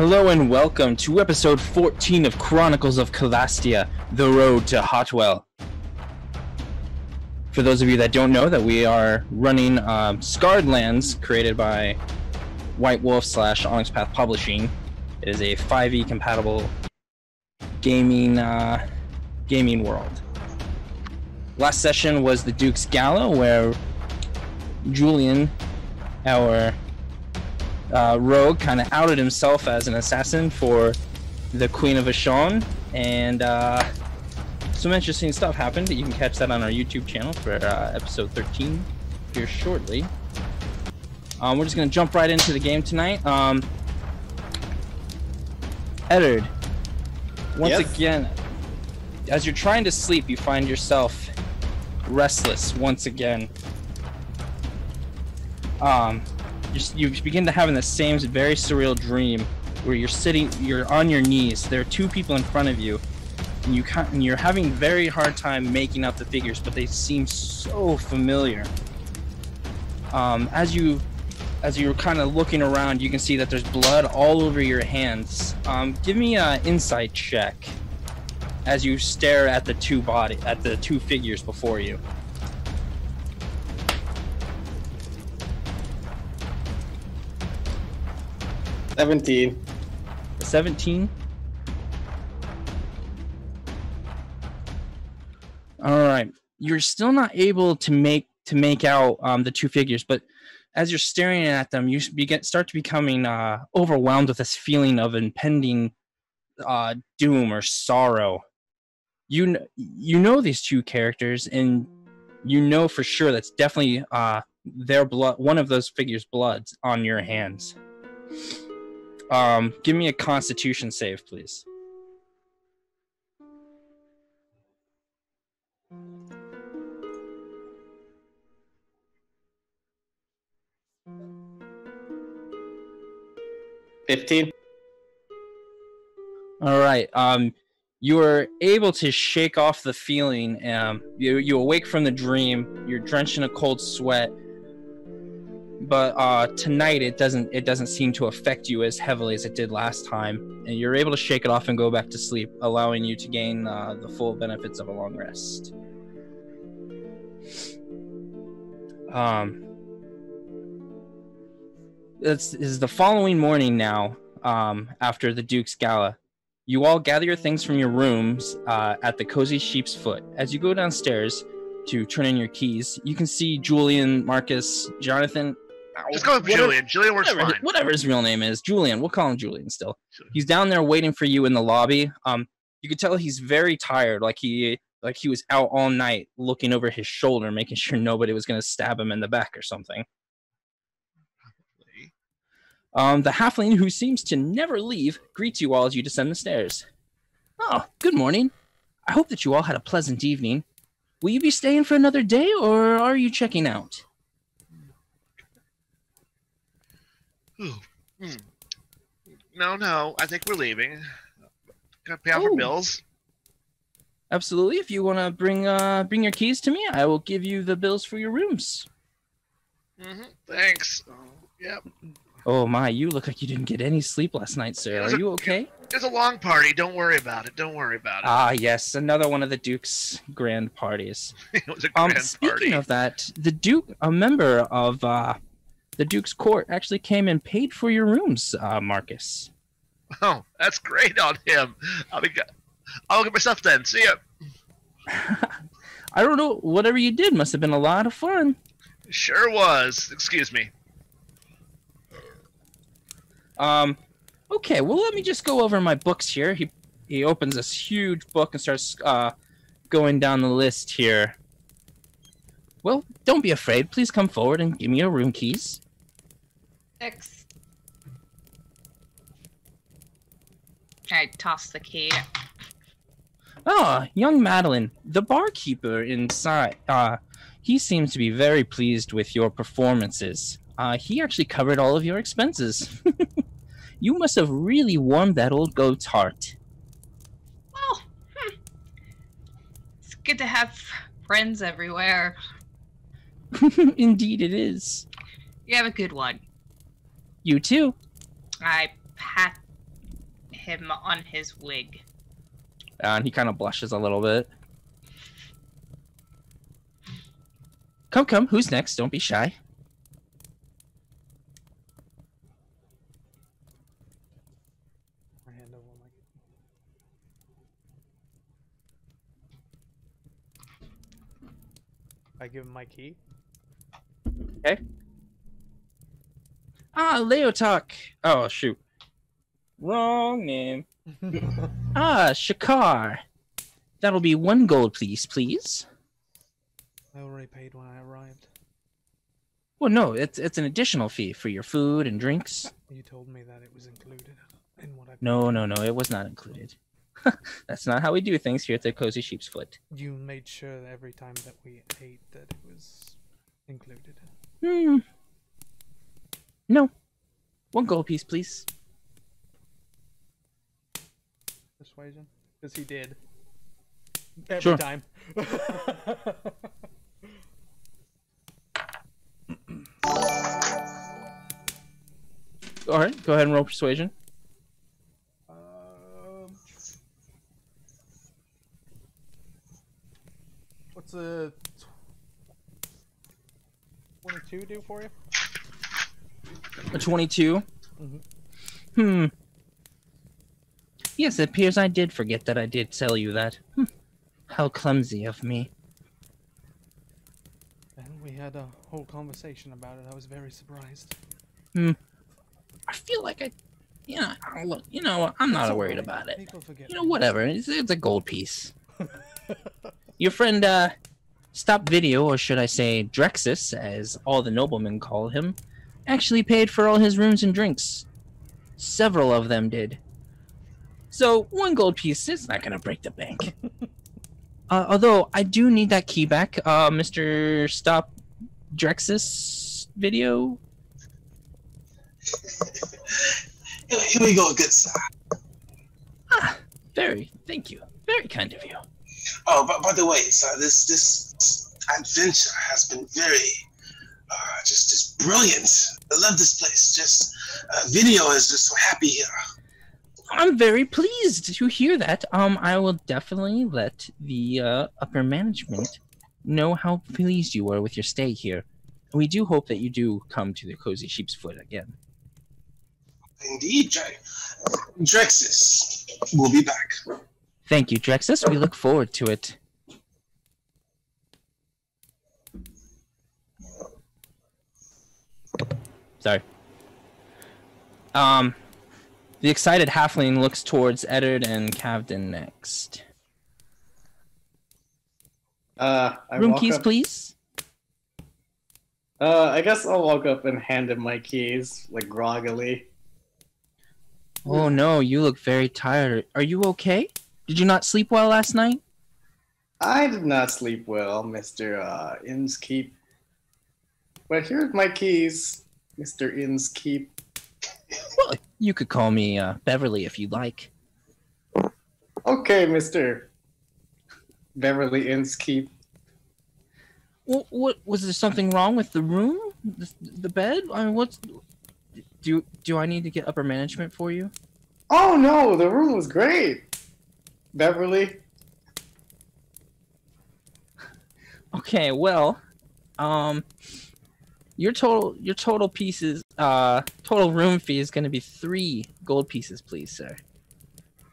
Hello and welcome to episode 14 of Chronicles of Calastia, The Road to Hotwelle. For those of you that don't know, that we are running Scarred Lands, created by White Wolf / Onyx Path Publishing. It is a 5e compatible gaming world. Last session was the Duke's Gala, where Julian, our rogue, kind of outed himself as an assassin for the Queen of Ashon, and some interesting stuff happened. You can catch that on our YouTube channel for episode 13 here shortly. We're just going to jump right into the game tonight. Eduard, once again, as you're trying to sleep, you find yourself restless once again. You begin to having the same very surreal dream where you're on your knees. There are two people in front of you, and you're having a very hard time making out the figures, but they seem so familiar. As you're kind of looking around, you can see that there's blood all over your hands. Give me an insight check as you stare at the two figures before you. 17. All right. You're still not able to make out the two figures, but as you're staring at them, you start to becoming overwhelmed with this feeling of impending doom or sorrow. You know these two characters, and you know for sure that's definitely their blood. One of those figures' blood's on your hands. Give me a Constitution save, please. $15. All right. You are able to shake off the feeling. You awake from the dream. You're drenched in a cold sweat. But tonight it doesn't seem to affect you as heavily as it did last time, and you're able to shake it off and go back to sleep, allowing you to gain the full benefits of a long rest. This is the following morning now, after the Duke's Gala. You all gather your things from your rooms at the Cozy Sheep's Foot. As you go downstairs to turn in your keys, you can see Julian, Marcus, Jonathan. Just go with Julian. Julian works fine. Whatever his real name is. Julian. We'll call him Julian still. He's down there waiting for you in the lobby. You could tell he's very tired, like he was out all night looking over his shoulder, making sure nobody was going to stab him in the back or something. The halfling, who seems to never leave, greets you all as you descend the stairs. Oh, good morning. I hope that you all had a pleasant evening. Will you be staying for another day, or are you checking out? No, I think we're leaving. Gotta pay off our bills. Absolutely. If you want to bring your keys to me, I will give you the bills for your rooms. Thanks. Yep. Oh my, you look like you didn't get any sleep last night, sir. Are you okay? It's a long party. Don't worry about it. Ah, yes, another one of the Duke's grand parties. It was a grand party. Speaking of that, the Duke, a member of the Duke's court, actually came and paid for your rooms, Marcus. Oh, that's great on him. I'll look at myself then. See ya. I don't know. Whatever you did must have been a lot of fun. Sure was. Excuse me. Okay, well, let me just go over my books here. He opens this huge book and starts going down the list here. Well, don't be afraid. Please come forward and give me your room keys. 6. I toss the key. Ah, young Madeline, the barkeeper inside. He seems to be very pleased with your performances. He actually covered all of your expenses. You must have really warmed that old goat's heart. Well, it's good to have friends everywhere. Indeed it is. You have a good one. You too. I pat him on his wig. And he kind of blushes a little bit. Come, come. Who's next? Don't be shy. My hand over my... I give him my key. Okay. Ah, Leotahk. Oh, shoot. Wrong name. Ah, Shakar. That'll be 1 gold, please. I already paid when I arrived. Well, no, it's an additional fee for your food and drinks. You told me that it was included in what I paid. No, it was not included. That's not how we do things here at the Cozy Sheep's Foot. You made sure that every time that we ate that it was included. No. 1 gold piece, please. Persuasion? Because he did. Every Sure. time. Alright, go ahead and roll persuasion. What's a 22 do for you? A 22? Mm-hmm. Yes, it appears I did forget that I did tell you that. How clumsy of me. And we had a whole conversation about it. I was very surprised. I feel like look, I'm not worried about it. People forget. Whatever. It's a gold piece. Your friend, Stop Video, or should I say Drexes, as all the noblemen call him, actually paid for all his rooms and drinks. Several of them did. So 1 gold piece is not gonna break the bank. Although I do need that key back, Mr. Stop Drexes Video. Here we go, good sir. Thank you. Very kind of you. Oh, but by the way, sir, this adventure has been very, just brilliant. I love this place. Video is just so happy here. I'm very pleased to hear that. I will definitely let the upper management know how pleased you were with your stay here. We do hope that you do come to the Cozy Sheep's Foot again. Indeed, Drexes will be back. Thank you, Drexes. We look forward to it. Sorry. The excited halfling looks towards Eduard and Kavdin next. Room keys, please. I guess I'll walk up and hand him my keys, like groggily. Oh no, you look very tired. Are you okay? Did you not sleep well last night? I did not sleep well, Mr. Innskeep. But here's my keys, Mr. Innskeep. Well, you could call me Beverly if you'd like. Okay, Mr. Beverly Innskeep. What was there something wrong with the room, the bed? I mean, do I need to get upper management for you? Oh no, the room was great, Beverly. Okay, well, your total pieces, total room fee is going to be 3 gold pieces, please, sir.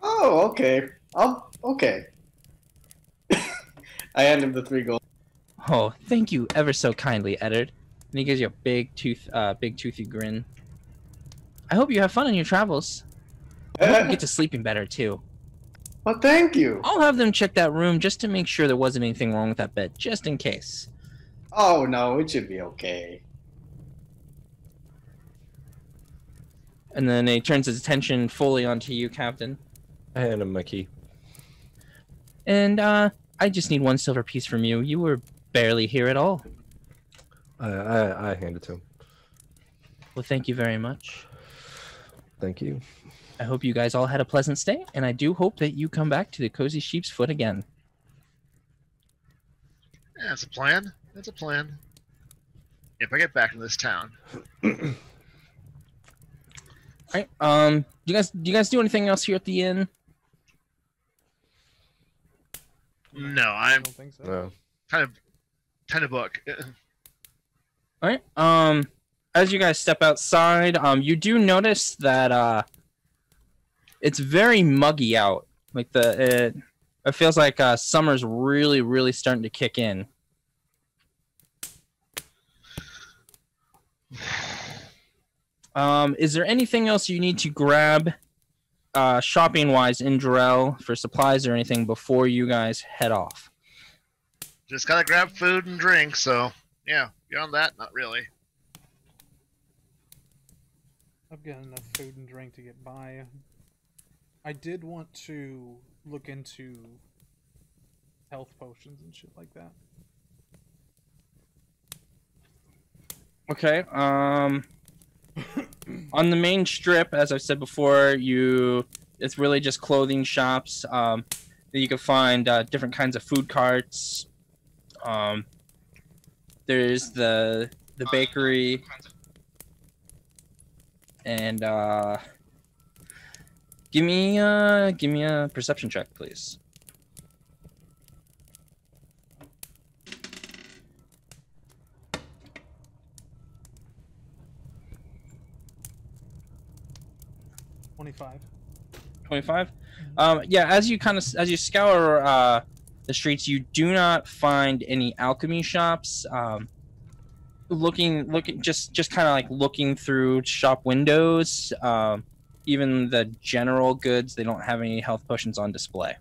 Oh, okay. Okay. I hand him the 3 gold. Oh, thank you ever so kindly, Eduard. And he gives you a big toothy grin. I hope you have fun in your travels. I hope you get to sleeping better too. Well, thank you. I'll have them check that room just to make sure there wasn't anything wrong with that bed, just in case. Oh no, it should be okay. And then he turns his attention fully onto you, Captain. I hand him my key. And I just need 1 silver piece from you. You were barely here at all. I hand it to him. Well, thank you very much. Thank you. I hope you guys all had a pleasant stay, and I do hope that you come back to the Cozy Sheep's Foot again. Yeah, that's a plan. That's a plan. If I get back to this town. Alright, do you guys do anything else here at the inn? No, I I'm don't think so. No. kind of book. Alright, as you guys step outside, you do notice that, it's very muggy out. Like, it feels like, summer's really, really starting to kick in. Is there anything else you need to grab, shopping-wise in Jarrell for supplies or anything before you guys head off? Just gotta grab food and drink, so yeah, beyond that, not really. I've got enough food and drink to get by. I did want to look into health potions and shit like that. Okay, on the main strip, as I've said before, it's really just clothing shops. That you can find different kinds of food carts. There's the bakery, and give me a perception check, please. $25. 25. Yeah, as you scour the streets, you do not find any alchemy shops. Looking just kind of like looking through shop windows. Even the general goods, they don't have any health potions on display.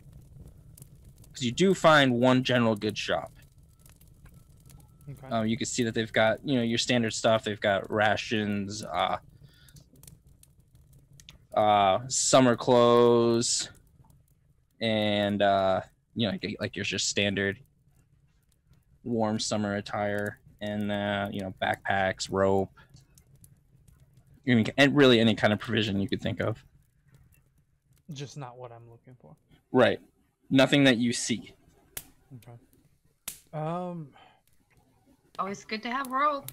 Because you do find one general goods shop. Okay. You can see that they've got, your standard stuff. They've got rations, summer clothes, and like your just standard warm summer attire, and backpacks, rope, and really any kind of provision you could think of. Just not what I'm looking for. Right. Nothing that you see. Okay. Always good to have rope.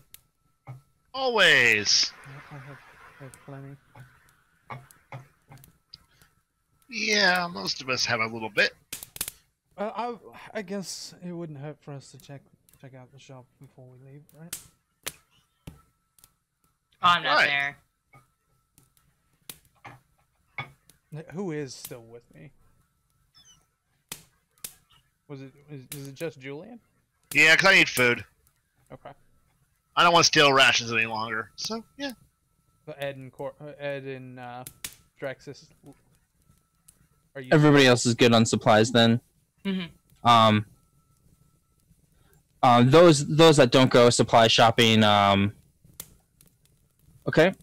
Always. I have plenty. Yeah, most of us have a little bit. I guess it wouldn't hurt for us to check out the shop before we leave, right? Oh, I'm not Right. there. Who is still with me? Is it just Julian? Yeah, 'cause I need food. Okay. I don't want to steal rations any longer. So yeah. But Ed and Drexes. Are you? Everybody else is good on supplies then. Mm-hmm. Those that don't go supply shopping, okay.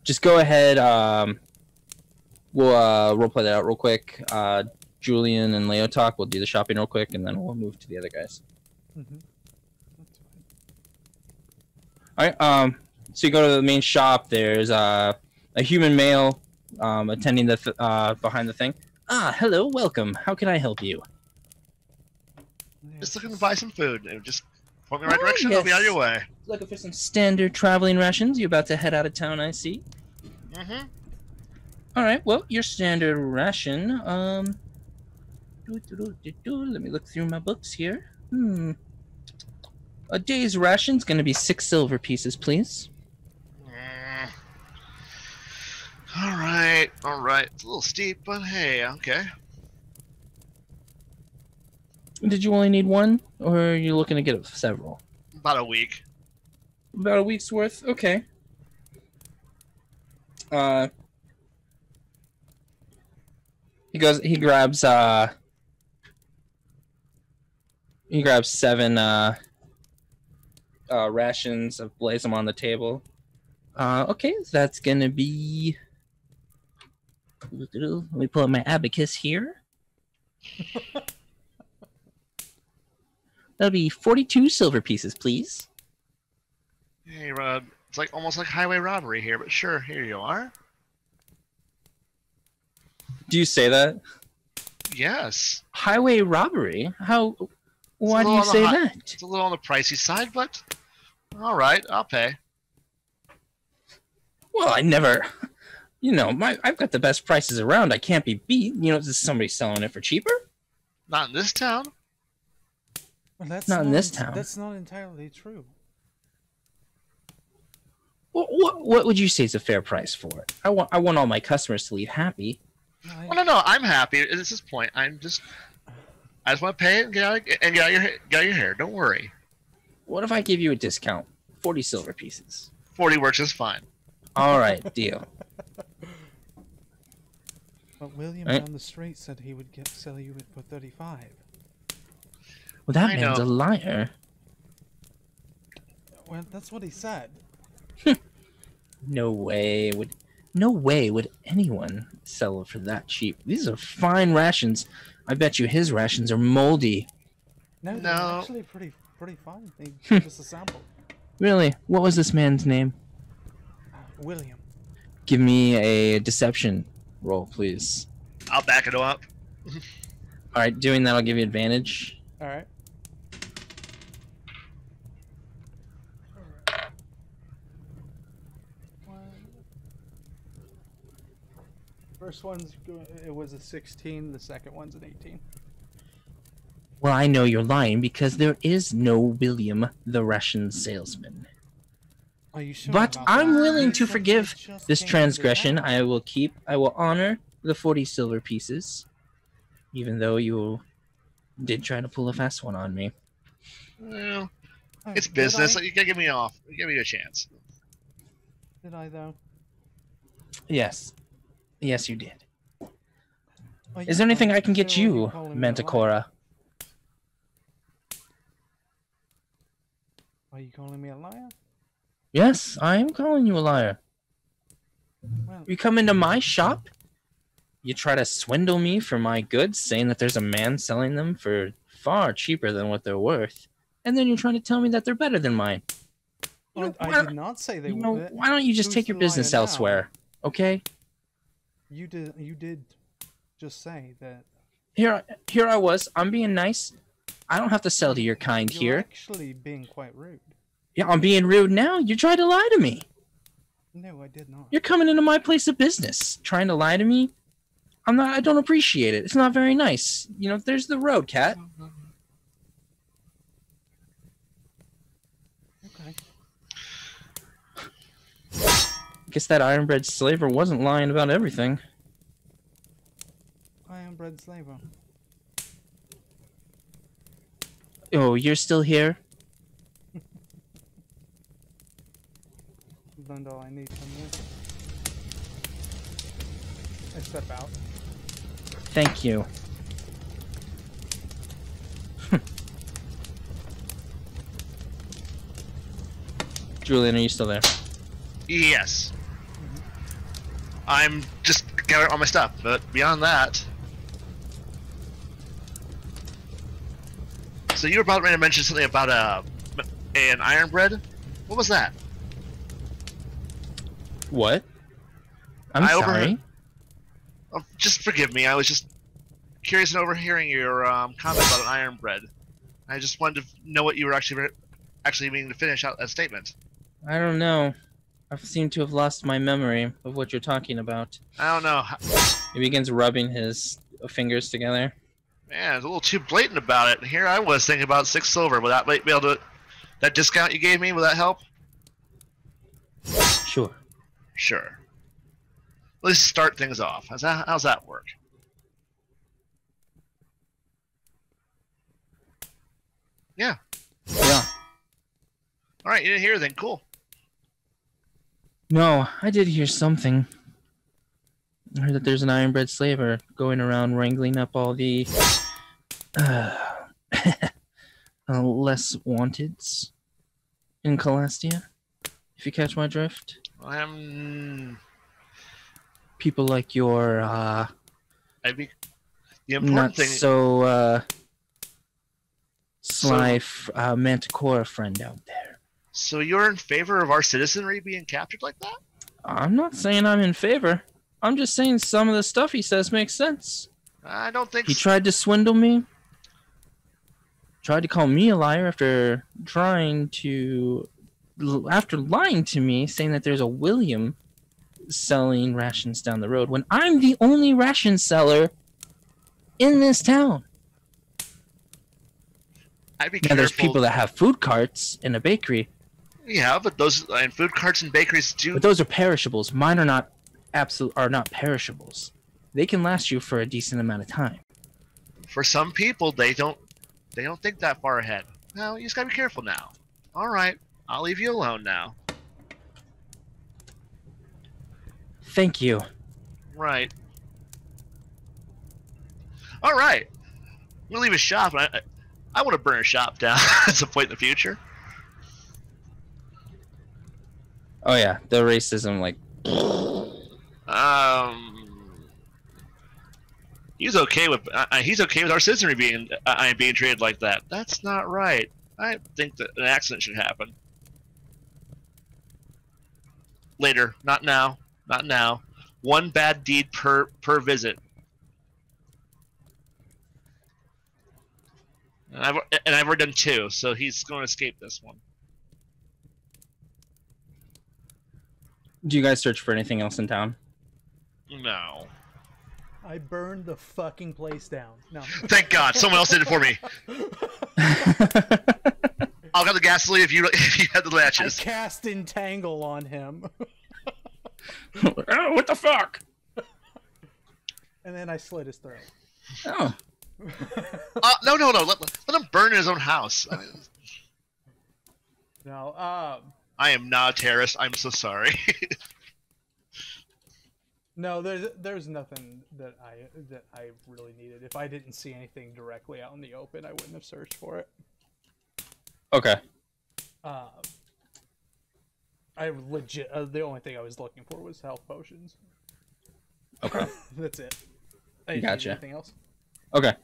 Just go ahead. We'll roleplay that out real quick. Julian and Leotahk will do the shopping real quick, and then we'll move to the other guys. Mm-hmm. All right. So you go to the main shop. There's a human male attending the behind the thing. Ah, hello, welcome. How can I help you? Just looking to buy some food. Just point me in the right Oh, direction, I'll be yes. on your way. Looking for some standard traveling rations. You about to head out of town, I see. Mm-hmm. All right. Well, your standard ration. Let me look through my books here. A day's ration's gonna be 6 silver pieces, please. Alright. It's a little steep, but hey, okay. Did you only need one, or are you looking to get several? About a week. About a week's worth. Okay. He grabs 7 rations of blaze them on the table. Okay, that's gonna be. Let me pull up my abacus here. That'll be 42 silver pieces, please. Hey, Rod. It's like almost like highway robbery here, but sure, here you are. Do you say that? Yes. Highway robbery? How? Why do little you on the say hi- that? It's a little on the pricey side, but alright, I'll pay. Well, I never... You know, I've got the best prices around. I can't be beat. You know, is somebody selling it for cheaper? Not in this town. Well, that's Not in this town. That's not entirely true. Well, what would you say is a fair price for it? I want all my customers to leave happy. Well, no, I'm happy. At this point, I just want to pay it and get out your hair. Don't worry. What if I give you a discount? 40 silver pieces. 40 works just fine. All right, deal. But William Right. down the street said he would sell you it for 35. Well, that I man's know. a liar. Well, that's what he said. No way would anyone sell it for that cheap. These are fine rations. I bet you his rations are moldy. No, they're No. actually pretty fine. They just a sample. Really? What was this man's name? William. Give me a deception roll, please. I'll back it up. All right, doing that, I'll give you advantage. All right. First one's it was a 16. The second one's an 18. Well, I know you're lying because there is no William the Russian salesman. Are you sure? But about I'm that? willing You to said forgive you just this came to transgression. that. I will honor the 40 silver pieces, even though you did try to pull a fast one on me. Well, Oh, it's did business. I? You gotta give me off. Give me a chance. Did I though? Yes. Yes, you did. Are Is there anything I can get so are you, calling me a liar? Manticora? Are you calling me a liar? Yes, I am calling you a liar. Well, You come into my shop, you try to swindle me for my goods, saying that there's a man selling them for far cheaper than what they're worth, and then you're trying to tell me that they're better than mine. You know, I did not say they You know, were. why don't you just Who's take your the liar business now? elsewhere, okay? You did just say that. Here I was. I'm being nice. I don't have to sell to your kind You're here. actually being quite rude. Yeah, I'm being rude now. You tried to lie to me. No, I did not. You're coming into my place of business, trying to lie to me. I don't appreciate it. It's not very nice. You know, there's the road, cat. Okay. Guess that iron-bred slaver wasn't lying about everything. I am bred slaver. Oh, you're still here? You've learned all I need from you. I step out. Thank you. Julian, are you still there? Yes. I'm just gathering all my stuff, but beyond that. So you were about ready to mention something about an iron bread. What was that? What? I'm I sorry. overheard- Oh, just forgive me. I was just curious and overhearing your comment about an iron bread. I just wanted to know what you were actually meaning to finish out that statement. I don't know. I seem to have lost my memory of what you're talking about. I don't know. He begins rubbing his fingers together. Man, it's a little too blatant about it. Here I was thinking about 6 silver. Will that be able to? That discount you gave me, will that help? Sure. Sure. Let's start things off. How's that work? Yeah. Yeah. All right, you didn't hear anything. Cool. No, I did hear something. I heard that there's an iron-bred slaver going around wrangling up all the less wanteds in Calastia. If you catch my drift. People like your The important not thing. so sly Manticora friend out there. So you're in favor of our citizenry being captured like that? I'm not saying I'm in favor. I'm just saying some of the stuff he says makes sense. I don't think He tried to swindle me. Tried to call me a liar after lying to me, saying that there's a William selling rations down the road when I'm the only ration seller in this town? I'd be Now, careful. there's people that have food carts in a bakery, Yeah, but those and food carts and bakeries do. but those are perishables. Mine are not not perishables. They can last you for a decent amount of time. For some people, they don't think that far ahead. No, you just gotta be careful now. All right, I'll leave you alone now. Thank you. Right. All right. I'm gonna leave a shop. And I want to burn a shop down at some point in the future. Oh yeah, the racism, like. He's okay with our citizenry being being treated like that. That's not right. I think that an accident should happen. Later, not now, not now. One bad deed per visit. And I've already done 2, so he's going to escape this one. Do you guys search for anything else in town? No. I burned the fucking place down. No. Thank God, someone else did it for me. I'll get the gasoline if you had the latches. I cast Entangle on him. Oh, what the fuck? And then I slit his throat. Oh. No. Let him burn in his own house. No. I am not a terrorist. I'm so sorry. No, there's nothing that I really needed. If I didn't see anything directly out in the open, I wouldn't have searched for it. Okay. I legit the only thing I was looking for was health potions. Okay. That's it. I didn't Gotcha. need anything else. Okay.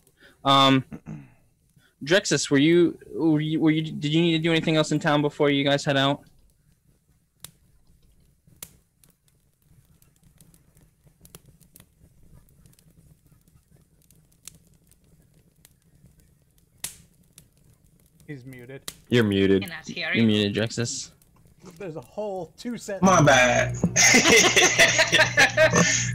Drexes, did you need to do anything else in town before you guys head out? He's muted. You're muted. And that's here. You're muted, Drexes. There's a whole 2 sentences. My bad.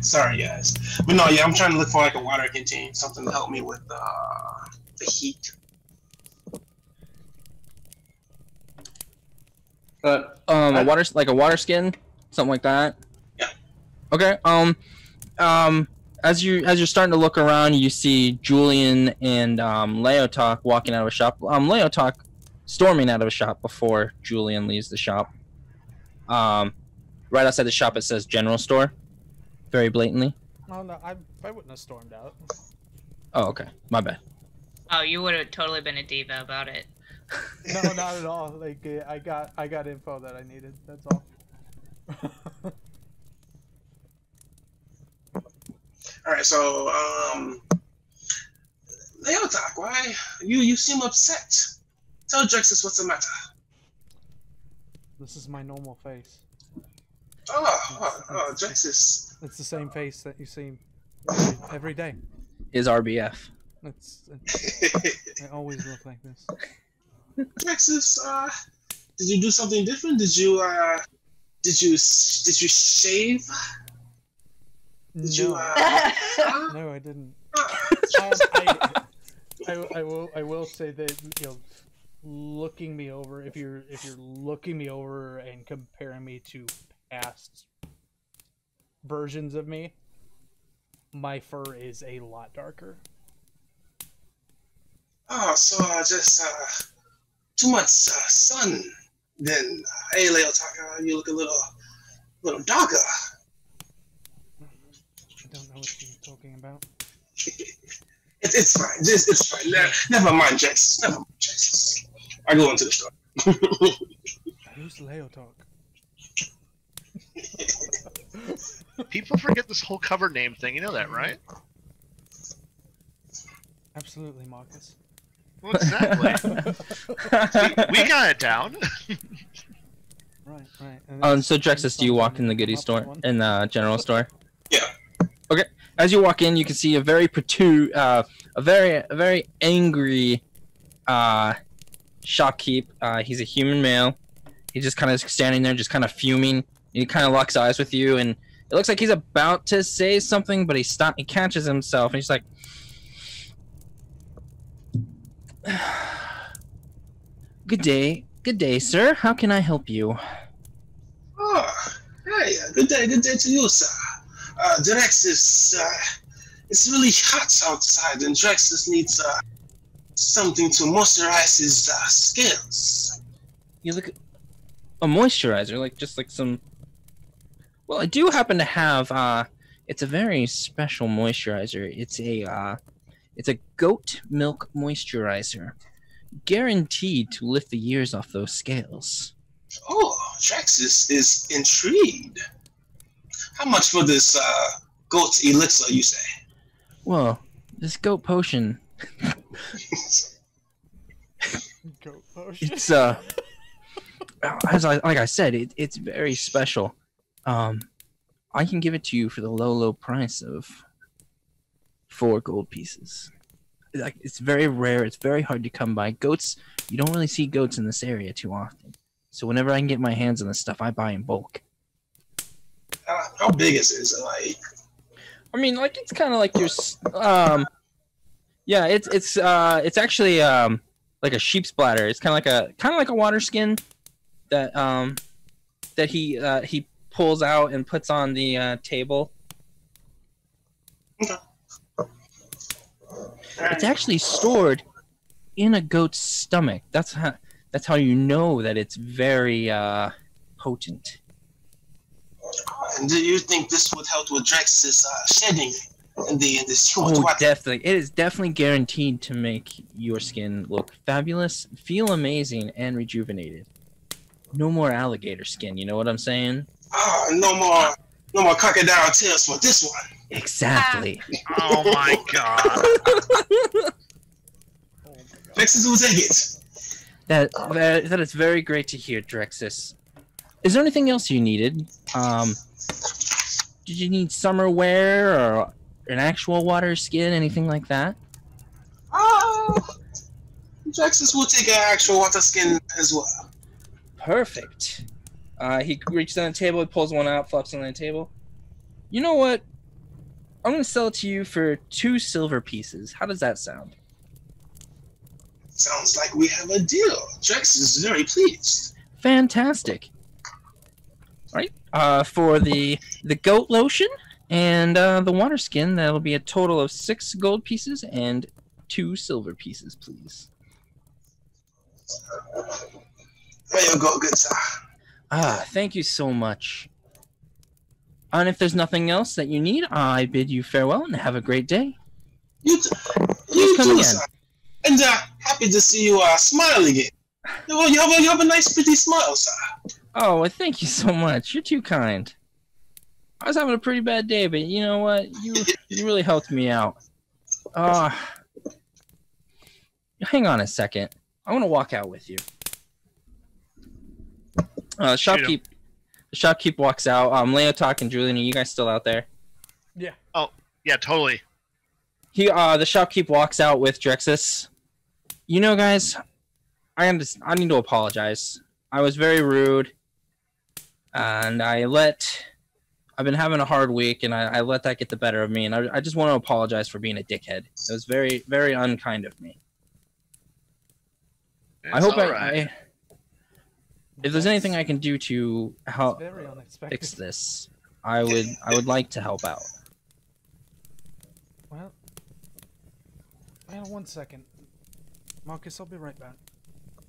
Sorry, guys. But no, yeah, I'm trying to look for like a water container, something to help me with the heat. A water skin, something like that. Yeah. Okay. As you're starting to look around, you see Julian and Leotahk walking out of a shop. Leotahk storming out of a shop before Julian leaves the shop. Right outside the shop, it says General Store, very blatantly. Oh no, I wouldn't have stormed out. Oh, okay. My bad. Oh, you would have totally been a diva about it. No, not at all. Like I got info that I needed. That's all. All right, so Leotahk, why you seem upset? Tell Drexes what's the matter. This is my normal face. Oh, Drexes. It's the same face that you see every day. Is RBF. I always look like this. Drexes, did you do something different? Did you shave? Did you, No, I didn't. I will say that looking me over, if you're looking me over and comparing me to past versions of me, my fur is a lot darker. Oh, so just too much sun. Then, hey, Leotahk, you look a little darker. I don't know what you're talking about. It's fine. It's fine. Never mind, Drexes. Never mind, Drexes. I go into the store. Who's Leotahk? People forget this whole cover name thing. You know that, right? Absolutely, Marcus. Well, exactly. we got it down. Right. So Drexes, do you walk in the goodie store, in the general store? Yeah. Okay. As you walk in, you can see a very very angry shopkeep. He's a human male. He's just kind of standing there, just kind of fuming. He kind of locks eyes with you, and It looks like he's about to say something, but he catches himself, and he's like, Good day, sir. How can I help you? Oh, hey, good day to you, sir. Drexes, it's really hot outside, and Drexes needs something to moisturize his scales. You look a moisturizer, like just like some. Well, I do happen to have. It's a very special moisturizer. It's a goat milk moisturizer, guaranteed to lift the years off those scales. Oh, Drexes is intrigued. How much for this goat elixir, you say? Well, this goat potion. Goat potion. It's like I said, it's very special. I can give it to you for the low price of 4 gold pieces. Like, it's very rare. It's very hard to come by. Goats, you don't really see goats in this area too often. So whenever I can get my hands on this stuff, I buy in bulk. How big is it? Is it like? I mean, like, it's kind of like your yeah, it's actually like a sheep's bladder. It's kind of like a water skin that that he pulls out and puts on the table. Okay. It's actually stored in a goat's stomach. That's how you know that it's very potent. And do you think this would help with Drex's shedding in this short Oh, water? definitely. It is definitely guaranteed to make your skin look fabulous, feel amazing, and rejuvenated. No more alligator skin, you know what I'm saying? No more crocodile tails for this one. Exactly. Oh my god. Drexes will take it. That is very great to hear, Drexes. Is there anything else you needed? Did you need summer wear or an actual water skin, anything like that? Drexes will take an actual water skin as well. Perfect. He reaches on the table, he pulls one out, flops it on the table. You know what? I'm going to sell it to you for 2 silver pieces. How does that sound? Sounds like we have a deal. Drexes is very pleased. Fantastic. All right. For the goat lotion and the water skin, that'll be a total of 6 gold pieces and 2 silver pieces, please. There you go, good sir. Thank you so much. And if there's nothing else that you need, I bid you farewell and have a great day. You come too, again. sir. And happy to see you smile again. You have a nice, pretty smile, sir. Oh, well, thank you so much. You're too kind. I was having a pretty bad day, but you know what? You really helped me out. Hang on a second. I want to walk out with you. The shopkeep walks out. Leotahk and Julian, are you guys still out there? Yeah. Oh, yeah, totally. The shopkeep walks out with Drexes. You know, guys, I need to apologize. I was very rude, and I've been having a hard week, and I let that get the better of me, and I just want to apologize for being a dickhead. It was very, very unkind of me. It's I hope alright. if there's anything I can do to help Very unexpected. fix this, I would like to help out. Well, hang on 1 second. Marcus, I'll be right back.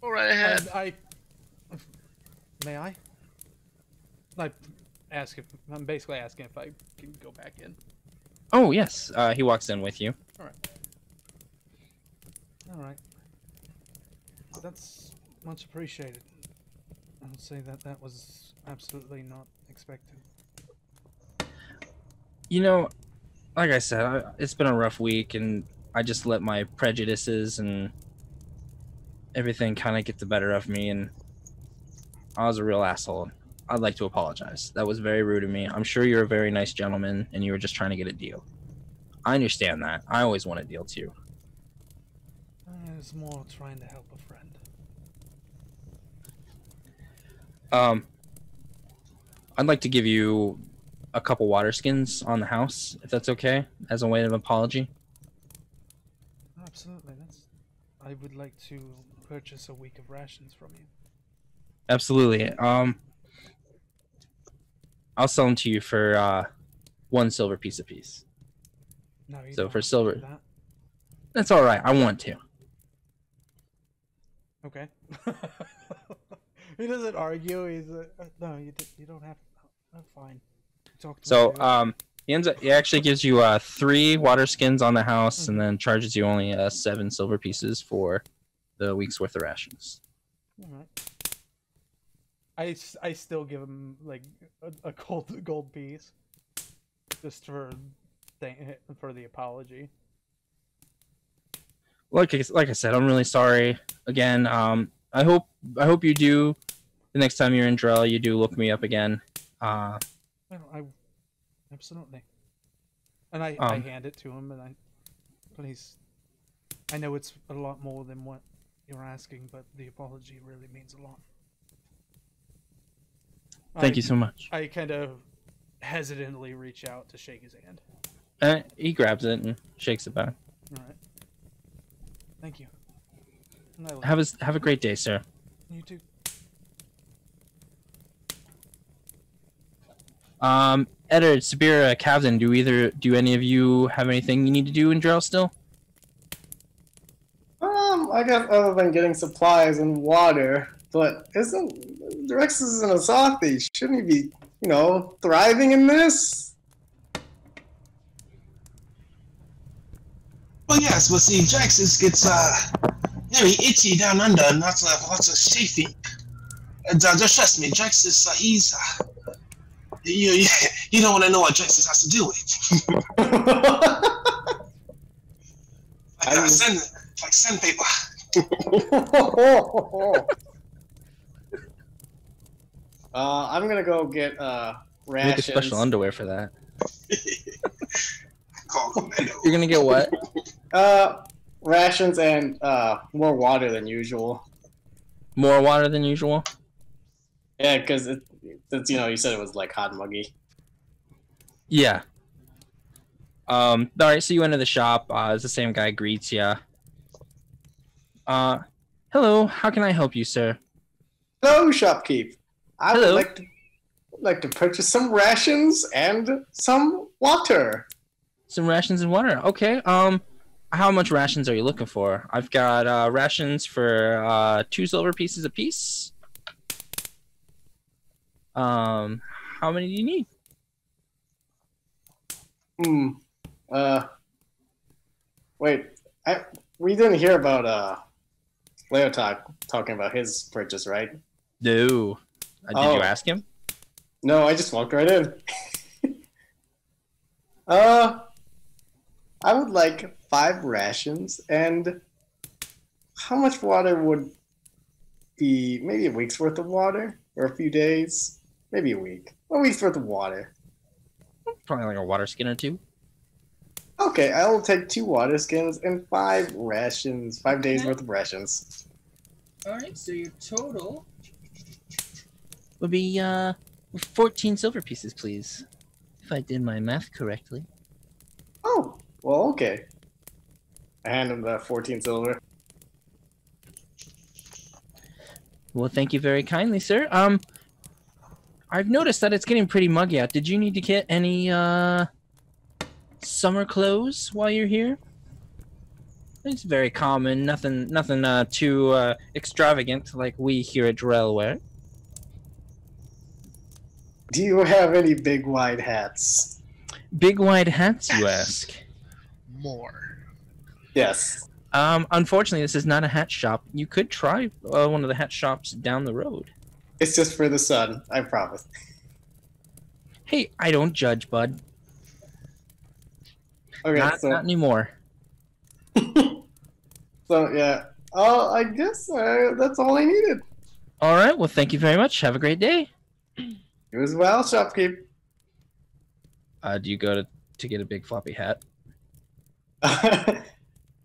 Go right ahead. May I? I'm basically asking if I can go back in. Oh yes, he walks in with you. Alright. That's much appreciated. I would say that was absolutely not expected. You know, like I said, it's been a rough week, and I just let my prejudices and everything kind of get the better of me, and I was a real asshole. I'd like to apologize. That was very rude of me. I'm sure you're a very nice gentleman, and you were just trying to get a deal. I understand that. I always want a deal, too. I was more trying to help a friend. I'd like to give you a couple water skins on the house, if that's okay, as a way of apology. Absolutely. I would like to purchase a week of rations from you. Absolutely. I'll sell them to you for 1 silver piece apiece. No, you So don't for have to silver, do that. that's all right. I want to. Okay. He doesn't argue. He's no, you don't have. Oh, fine. Talk to So me. he actually gives you 3 water skins on the house, and then charges you only 7 silver pieces for the week's worth of rations. All right. I still give him like a gold piece, just for the apology. Like I said, I'm really sorry again. I hope you do, the next time you're in Drell, you do look me up again. I absolutely. And I hand it to him, but I know it's a lot more than what you're asking, but the apology really means a lot. Thank you so much. I kind of hesitantly reach out to shake his hand. He grabs it and shakes it back. All right. Thank you. Have a great day, sir. You too. Eduard, Subira, Kavdin, do any of you have anything you need to do in Drell still? I guess other than getting supplies and water, but isn't Drexes and Zaudte? Shouldn't he be, thriving in this? Well, yes, but see, Drexes gets very itchy down under, and lots of chafing. And just trust me, Drexes, he's you don't want to know what Drexes has to do with. like sandpaper. I'm gonna go get rations. Make a special underwear for that. Call You're gonna get what? Rations and more water than usual. More water than usual? Yeah, because it's you said it was like hot and muggy. Yeah. Alright, so you enter the shop. It's the same guy greets ya. Hello, how can I help you, sir? Hello, shopkeep. I Hello. would like to purchase some rations and some water. Some rations and water. Okay. How much rations are you looking for? I've got rations for 2 silver pieces apiece. How many do you need? Wait. We didn't hear about Leotahk talking about his purchase, right? No. Did you ask him? No, I just walked right in. I would like 5 rations, and how much water would be? Maybe a week's worth of water, or a few days, maybe a week. A week's worth of water. Probably like a water skin or 2. Okay, I will take 2 water skins and 5 rations. 5 days worth of rations. Alright, so your total would be 14 silver pieces, please. If I did my math correctly. Oh, well, okay. I hand him the 14 silver. Well, thank you very kindly, sir. I've noticed that it's getting pretty muggy out. Did you need to get any summer clothes while you're here? It's very common. Nothing too extravagant like we here at Drell wear. Do you have any big wide hats? Big wide hats, you ask? More. Yes. Unfortunately, this is not a hat shop. You could try one of the hat shops down the road. It's just for the sun, I promise. Hey, I don't judge, bud. Okay, Not anymore. So, yeah. I guess that's all I needed. All right. Well, thank you very much. Have a great day. You as well, shopkeep. Do you go to get a big floppy hat?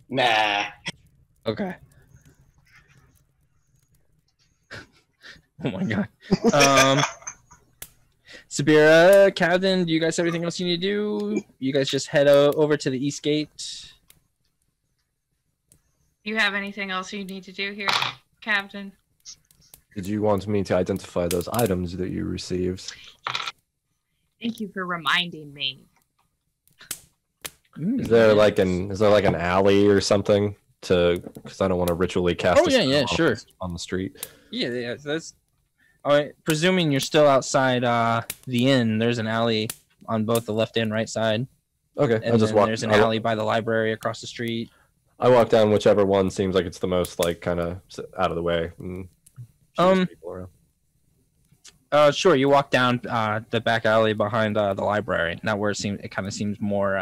Nah. Okay. Oh my god. Subira, Kavdin, do you guys have anything else you need to do? You guys just head over to the east gate. You have anything else you need to do here, Captain? Did you want me to identify those items that you received? Thank you for reminding me. Is there like an alley or something because I don't want to ritually cast. Oh yeah, sure. On the street. Yeah. That's. All right. Presuming you're still outside the inn, there's an alley on both the left and right side. Okay, And I'll just walk. There's an alley by the library across the street. I walk down whichever one seems like it's the most like kind of out of the way. And people around. Sure. You walk down the back alley behind the library. Not where it kind of seems more.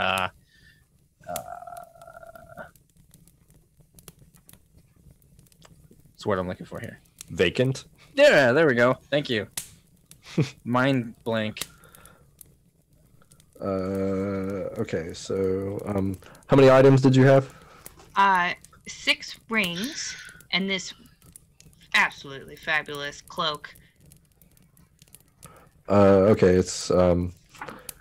What's the word I'm looking for here? Vacant. Yeah, there we go. Thank you. Mind blank. Okay, so how many items did you have? 6 rings and this absolutely fabulous cloak. Okay, it's in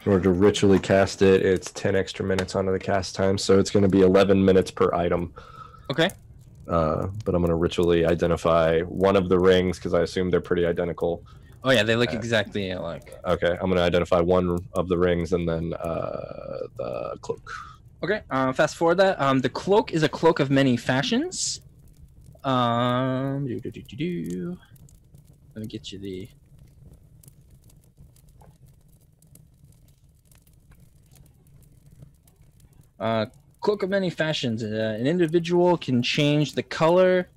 order to ritually cast it, it's 10 extra minutes onto the cast time, so it's going to be 11 minutes per item. Okay. But I'm going to ritually identify one of the rings because I assume they're pretty identical. Oh yeah, they look exactly alike. Okay, I'm going to identify one of the rings and then the cloak. Okay, fast forward that. The cloak is a cloak of many fashions. Let me get you the. Cloak of many fashions. An individual can change the color,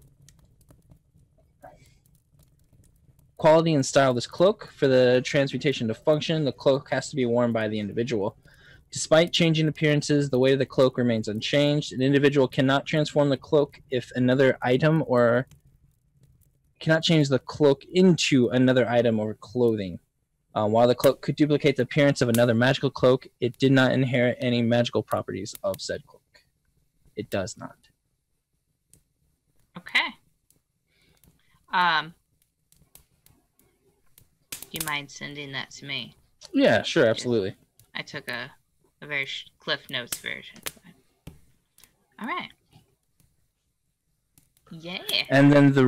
quality, and style of this cloak. For the transmutation to function, the cloak has to be worn by the individual. Despite changing appearances, the weight of the cloak remains unchanged. An individual cannot transform the cloak if another item or cannot change the cloak into another item or clothing. While the cloak could duplicate the appearance of another magical cloak, it did not inherit any magical properties of said cloak. It does not. Okay. Do you mind sending that to me? Yeah, sure, absolutely. I took a very Cliff Notes version. All right. Yeah. And then the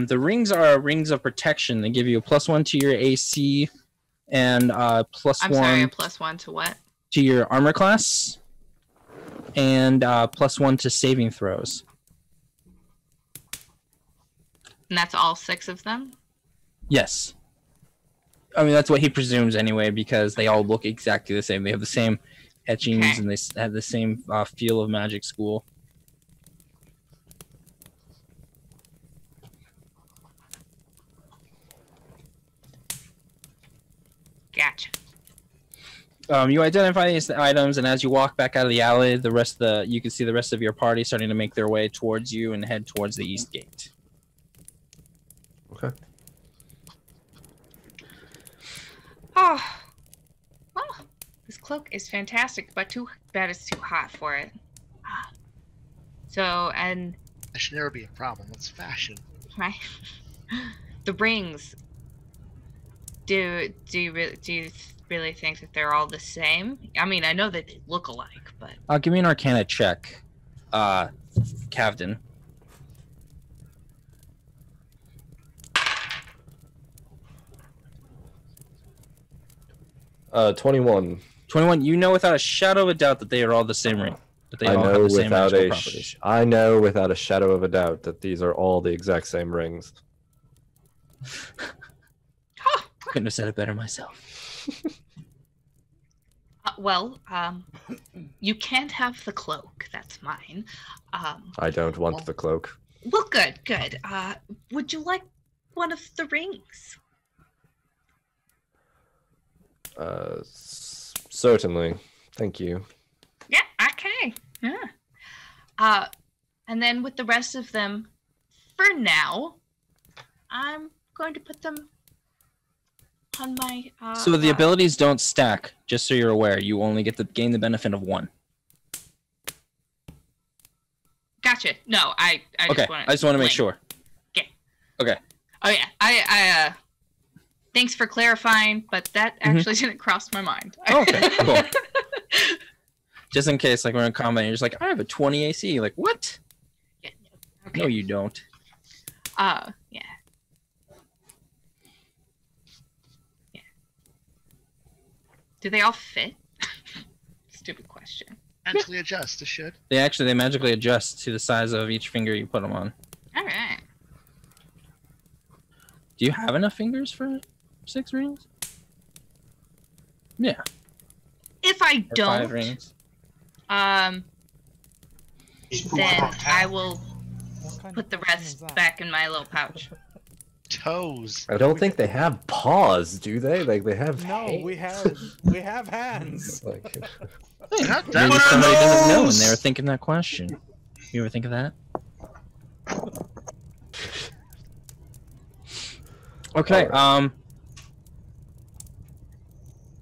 the rings are rings of protection. They give you a +1 to your AC and +1. I'm sorry, a +1 to what? To your armor class, and +1 to saving throws. And that's all 6 of them? Yes. I mean, that's what he presumes anyway, because they all look exactly the same. They have the same etchings, okay, and they have the same feel of magic school. Gotcha. You identify these items, and as you walk back out of the alley, you can see the rest of your party starting to make their way towards you and head towards the east gate. Okay. Oh, well, this cloak is fantastic, but too bad it's too hot for it. So, and that should never be a problem. It's fashion, right? The rings. Do you really think that they're all the same? I mean, I know that they look alike, but give me an Arcana check, Kavdin. 21. 21. You know without a shadow of a doubt that they are all the same ring. That they all have the same magical properties. I know without a shadow of a doubt that these are all the exact same rings. Couldn't have said it better myself. You can't have the cloak. That's mine. I don't want the cloak. Well, good. Would you like one of the rings? Certainly. Thank you. Yeah, okay. Yeah. And then with the rest of them, for now, I'm going to put them on my so the abilities don't stack, just so you're aware. You only get to gain the benefit of 1. Gotcha. No, I just want to make sure. Okay. Okay. Oh yeah. I Thanks for clarifying, but that actually didn't cross my mind. Okay, cool. Just in case, like, we're in combat, and you're just like, I have a 20 AC. Like, what? Yeah, okay. No, you don't. Yeah. Yeah. Do they all fit? Stupid question. Magically adjust. It should. They magically adjust to the size of each finger you put them on. All right. Do you have enough fingers for 6 rings? Yeah. If I Or don't, 5 rings. then I will What kind put of the question is rest that? back in my little pouch. Toes. I don't think they have paws, do they? Like they have. No, hands. we have hands. Like, Not Maybe that somebody doesn't know and nose! they were thinking that question. You ever think of that? Okay,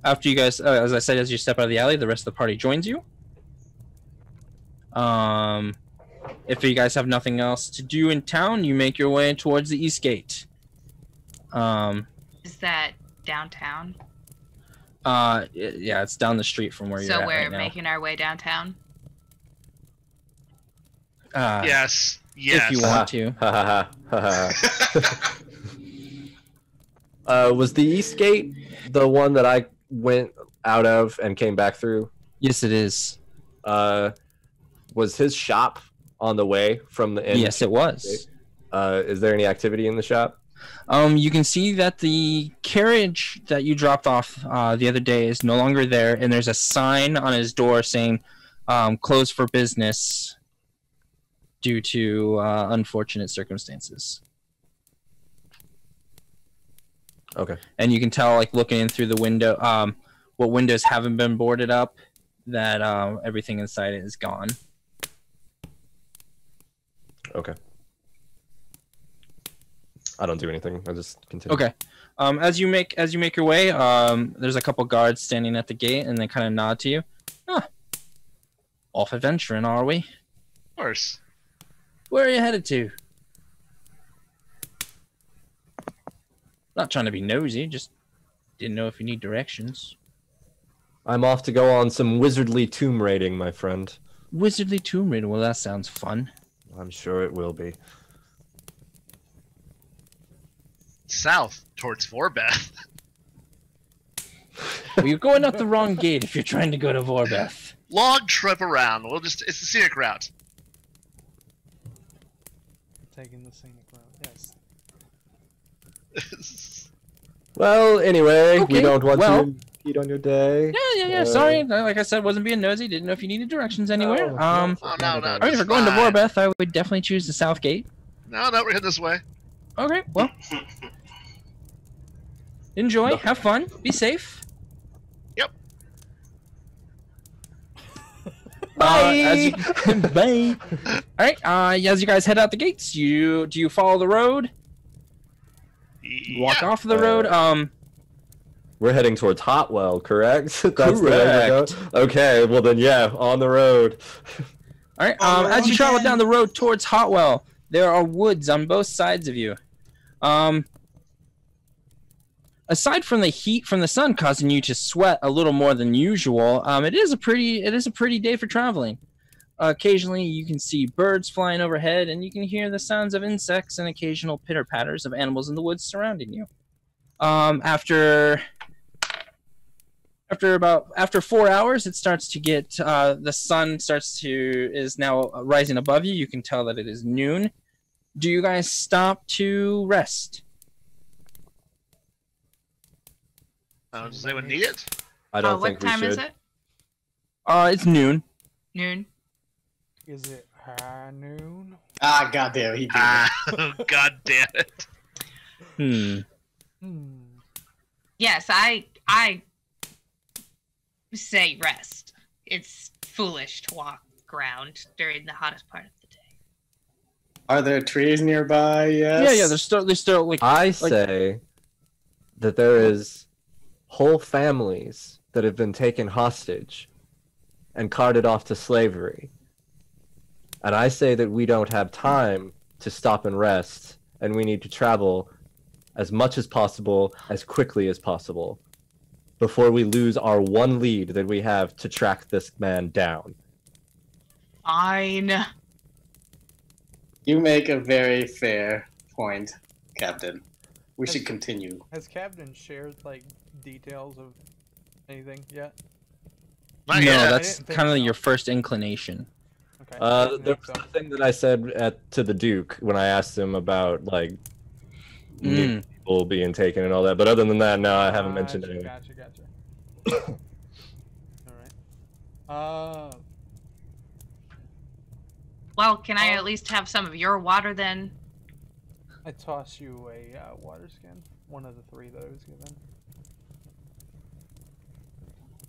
after you guys, as I said, as you step out of the alley, the rest of the party joins you. If you guys have nothing else to do in town, you make your way towards the East Gate. Is that downtown? Yeah, it's down the street from where you're So at we're right now. making our way downtown? Yes. Yes. If you want to. ha ha ha. Was the East Gate the one that I went out of and came back through? Yes, it is. Was his shop on the way from the inn? Yes, it was. Is there any activity in the shop? You can see that the carriage that you dropped off the other day is no longer there, and there's a sign on his door saying closed for business due to unfortunate circumstances. Okay. And you can tell, like, looking in through the window, what windows haven't been boarded up, that everything inside it is gone. Okay. I don't do anything. I just continue. Okay. As you make your way, there's a couple guards standing at the gate, and they kind of nod to you. Ah, off adventuring, are we? Of course. Where are you headed to? Not trying to be nosy, just didn't know if you need directions. I'm off to go on some wizardly tomb raiding, my friend. Wizardly tomb raiding. Well, that sounds fun. I'm sure it will be. South towards Vorbeth. Well, you're going up the wrong gate if you're trying to go to Vorbeth. Long trip around. It's the scenic route. Taking the scenic route. Yes. Well, anyway, Okay, we don't want well- to impede on your day. Yeah. Sorry, like I said, wasn't being nosy. Didn't know if you needed directions anywhere. No, Oh, no. I mean, if we're going to fine. Vorbeth, I would definitely choose the south gate. No, we're heading this way. Okay, well. Enjoy, No. have fun, be safe. Yep. Bye. Bye. All right. As you guys head out the gates, do you follow the road? Walk Yeah. off the road. We're heading towards Hotwell, correct? That's the way we're Correct. going? Okay, well then, yeah, on the road. All right. On the As you road travel again. down the road towards Hotwell, there are woods on both sides of you. Aside from the heat from the sun causing you to sweat a little more than usual, it is a pretty day for traveling. Occasionally, you can see birds flying overhead, and you can hear the sounds of insects and occasional pitter-patters of animals in the woods surrounding you. After 4 hours, it starts to get the sun is now rising above you. You can tell that it is noon. Do you guys stop to rest? Does anyone need it? I don't What think we time should. is it? It's noon. Noon. Is it high noon? Ah, goddamn, he did it. Ah, god damn it. Yes, I say rest. It's foolish to walk around during the hottest part of the day. Are there trees nearby? Yes. Yeah. There's still like I say that there is whole families that have been taken hostage and carted off to slavery. And I say that we don't have time to stop and rest, and we need to travel as much as possible, as quickly as possible, before we lose our one lead that we have to track this man down. Fine. You make a very fair point, Captain. We should continue. Has Kavdin shared like details of anything yet? Not No, yet. that's didn't think kind of so. your first inclination. Okay. There was something that I said to the Duke when I asked him about like new people being taken and all that. But other than that, no, I haven't mentioned anything. Gotcha. All right. Well, can I at least have some of your water then? I toss you a water skin. One of the 3 that I was given.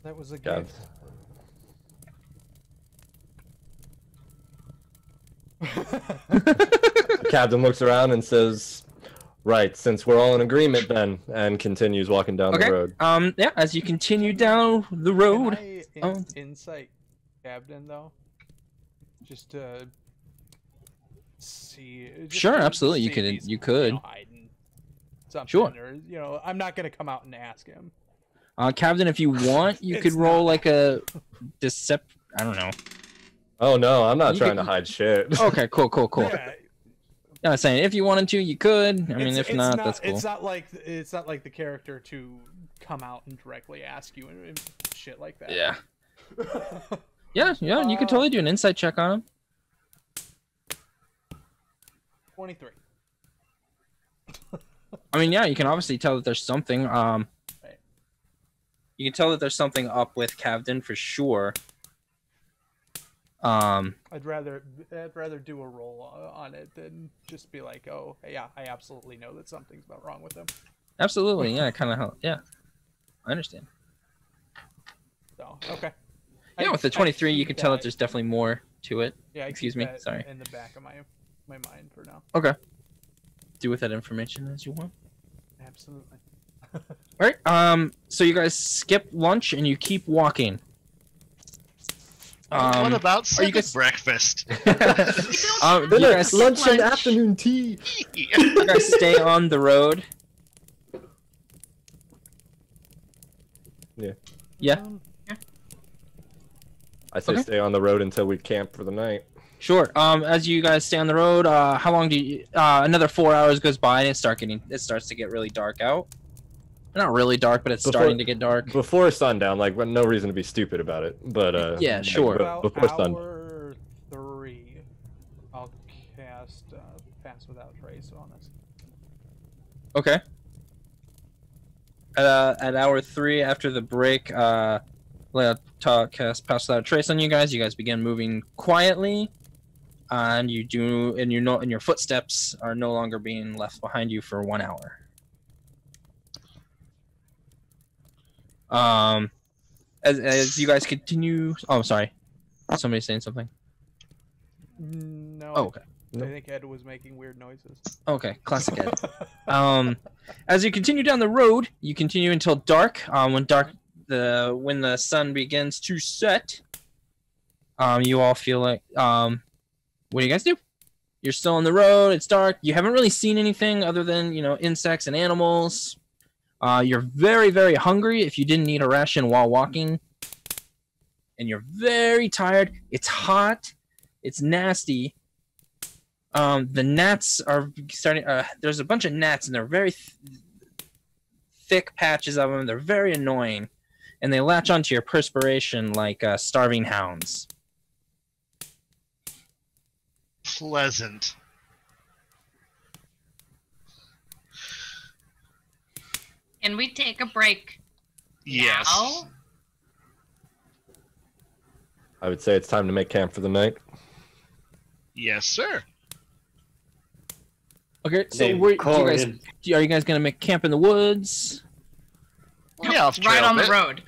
That was a God. gift. Captain looks around and says, "Right, since we're all in agreement then," and continues walking down the road. Yeah, as you continue down the road. Can I insight Kavdin though? Just to see. Just Sure, to absolutely, see if he's, you could. hiding something, Sure. or I'm not gonna come out and ask him. Captain, if you want, you could It's roll not. like a I don't know. Oh no, I'm not You trying can- to hide shit. Okay, cool. Yeah, I was saying, if you wanted to, you could. I mean, if it's not, that's cool. It's not like the character to come out and directly ask you and shit like that. Yeah. Yeah, you could totally do an insight check on him. 23. I mean, yeah, you can obviously tell that there's something. You can tell that there's something up with Kavdin for sure. I'd rather do a roll on it than just be like, oh yeah, I absolutely know that something's not wrong with him. Absolutely, yeah, kind of. Yeah, I understand. So okay. Yeah, with the 23, you can tell that there's definitely more to it. Yeah, I Excuse keep me, that sorry. in the back of my mind for now. Okay. Do with that information as you want. Absolutely. All right. So you guys skip lunch and you keep walking. What about are you second guys- breakfast? You Dinner, guys, lunch, and afternoon tea. you guys stay on the road. Yeah. Yeah. I say Okay. stay on the road until we camp for the night. Sure. As you guys stay on the road, how long do you? Another 4 hours goes by and it starts to get really dark out. Not really dark, but it's starting to get dark. Before sundown, like no reason to be stupid about it. But Yeah, like, sure. About before sundown. hour 3, I'll cast Pass Without Trace on us. Okay. At hour 3 after the break, Leotahk casts Pass Without a Trace on you guys. You guys begin moving quietly, and your footsteps are no longer being left behind you for 1 hour. As you guys continue. Oh, sorry. Somebody's saying something. No. Oh, okay. I think Ed was making weird noises. Okay, classic Ed. As you continue down the road, you continue until dark. When the sun begins to set, you all feel like what do you guys do? You're still on the road. It's dark. You haven't really seen anything other than insects and animals. You're very, very hungry if you didn't eat a ration while walking, and you're very tired. It's hot. It's nasty. The gnats are starting. There's a bunch of gnats, and they're very thick patches of them. They're very annoying, and they latch onto your perspiration like starving hounds. Pleasant. Can we take a break? Yes. Now? I would say it's time to make camp for the night. Yes, sir. Okay, so Named are you Corin. guys gonna make camp in the woods? Yeah, off Right trail on the bit. road.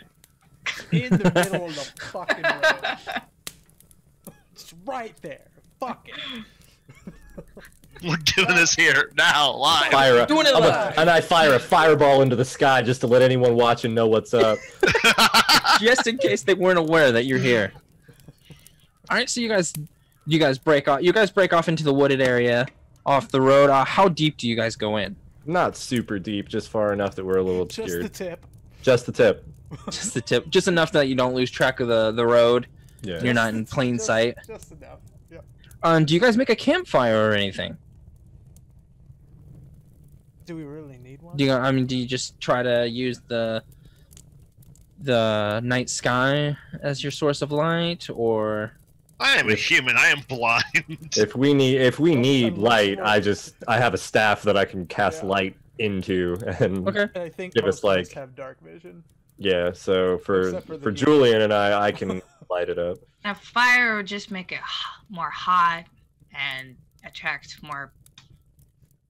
In the middle of the fucking road. It's right there. Fuck it. We're doing this here now, live. Fire Doing it live. and I fire a fireball into the sky just to let anyone watching know what's up. Just in case they weren't aware that you're here. All right, so you guys break off. You guys break off into the wooded area, off the road. How deep do you guys go in? Not super deep, just far enough that we're a little obscured. Just the tip. Just the tip. Just the tip, just enough that you don't lose track of the road. Yeah. You're not in plain sight. Just enough. Yep. Do you guys make a campfire or anything? Do we really need one? Do you just try to use the night sky as your source of light, or? I am a human. I am blind. If we need light, I have a staff that I can cast light into, and I think give us like have dark vision. Yeah, so for for Julian and I can light it up. Now fire would just make it more hot and attract more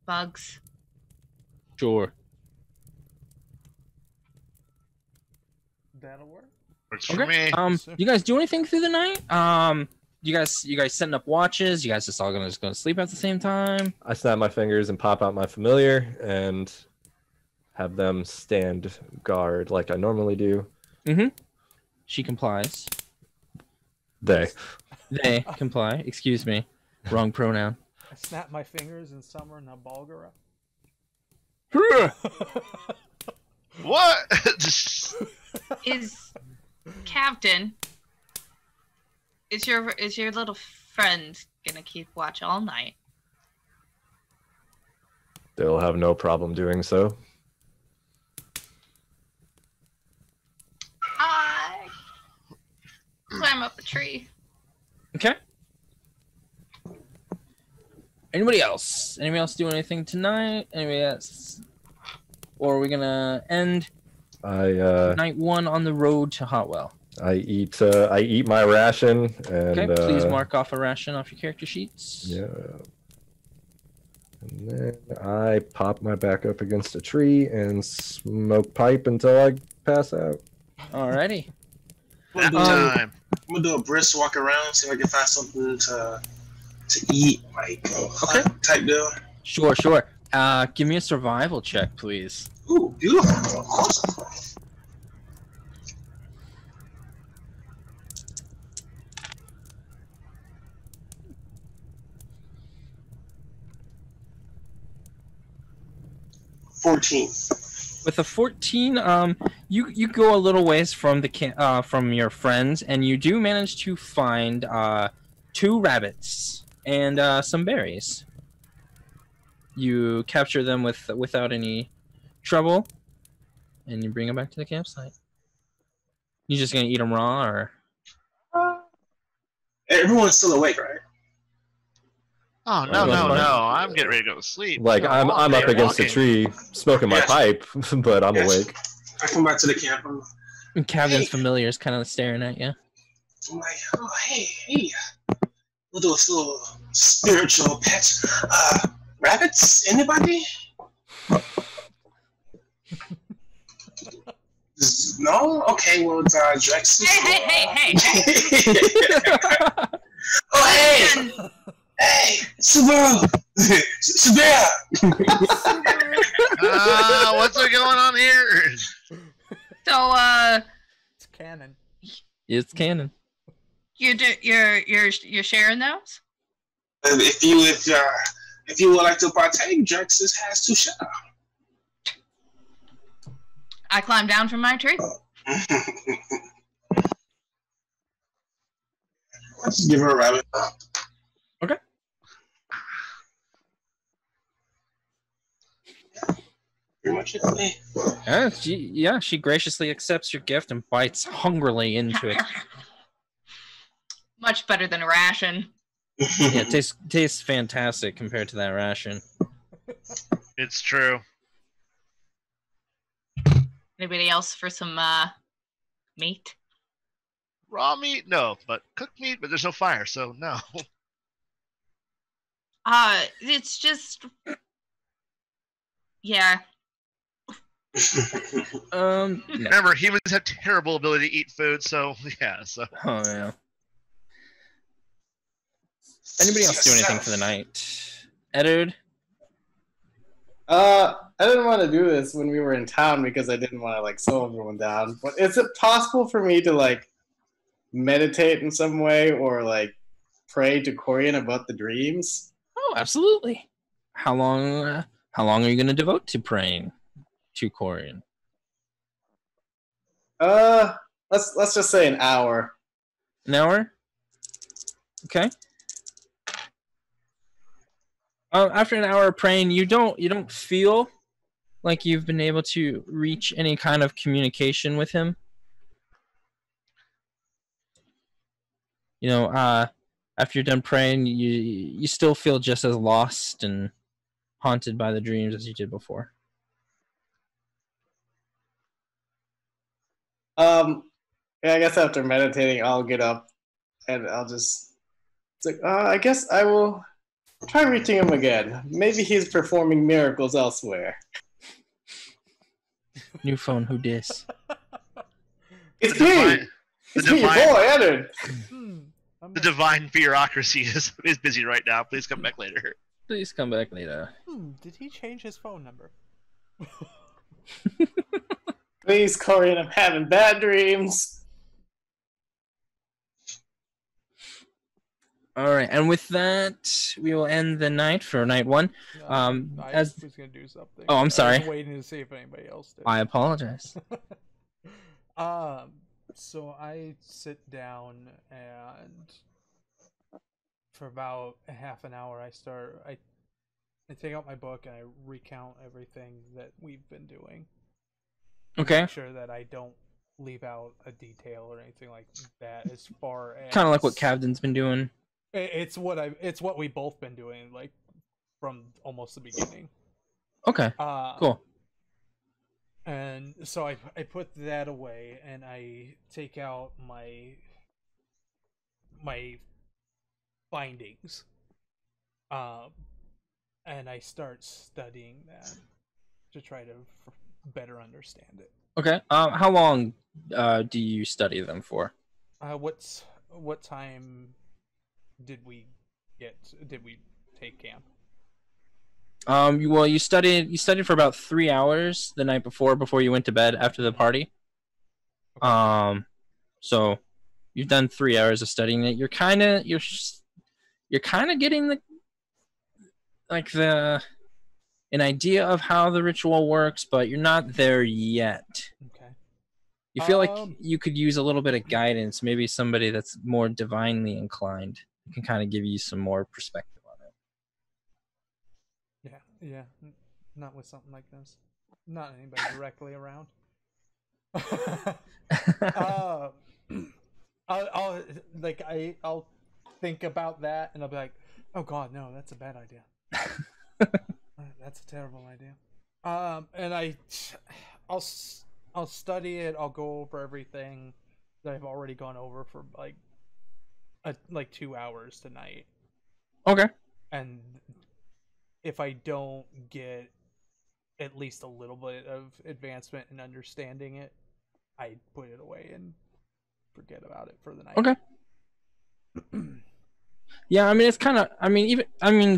bugs. Sure. That'll work. Works for me. You guys do anything through the night? You guys setting up watches? You guys just all gonna sleep at the same time? I snap my fingers and pop out my familiar and have them stand guard like I normally do. Mm-hmm. She complies. They comply. Excuse me. Wrong pronoun. I snap my fingers and summon a Balgara. What? Is Kavdin? Is your little friend gonna keep watch all night? They'll have no problem doing so. I climb up a tree. Okay. Anybody else? Anybody else do anything tonight? Anybody else? Or are we gonna end night one on the road to Hotwelle? I eat my ration and okay, please mark off a ration off your character sheets. Yeah. And then I pop my back up against a tree and smoke pipe until I pass out. Alrighty. Nap time. I'm gonna do a brisk walk around, see if I can find something to eat, like type deal. Sure. Give me a survival check, please. Ooh, beautiful. Of course. 14. With a 14, you go a little ways from the from your friends, and you do manage to find 2 rabbits and some berries. You capture them without any trouble, and you bring them back to the campsite. You just gonna eat them raw, or? Everyone's still awake, right? Oh no! I'm getting ready to go to sleep. Like I'm up against a tree, smoking my pipe, but I'm awake. I come back to the camp. And Kavdin's familiar is kind of staring at you. I'm like, oh hey, we'll do a little spiritual pet. Rabbits? Anybody? No? Okay, well, it's Drexes. Hey! Oh, hey! Hey! Subira! What's going on here? So, it's canon. It's canon. You're sharing those? If you would like to partake, Drexes has to share. I climb down from my tree. Let's give her a rabbit. Okay. Pretty much it. She graciously accepts your gift and bites hungrily into it. Much better than a ration. Yeah, it tastes fantastic compared to that ration. It's true. Anybody else for some meat? Raw meat? No, but cooked meat, but there's no fire, so no. It's just... Yeah. No. Remember, humans have terrible ability to eat food, so yeah, so... Oh, yeah. Anybody else do anything for the night? Eduard? I didn't want to do this when we were in town because I didn't want to like slow everyone down. But is it possible for me to like meditate in some way or like pray to Corian about the dreams? Oh, absolutely. How long How long are you going to devote to praying to Corian? Let's just say an hour. An hour? Okay. After an hour of praying, you don't feel like you've been able to reach any kind of communication with him. You know, after you're done praying, you still feel just as lost and haunted by the dreams as you did before. Yeah, I guess after meditating, I'll get up and I'll just. It's like, I guess I will try reaching him again. Maybe he's performing miracles elsewhere. New phone, who dis? It's me! It's me, your boy, Edward! The divine bureaucracy is busy right now. Please come back later. Please come back later. Did he change his phone number? Please, Corian, I'm having bad dreams. All right, and with that, we will end the night for night one. I was gonna do something. Oh, I'm sorry. I was waiting to see if anybody else did. I apologize. So I sit down and for about half an hour, I take out my book and I recount everything that we've been doing. Okay. Make sure that I don't leave out a detail or anything like that. As far as kind of like what Kavdin's been doing. It's what we've both been doing, like from almost the beginning. Okay. Cool. And so I put that away and I take out my findings, and I start studying that to try to better understand it. Okay. How long do you study them for? What time did we take camp? Well, you studied for about 3 hours the night before you went to bed after the party. Okay. So you've done 3 hours of studying it. You're kind of getting an idea of how the ritual works, but you're not there yet. Okay. You feel like you could use a little bit of guidance, maybe somebody that's more divinely inclined can kind of give you some more perspective on it. Yeah, not with something like this. Not anybody directly around. I'll think about that and I'll be like, oh god, no, that's a bad idea. That's a terrible idea. And I'll study it. I'll go over everything that I've already gone over for like 2 hours tonight. Okay. And if I don't get at least a little bit of advancement in understanding it, I put it away and forget about it for the night. Okay. Yeah, I mean, it's kind of,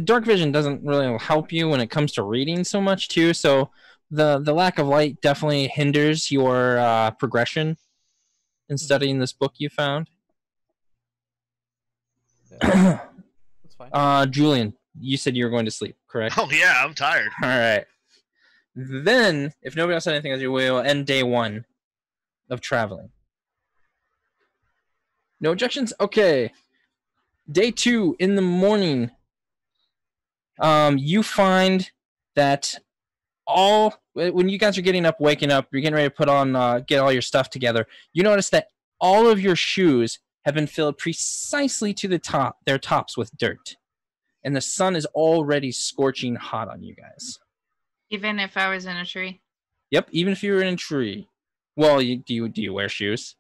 dark vision doesn't really help you when it comes to reading so much too. So the lack of light definitely hinders your progression in studying this book you found. Yeah. That's fine. Julian, you said you were going to sleep, correct? Oh yeah, I'm tired. All right. Then, if nobody else had anything else, we will end day one of traveling. No objections? Okay. Day 2 in the morning. You find that when you guys are getting up, waking up, you're getting ready to put on, get all your stuff together. You notice that all of your shoes have been filled precisely to their tops with dirt, and the sun is already scorching hot on you guys. Even if I was in a tree. Yep, even if you were in a tree. Well, do you wear shoes?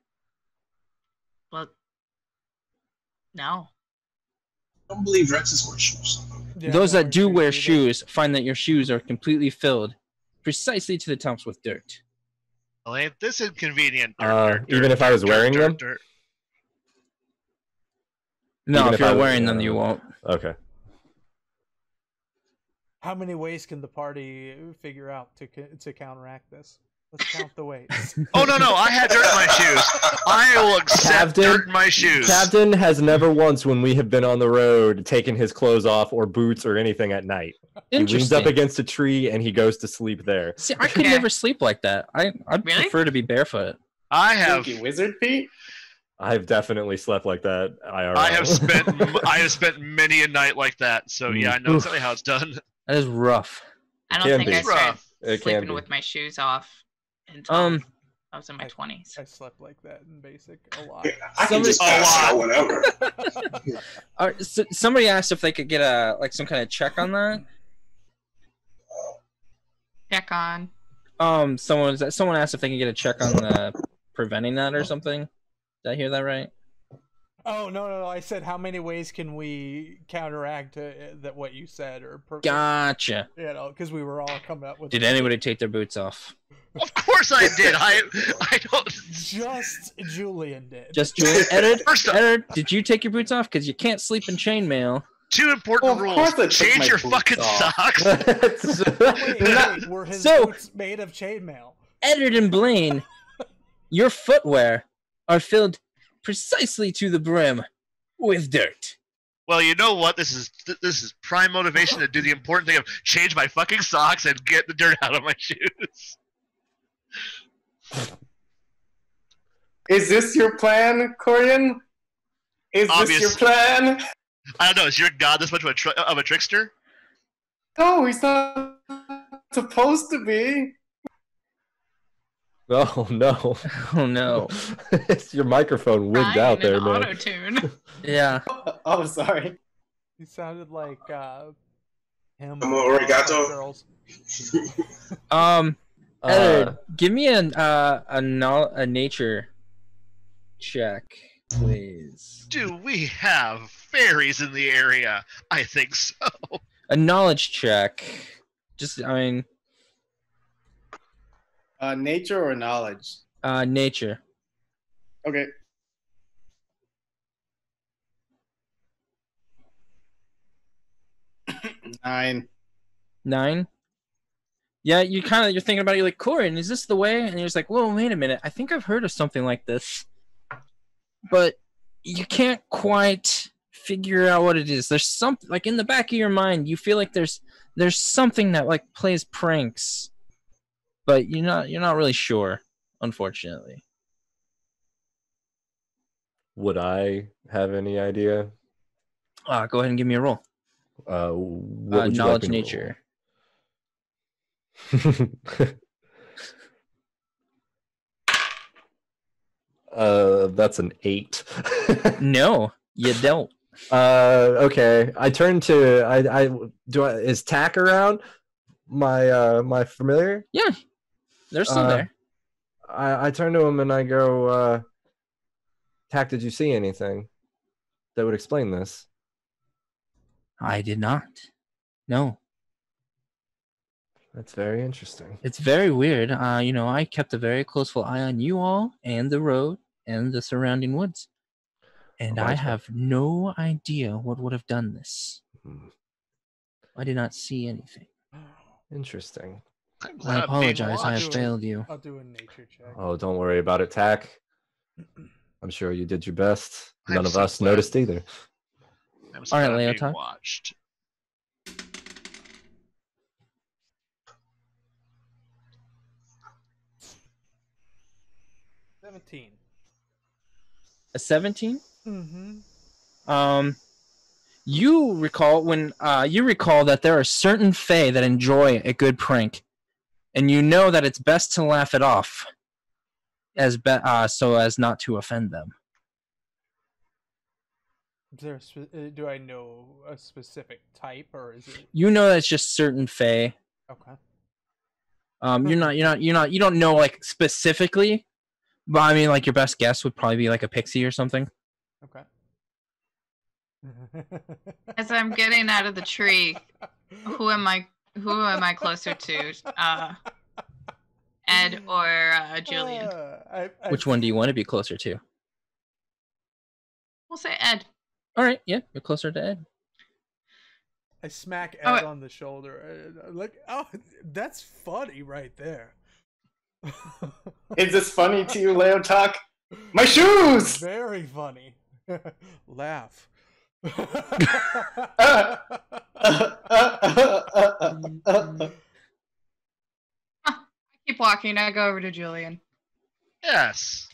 Well, no. I don't believe Drexes wear shoes. Yeah, Those I don't that do wear either. shoes find that your shoes are completely filled precisely to the tops with dirt. Well, ain't this inconvenient? Even if I was wearing them? No, Even if if I you're was- wearing them, you won't. Okay. How many ways can the party figure out to counteract this? Let's count the weight. Oh no, I had dirt in my shoes. I will accept dirt in my shoes. Kavdin has never once, when we have been on the road, taken his clothes off or boots or anything at night. He leans up against a tree and he goes to sleep there. See, I could never sleep like that. I'd Really? prefer to be barefoot. I have Stinky wizard feet? I've definitely slept like that. I have spent many a night like that. So yeah, I know exactly how it's done. That is rough. I don't can think be. I started It can sleeping be. with my shoes off until I was in my 20s. I slept like that in basic a lot. Yeah, I can just pass out whenever. All right, so somebody asked if they could get some kind of check on that. Check on. Someone asked if they could get a check on the preventing that or something. Did I hear that right? Oh no! I said how many ways can we counteract that what you said or Gotcha. You know, because we were all coming up with. Did anybody take their boots off? Of course I did. I don't. Just Julian did. Just Julian. Edward, First did you take your boots off? Because you can't sleep in chainmail. Two important Well, of course I rules. took Change my your boots fucking off. socks. Wait, were his So- boots made of chainmail? Edward and Blaine, your footwear are filled precisely to the brim with dirt. Well, you know what? This is prime motivation to do the important thing of change my fucking socks and get the dirt out of my shoes. Is this your plan, Corian? Is this your plan? I don't know. Is your god this much of a trickster? No, he's not supposed to be. Oh no. Oh no. Your microphone wigged out there, man. Auto-tune. Yeah. Oh, sorry. He sounded like him. I'm Arigato. Girls. Edward, give me a nature check, please. Do we have fairies in the area? I think so. A knowledge check. Just, I mean, Nature or knowledge? nature. Okay. Nine. 9? Yeah, you're thinking about it, you're like, Corin, is this the way? And you're just like, whoa, wait a minute. I think I've heard of something like this. But you can't quite figure out what it is. There's something, like, in the back of your mind, you feel like there's something that, like, plays pranks. But you're not really sure, unfortunately. Would I have any idea? Go ahead and give me a roll. What would you Knowledge like me nature. to roll? That's an 8. No, you don't. Okay. I turn to is Tack around? My familiar? Yeah, they're still there. I turn to him and I go, Tack, did you see anything that would explain this? I did not. No. That's very interesting. It's very weird. I kept a very close eye on you all and the road and the surrounding woods. And I have no idea what would have done this. I did not see anything. Interesting. I apologize. I have failed you. I'll do a nature check. Oh, don't worry about it, Tack. I'm sure you did your best. I'm None of so us glad. noticed either. I'm All right, glad I'm being Leotahk. watched. A 17? Mm-hmm. You recall that there are certain fae that enjoy a good prank, and you know that it's best to laugh it off, so as not to offend them. Is there do I know a specific type, or is it? You know that it's just certain fae. Okay. You don't know like specifically, but I mean like your best guess would probably be like a pixie or something. Okay. As I'm getting out of the tree, who am I closer to? Ed or Julian? Which one do you want to be closer to? We'll say Ed. All right, yeah, you're closer to Ed. I smack Oh, Ed on the shoulder. Like, oh, that's funny right there. Is this funny to you, Leotahk? My shoes! Very funny. Laugh. Keep walking. I go over to Julian. Yes.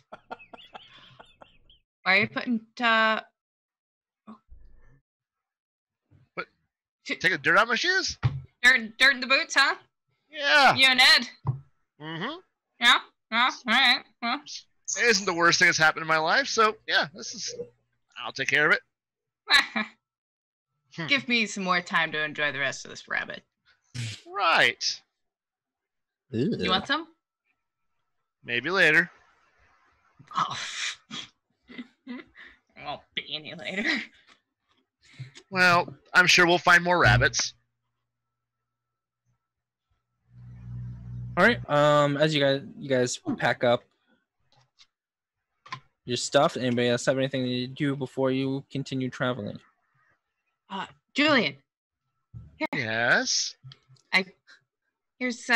Why are you putting Taking dirt out my shoes? dirt in the boots, huh? Yeah. You and Ed. Mm-hmm. Yeah. Oh, all right. Well, It isn't the worst thing that's happened in my life, so yeah, I'll take care of it. give me some more time to enjoy the rest of this rabbit. Right. You want some? Maybe later. Oh. I'll be any later. Well, I'm sure we'll find more rabbits. All right. As you guys pack up your stuff. Anybody else have anything to do before you continue traveling? Julian. Here. Yes. Here's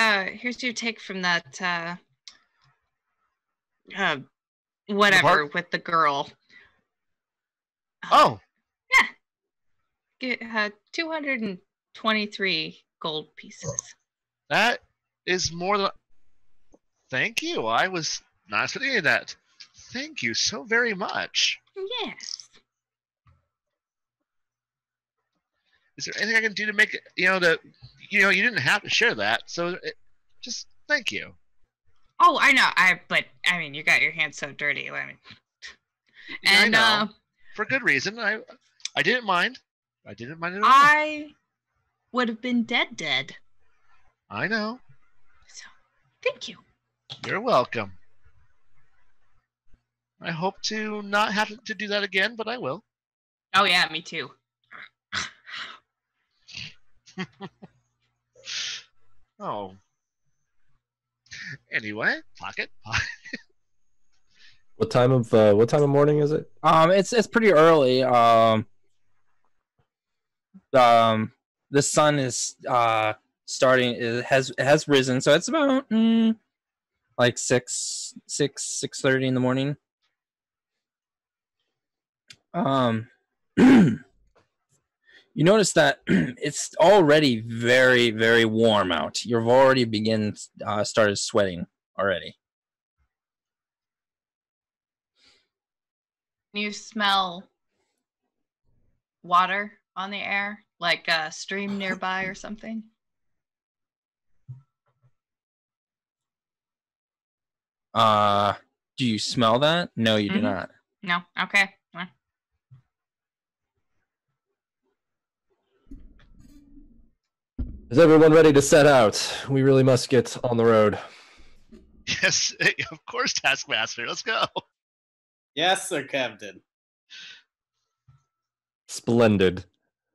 your take from that whatever with the girl. Oh. Yeah. Get 223 gold pieces. That is more than. Thank you. I was not expecting that. Thank you so very much. Yes. Is there anything I can do to make it? You didn't have to share that. So just thank you. Oh, I know. But you got your hands so dirty. And I know. For good reason. I didn't mind. I didn't mind at all. I would have been dead. I know. So, thank you. You're welcome. I hope to not have to do that again, but I will. Oh yeah, me too. Oh. Anyway, pocket. What time of morning is it? It's pretty early. The sun is starting. It has risen, so it's about like 6:30 in the morning. You notice that it's already very, very warm out. You've already started sweating already. You smell water on the air, like a stream nearby or something? Do you smell that? No, you do not. No? Okay. Is everyone ready to set out? We really must get on the road. Yes, of course, Taskmaster. Let's go. Yes, sir, Kavdin. Splendid.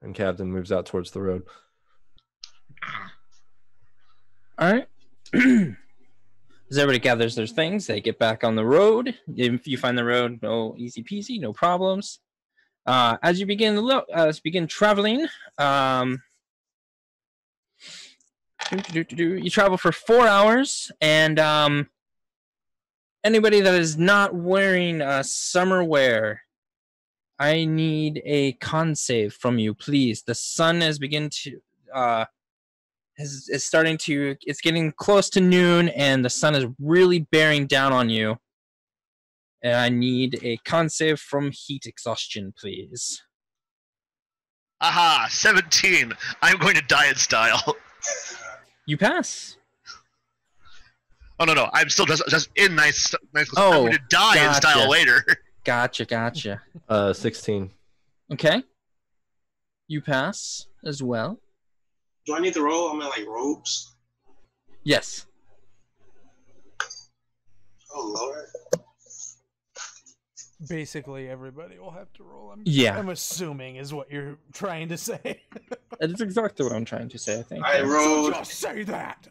And Kavdin moves out towards the road. All right. As everybody gathers their things, they get back on the road. If you find the road, easy peasy, no problems. As you begin traveling, you travel for 4 hours, and anybody that is not wearing summer wear, I need a con save from you, please. The sun is starting to. It's getting close to noon, and the sun is really bearing down on you. And I need a con save from heat exhaustion, please. Aha! 17. I'm going to die in style. You pass. Oh no! I'm still just in nice. I'm Oh, going to die in style later. Gotcha. 16. Okay. You pass as well. Do I need to roll? I'm in like robes. Yes. Oh Lord. Basically, everybody will have to roll. Yeah. I'm assuming is what you're trying to say. That is exactly what I'm trying to say, I think. I rolled. Just say that.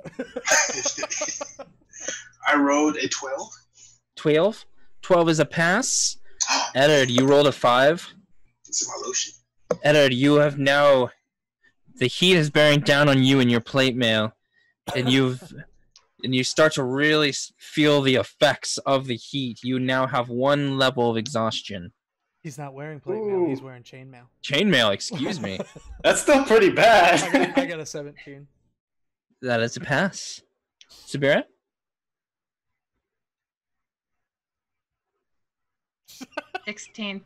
I rolled a 12. 12. 12 is a pass. Eduard, you rolled a 5. It's my lotion. Eduard, you have now. The heat is bearing down on you and your plate mail, and and you start to really feel the effects of the heat. You now have 1 level of exhaustion. He's not wearing plate mail. He's wearing chainmail. Chainmail, excuse me. That's still pretty bad. I got a 17. That is a pass. Subira? 16.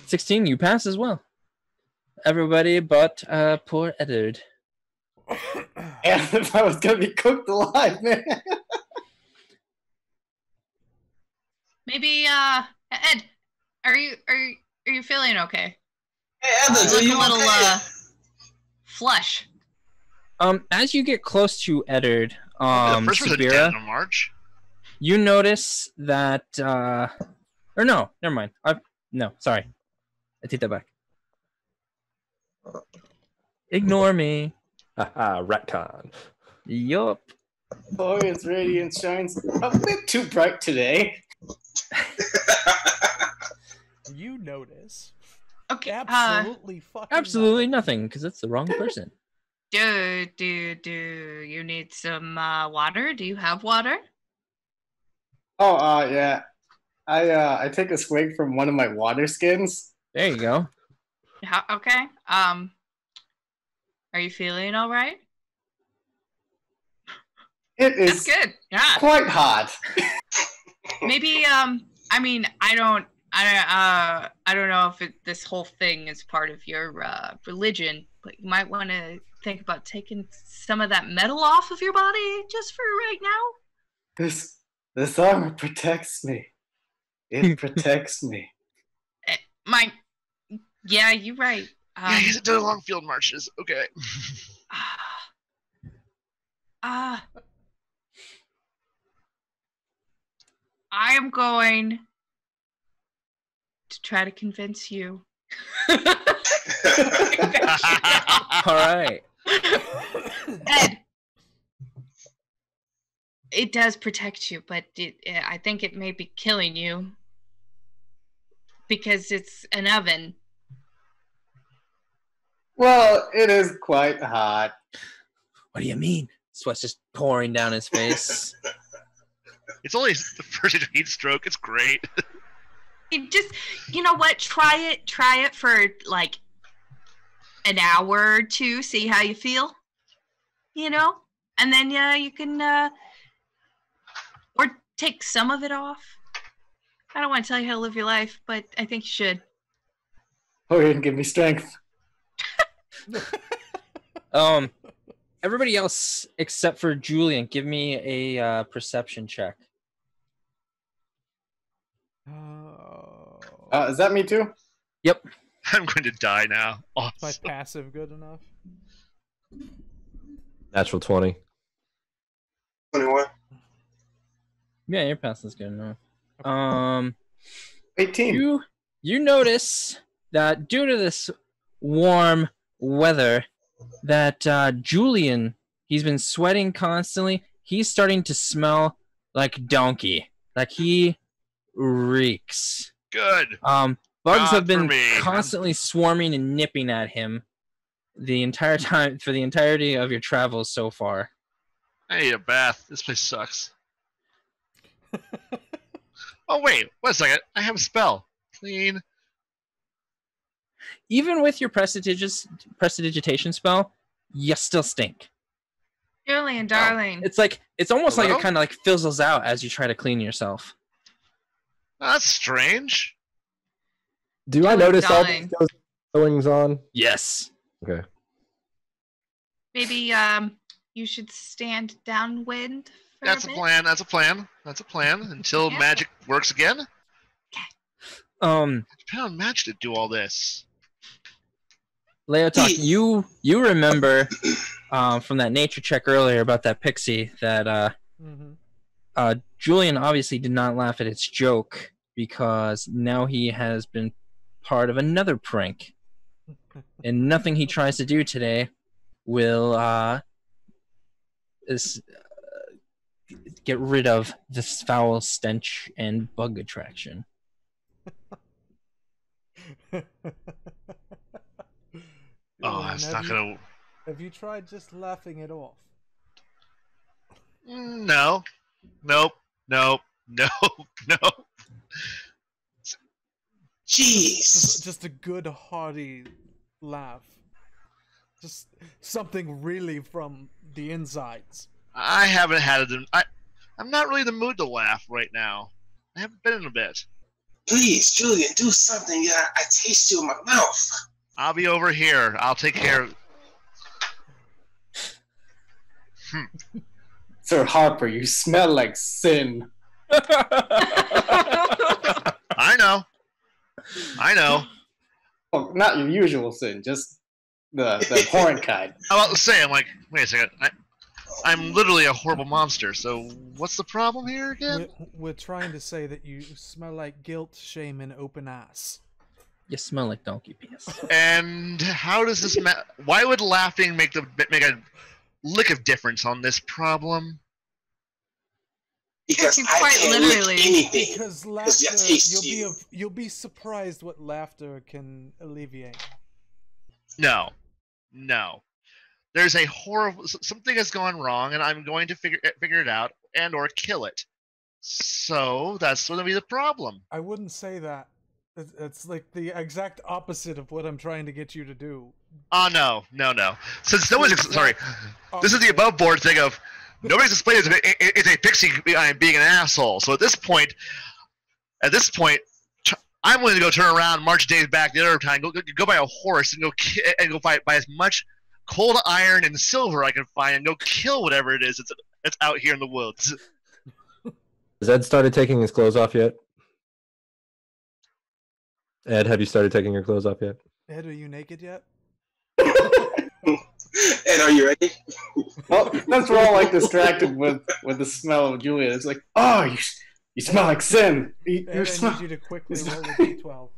16, you pass as well. Everybody but poor Eduard. And if I was gonna be cooked alive, man. Maybe Ed, are you feeling okay? Hey, Edwards, You are look you a little okay? flush. As you get close to Eduard, the first person dead Subira, in a march. you notice that or no, never mind. No, sorry. I take that back. Ignore me. Haha, retcon. Yup. Glorious radiance shines a bit too bright today. You notice. Okay. Absolutely fucking Absolutely nothing, because it's the wrong person. Do you need some water? Do you have water? Oh, yeah. I take a swig from one of my water skins. There you go. Okay. Are you feeling all right? It That's is good. Yeah. quite hot. Maybe I mean I don't know if this whole thing is part of your religion, but you might want to think about taking some of that metal off of your body just for right now. This armor protects me. It protects me. Yeah, you're right. Yeah, he's done long field marches. Okay. I am going to try to convince you. All right. Ed, it does protect you, but I think it may be killing you because it's an oven. Well, it is quite hot. What do you mean? Sweat's just pouring down his face. It's only the first heat stroke. It's great. You know what? Try it for like an hour or two. See how you feel. You know, and then you can or take some of it off. I don't want to tell you how to live your life, but I think you should. Oh, you can give me strength. Everybody else except for Julian, give me a perception check. Is that me too? Yep. I'm going to die now. My Awesome. passive good enough? Natural 20. 21. Yeah, your pass is good enough. 18. You notice that due to this warm weather, that Julian, he's been sweating constantly. He's starting to smell like donkey. Like he reeks. Good. Bugs God have been for me. constantly swarming and nipping at him the entire time for the entirety of your travels so far. I need a bath. This place sucks. Oh wait, wait a second. I have a spell. Clean. Even with your prestidigitation spell, you still stink. Julian, darling. It's almost like Hello? it kind of like fizzles out as you try to clean yourself. That's strange. Do I notice all these goings on? Yes. Okay. Maybe you should stand downwind for That's a a bit. plan. That's a plan. That's a plan. Until Yeah. magic works again. Um, Depend on magic to do all this. Leotahk, you remember from that nature check earlier about that pixie that Julian obviously did not laugh at its joke because now he has been part of another prank, and nothing he tries to do today will get rid of this foul stench and bug attraction. Oh, that's not gonna. Have you tried just laughing it off? No. Nope. Nope. Nope. Nope. Jeez. Just a good hearty laugh. Just something really from the insides. I haven't had it. I'm not really in the mood to laugh right now. I haven't been in a bit. Please, Julian, do something. Yeah, I taste you in my mouth. I'll be over here. I'll take care of... Sir Harper, you smell like sin. I know. I know. Well, not your usual sin, just the abhorrent kind. I was about to say, I'm like, wait a second. I'm literally a horrible monster, so what's the problem here again? We're trying to say that you smell like guilt, shame, and open ass. You smell like donkey piss. And how does this why would laughing make a lick of difference on this problem? Because You I quite can't literally- lick anything. Because I laughter, taste you. you'll be surprised what laughter can alleviate. No. There's a horrible something has gone wrong, and I'm going to figure it out and or kill it. So that's going to be the problem. I wouldn't say that. It's like the exact opposite of what I'm trying to get you to do. Oh no. Since no one's sorry, this is the above board thing of nobody's explained it's a pixie being an asshole. So at this point, I'm willing to go turn around, march days back the other time, go buy a horse and go buy as much cold iron and silver I can find and go kill whatever it is that's out here in the woods. Has Ed started taking his clothes off yet? Ed, have you started taking your clothes off yet? Ed, are you naked yet? Ed, are you ready? Well, that's we're all like distracted with the smell of Julian. It's like, oh, you smell like sin. Ed, I need you to quickly roll a d12.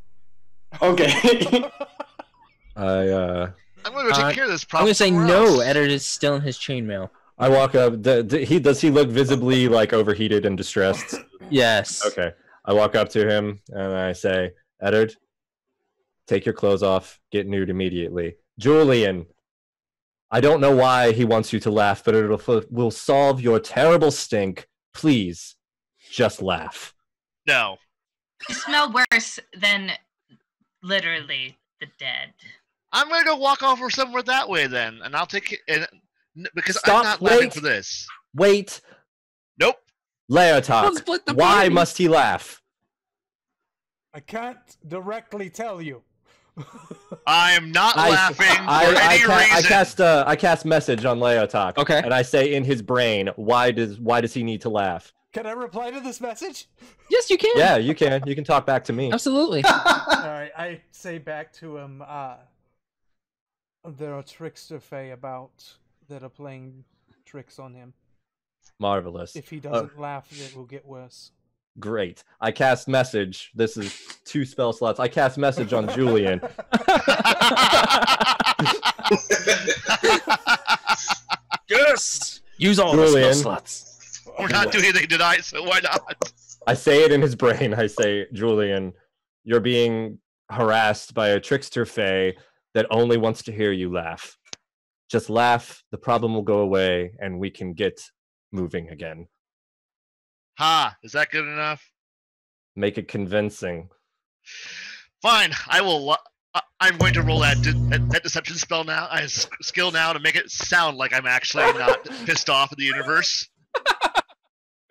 Okay. I'm going to take care of this I'm problem. gonna say somewhere no. else. Edward is still in his chainmail. I walk up. Does he look visibly like overheated and distressed? Yes. Okay. I walk up to him and I say, Edward, take your clothes off. Get nude immediately. Julian, I don't know why he wants you to laugh, but it will solve your terrible stink. Please, just laugh. No. You smell worse than literally the dead. I'm going to go walk over somewhere that way then, and I'll take it. Because Stop, I'm not laughing wait. for this. Wait, Nope. Leotahk, split the why party. must he laugh? I can't directly tell you. I am not laughing for any reason. I cast message on Leotahk. Okay. And I say in his brain, why does he need to laugh? Can I reply to this message? Yes, you can. Yeah, you can. You can talk back to me. Absolutely. Alright, I say back to him, there are trickster fae about that are playing tricks on him. Marvelous. If he doesn't laugh, it will get worse. Great. I cast message. This is 2 spell slots. I cast message on Julian. Yes. Use all Julian. the spell slots. We're not doing anything tonight, so why not? I say it in his brain. I say, Julian, you're being harassed by a trickster fae that only wants to hear you laugh. Just laugh, the problem will go away, and we can get moving again. Ha! Is that good enough? Make it convincing. Fine. I will. I'm going to roll that deception spell now. Skill now to make it sound like I'm actually not pissed off at the universe.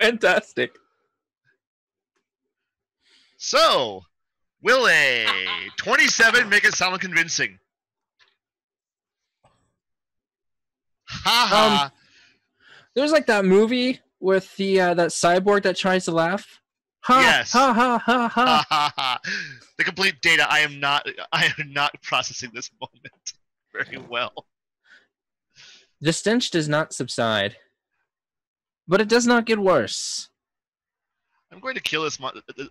Fantastic. So, will a 27 make it sound convincing? Ha ha! There's like that movie with the that cyborg that tries to laugh. Ha Yes. ha ha ha ha. Ha ha ha! The complete data. I am not processing this moment very well. The stench does not subside, but it does not get worse. I'm going to kill this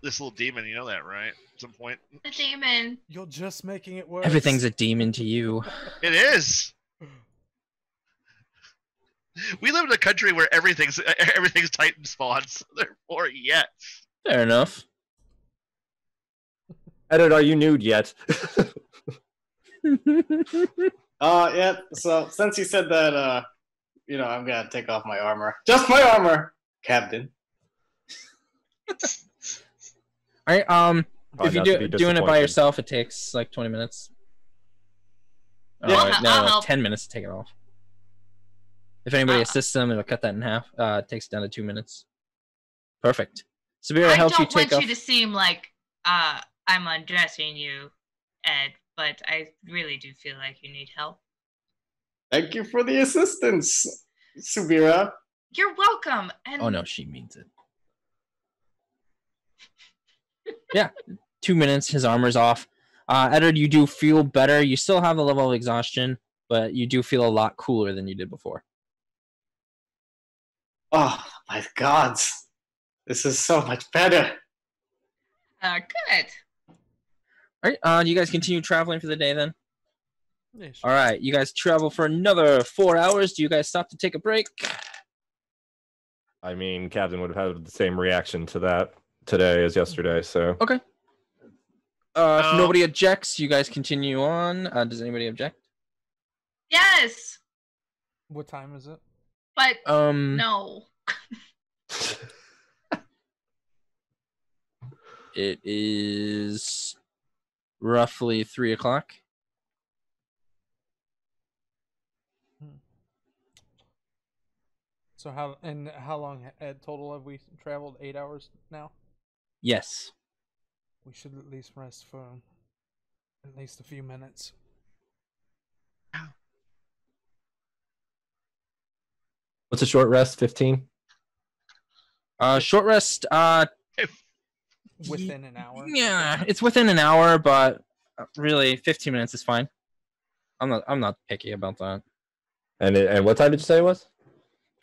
little demon. You know that, right? At some point. The demon. You're just making it worse. Everything's a demon to you. It is. We live in a country where everything's Titan spawn, so therefore, yes. Fair enough. Edit, are you nude yet? Yeah. So since you said that, I'm gonna take off my armor. Just my armor, Captain. All right. If not you're to be doing it by disappointed. yourself, it takes like 20 minutes. Yeah. I'll No, help. 10 minutes to take it off. If anybody Uh, assists them, it'll cut that in half. It takes down to 2 minutes. Perfect. Subira I helps you don't want take off. you to seem like I'm undressing you, Ed, but I really do feel like you need help. Thank you for the assistance, Subira. You're welcome. And Oh no, she means it. Yeah, 2 minutes. His armor's off. Eduard, you do feel better. You still have a level of exhaustion, but you do feel a lot cooler than you did before. Oh my gods, this is so much better. Good. All right. You guys continue traveling for the day then. Yeah, sure. All right. You guys travel for another 4 hours. Do you guys stop to take a break? I mean, Kavdin would have had the same reaction to that today as yesterday, so. Okay. If nobody objects, you guys continue on. Does anybody object? Yes, What time is it? but Um, no. It is roughly 3 o'clock. So how long total have we traveled? 8 hours now. Yes. We should at least rest for at least a few minutes. What's a short rest? 15? Short rest. Within an hour. Yeah, it's within an hour, but really, 15 minutes is fine. I'm not picky about that. And what time did you say it was?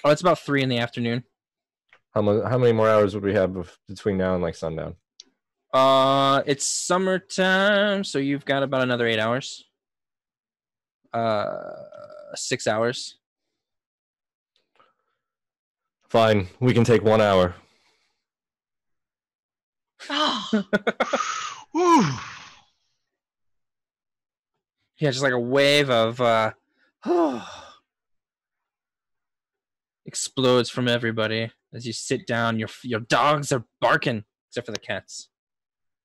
Oh, it's about 3 in the afternoon. How many more hours would we have between now and like sundown? It's summertime, so you've got about another 8 hours. 6 hours. Fine, we can take 1 hour. Oh, Whew. Yeah, just like a wave of explodes from everybody as you sit down. Your dogs are barking, except for the cats.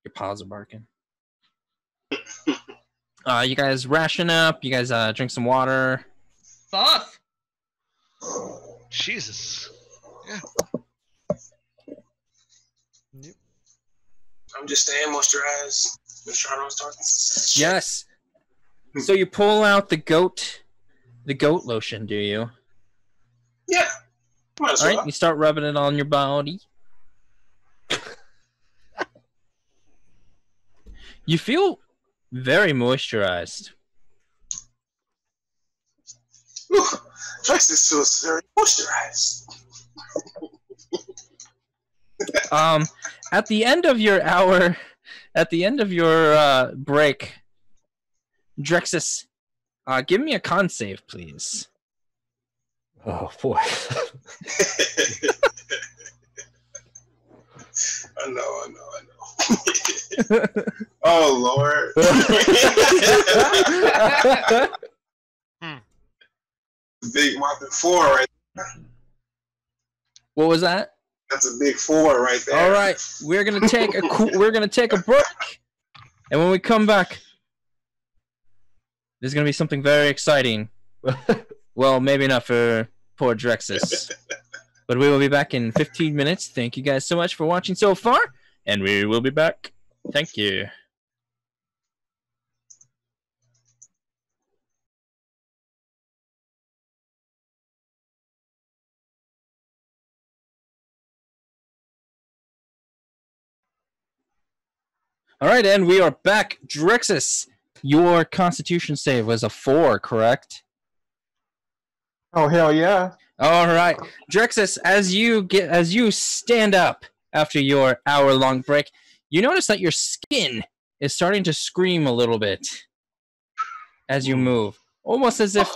Your paws are barking. You guys ration up. You guys drink some water. both. Jesus. Yeah. Yep. I'm just staying moisturized. Make sure I don't start. Yes. So you pull out the goat lotion, do you? Yeah. Might as All well. right. You start rubbing it on your body. You feel very moisturized. Ooh, Drexes feels very moisturized. At the end of your hour, at the end of your break, Drexes, give me a con save, please. Oh boy. I know. Oh Lord. Big whopping 4 right there. What was that? That's a big 4 right there. All right, we're gonna take a break, and when we come back, there's gonna be something very exciting. Well, maybe not for poor Drexes, but we will be back in 15 minutes. Thank you guys so much for watching so far, and we will be back. Thank you. All right, and we are back. Drexes, your Constitution save was a 4, correct? Oh hell yeah! All right, Drexes, as you stand up after your hour-long break, you notice that your skin is starting to scream a little bit as you move, almost as if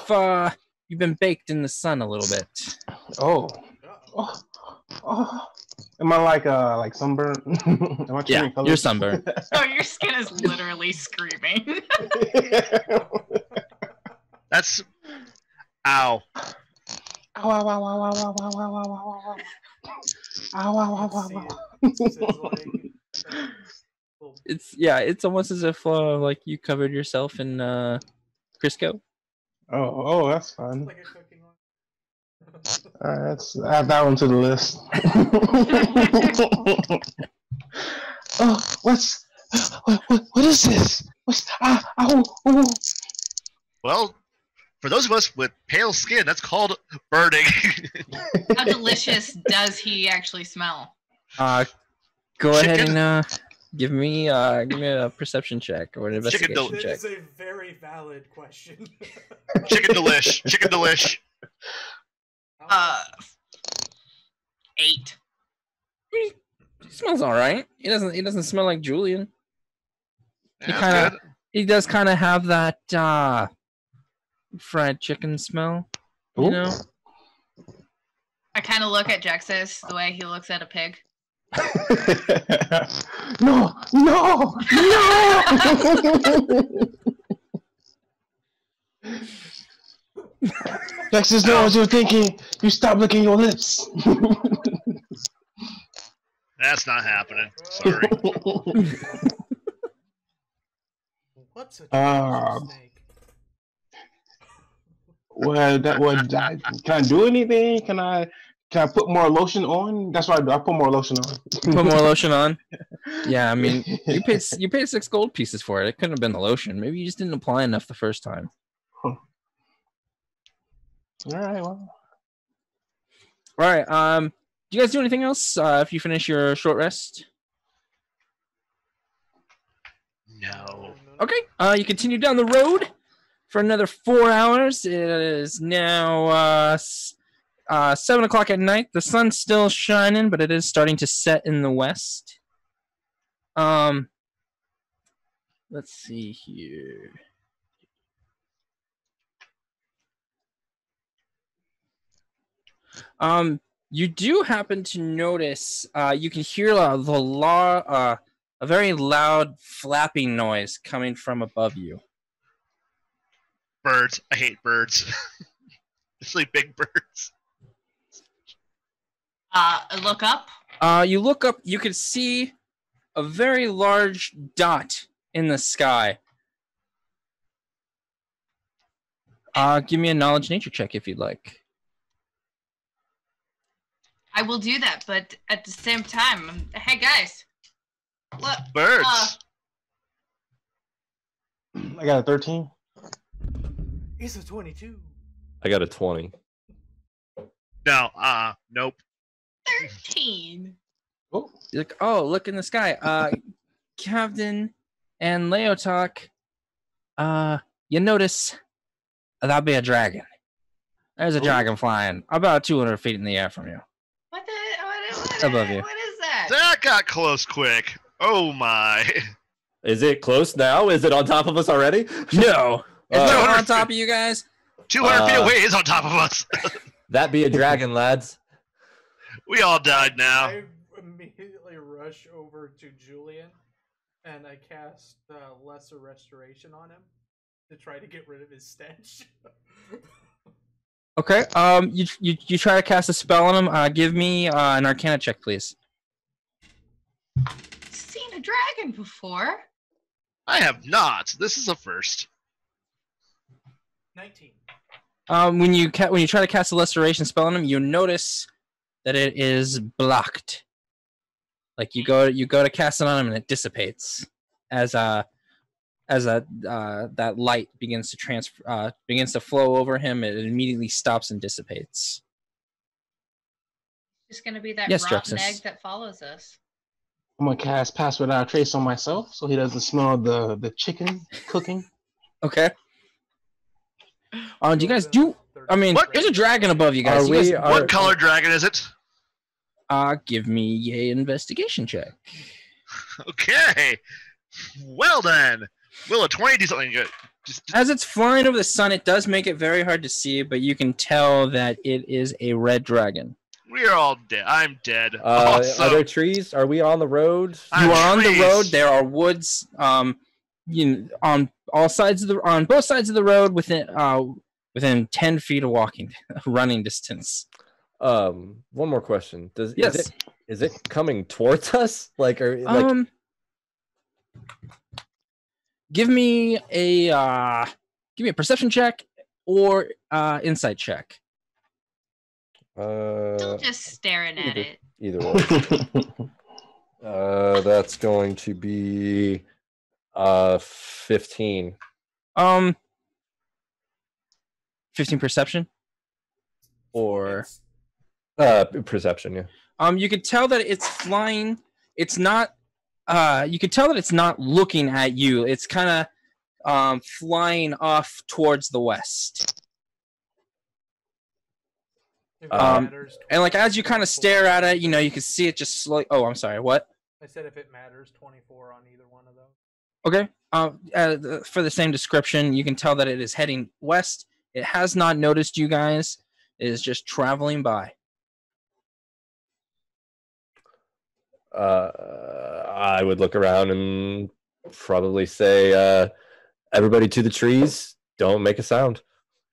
you've been baked in the sun a little bit. Oh. Am I like sunburned? Am I Yeah, changing colors? you're sunburned. Oh, your skin is literally screaming. That's. Ow. Ow, ow, ow, ow, ow, ow, ow, ow, ow, ow, ow. Ow, ow, ow, ow, ow. It's almost as if like you covered yourself in Crisco. Oh, that's fun. Like a cooking one. Let's add that one to the list. Oh, what is this? Oh. Well, for those of us with pale skin, that's called burning. How delicious does he actually smell? Go ahead and give me a perception check or an investigation check. That is a very valid question. Chicken delish. Chicken delish. 8. He smells all right. He doesn't smell like Julian. That's good. He does kind of have that fried chicken smell. You Ooh. know. I kind of look at Drexes the way he looks at a pig. No! Drexes knows what you're thinking. You stop licking your lips. That's not happening. Sorry. What's a snake? Can I do anything? Can I put more lotion on? That's what I do. I put more lotion on. Put more lotion on. Yeah, I mean, you paid 6 gold pieces for it. It couldn't have been the lotion. Maybe you just didn't apply enough the first time. Huh. All right. Well. All right. Do you guys do anything else if you finish your short rest? No. Okay. You continue down the road for another 4 hours. It is now 7 o'clock at night. The sun's still shining, but it is starting to set in the west. Let's see here. You do happen to notice, you can hear a very loud flapping noise coming from above you. Birds. I hate birds. Especially big birds. Look up. You look up, you can see a very large dot in the sky. Give me a knowledge nature check if you'd like. I will do that, but at the same time, hey guys, look. Birds. I got a 13. It's a 22. I got a 20. No. Nope. 13. You're like, oh, look in the sky. Kavdin and Leotahk, you notice that'd be a dragon. There's a dragon flying about 200 feet in the air from you. What Above you. What is that? That got close quick. Oh my. Is it close now? Is it on top of us already? No. It's not 200 on top of you guys. 200 feet away is on top of us. That be a dragon, lads. We all died now. I immediately rush over to Julian, and I cast Lesser Restoration on him to try to get rid of his stench. Okay. You try to cast a spell on him. Give me an Arcana check, please. Seen a dragon before. I have not. This is a first. 19. When you try to cast a Restoration spell on him, you notice that it is blocked. Like you go to cast it on him and it dissipates as that light begins to flow over him. It immediately stops and dissipates. It's gonna be that Yes, rotten Drexes. egg that follows us. I'm gonna cast Pass Without a Trace on myself, so he doesn't smell the chicken cooking. Okay. Do you guys do? I mean, there's a dragon above you guys. What color dragon is it? Give me an investigation check. Okay. Well then. Will a 20 do something good? As it's flying over the sun, it does make it very hard to see, but you can tell that it is a red dragon. We're all dead. I'm dead. Awesome. Are there trees? Are we on the road? You are on the trees. road. There are woods. On both sides of the road, within within 10 feet of running distance. One more question. Yes. Is it coming towards us? Give me a perception check or insight check. Still just staring at it. Either way. That's going to be 15. 15 perception? Or perception, yeah. You could tell that it's flying. It's not you could tell that it's not looking at you. It's kind of flying off towards the west. And like as you kind of stare at it, you can see it just slowly. Oh, I'm sorry. What? I said if it matters, 24 on either one of those. Okay. For the same description, you can tell that it is heading west. It has not noticed you guys. It is just traveling by. I would look around and probably say, everybody to the trees. Don't make a sound.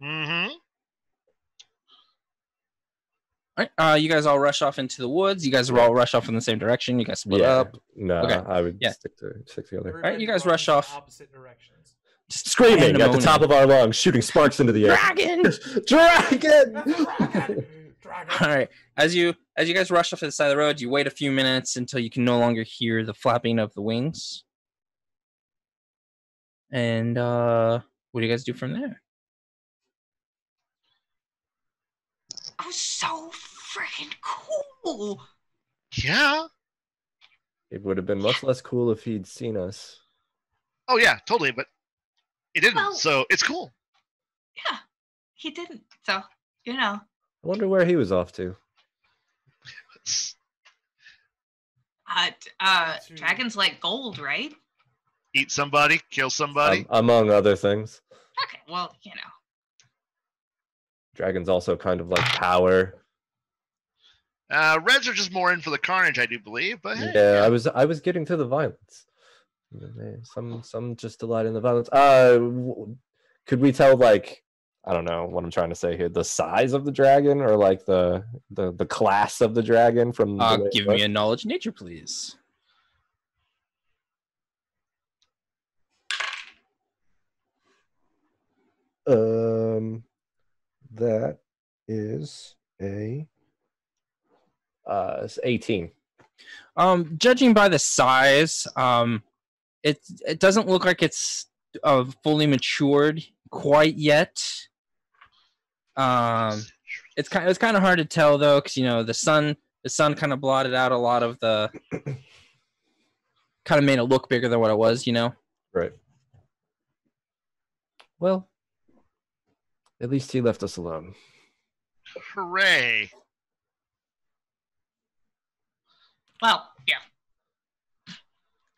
Mm-hmm. All right, you guys all rush off into the woods. You guys all rush off in the same direction. You guys split up. No, Okay. I would stick together. All right, you guys rush off. Opposite directions. Screaming at the top of our lungs, shooting sparks into the air. Dragon! All right, as you guys rush off to the side of the road, you wait a few minutes until you can no longer hear the flapping of the wings. And what do you guys do from there? Oh, so freaking cool! Yeah. It would have been much less cool if he'd seen us. Oh yeah, totally. But he didn't, Well- so it's cool. Yeah, he didn't. So I wonder where he was off to. Dragons like gold, right? Eat somebody, kill somebody. Among other things. Okay, well, Dragons also kind of like power. Reds are just more in for the carnage, I do believe. But hey, Yeah, I was getting to the violence. Some just delight in the violence. Could we tell, like, I don't know what I'm trying to say here, the size of the dragon or like the class of the dragon from the way Give me a knowledge nature, please. That is it's 18. Judging by the size, it doesn't look like it's fully matured quite yet. It's kind of hard to tell though, because the sun kind of blotted out a lot of the, kind of made it look bigger than what it was, Right. Well, at least he left us alone. hooray! Well, yeah.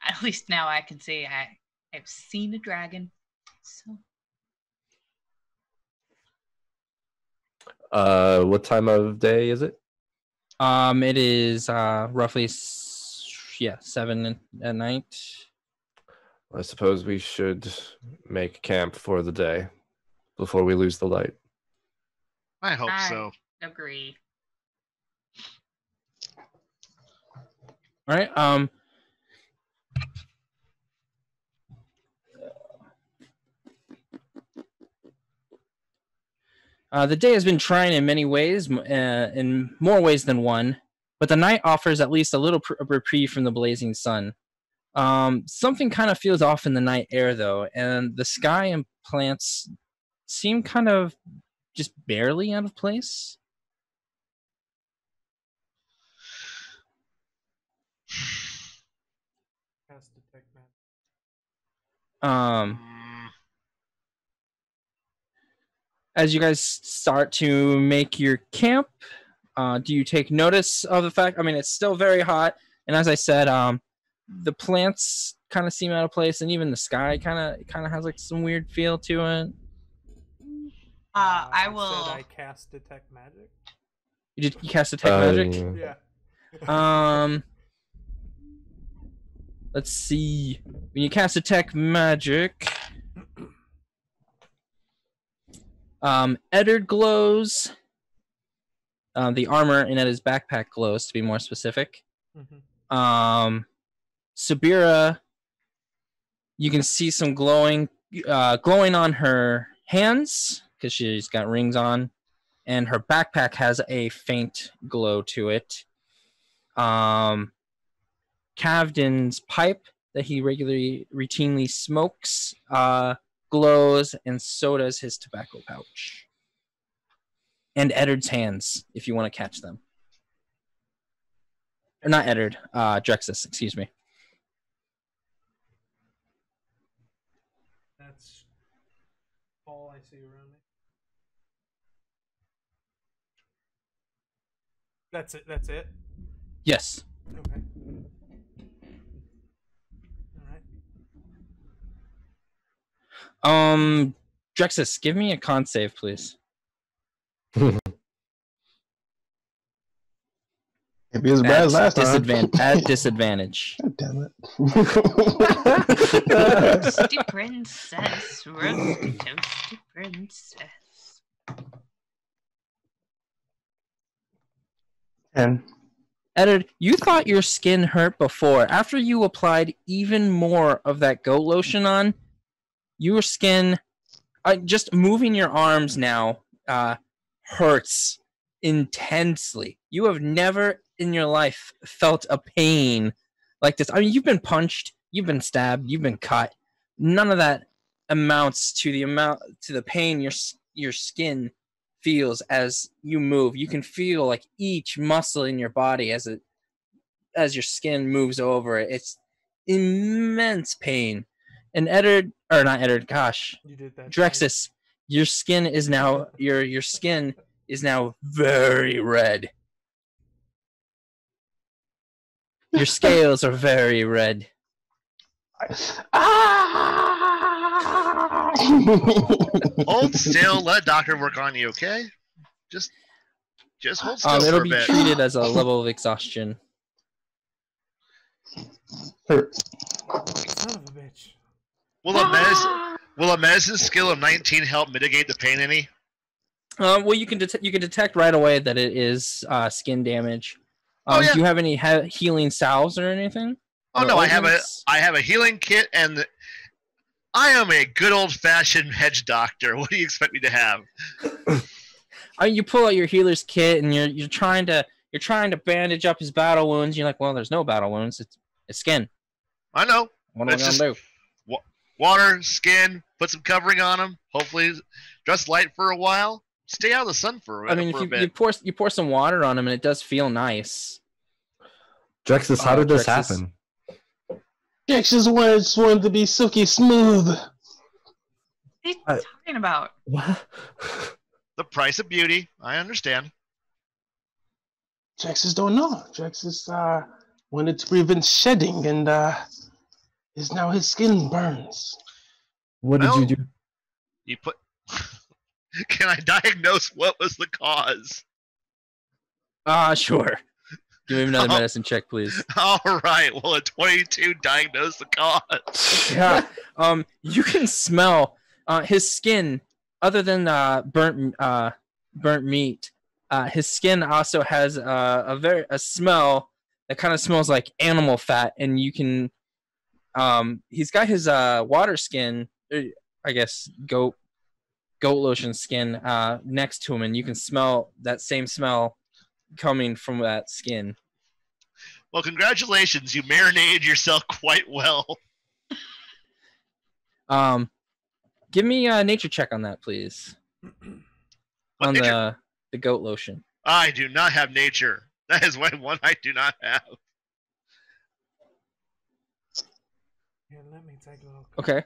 At least now I can say I've seen a dragon. So What time of day is it? It is roughly 7 at night. I suppose we should make camp for the day before we lose the light. I hope I so. agree. All right. The day has been trying in many ways, in more ways than one, but the night offers at least a little reprieve from the blazing sun. Something kind of feels off in the night air, though, and the sky and plants seem kind of just barely out of place. Cast detect magic. As you guys start to make your camp, do you take notice of the fact? I mean, it's still very hot, and as I said, the plants kind of seem out of place, and even the sky kind of has like some weird feel to it. I Said will. I cast detect magic. You cast detect magic? Yeah. Let's see. When you cast detect magic, Eduard glows. The armor in his backpack glows, to be more specific. Mm-hmm. Subira, you can see some glowing on her hands because she's got rings on, and her backpack has a faint glow to it. Kavdin's pipe that he routinely smokes glows, and so does his tobacco pouch. And Eduard's hands, if you want to catch them. Or not Eduard, Drexes, excuse me. That's all I see around me. That's it. That's it. Yes. Okay. All right. Drexes, give me a con save, please. If he was bad as last time. At disadvantage. God damn it. Toasty princess, roasty toasty princess. And Eduard, you thought your skin hurt before. After you applied even more of that goat lotion on, your skin, just moving your arms now, hurts intensely. You have never in your life felt a pain like this. I mean, you've been punched, you've been stabbed, you've been cut. None of that amounts to the pain your skin feels as you move. You can feel like each muscle in your body as your skin moves over it. It's immense pain. And Drexes, your skin is now your skin is now very red. Your scales are very red. Hold still. Let doctor work on you, okay? Just hold still for it'll a be bit. treated as a level of exhaustion. Son of a bitch. Will a medicine skill of 19 help mitigate the pain any? Well, you can detect right away that it is skin damage. Yeah. Do you have any healing salves or anything? Oh Or no, ointments? I have a healing kit, and I am a good old-fashioned hedge doctor. What do you expect me to have? You pull out your healer's kit and you're trying to bandage up his battle wounds. You're like, well, there's no battle wounds. It's skin. I know. What am I gonna do? Water, skin, put some covering on him. Hopefully, dress light for a while. Stay out of the sun for a bit. If you pour some water on him and it does feel nice. Drexes, how did this Drexes. happen? Drexes wanted to be silky smooth. What are you talking about? What? The price of beauty. I understand. Drexes don't know. Drexes wanted to prevent shedding, and is now his skin burns. What did Well, you do? You put. Can I diagnose what was the cause? Sure. Give me another medicine check, please. All right. Well, a 22 diagnose the cause. Yeah. You can smell his skin. Other than burnt meat, his skin also has a smell that kind of smells like animal fat, and you can. He's got his water skin, I guess goat lotion skin next to him, and you can smell that same smell coming from that skin. Well, congratulations. You marinated yourself quite well. Give me a nature check on that, please. On the goat lotion. I do not have nature. That is one I do not have. Here, let me take a look. Okay.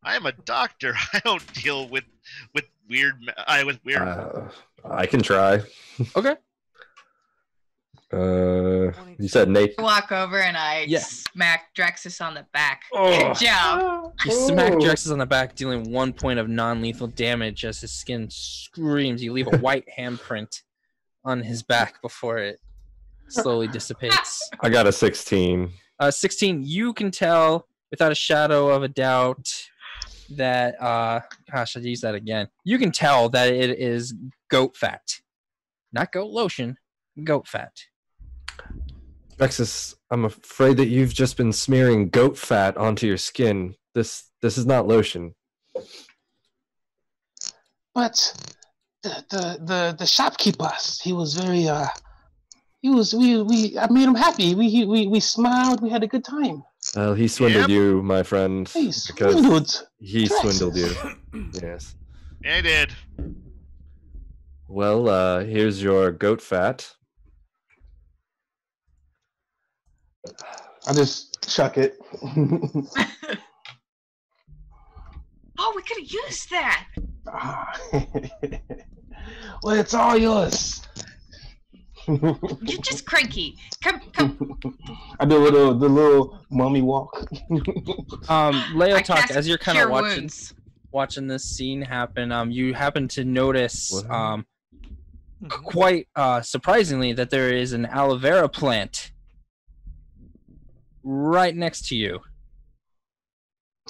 I am a doctor. I don't deal with weird. I can try. Okay. You said Nate. I walk over and I Yes. smack Drexes on the back. Oh. Good job. You smack Drexes on the back, dealing 1 point of non-lethal damage as his skin screams. You leave a white handprint on his back before it slowly dissipates. I got a 16. 16, you can tell without a shadow of a doubt that gosh, I'd use that again. You can tell that it is goat fat. Not goat lotion, goat fat. Drexes, I'm afraid that you've just been smearing goat fat onto your skin. This is not lotion. But the shopkeeper, he was very I made him happy. We smiled. We had a good time. Well, he swindled you, my friend. He swindled. He swindled you. Yes. Yeah, I did. Well, here's your goat fat. I just chuck it. Oh, we could have used that. Well, it's all yours. You're just cranky. Come. I do the little mummy walk. Leotahk, as you're kind of wounds. watching this scene happen, you happen to notice, quite surprisingly, that there is an aloe vera plant right next to you.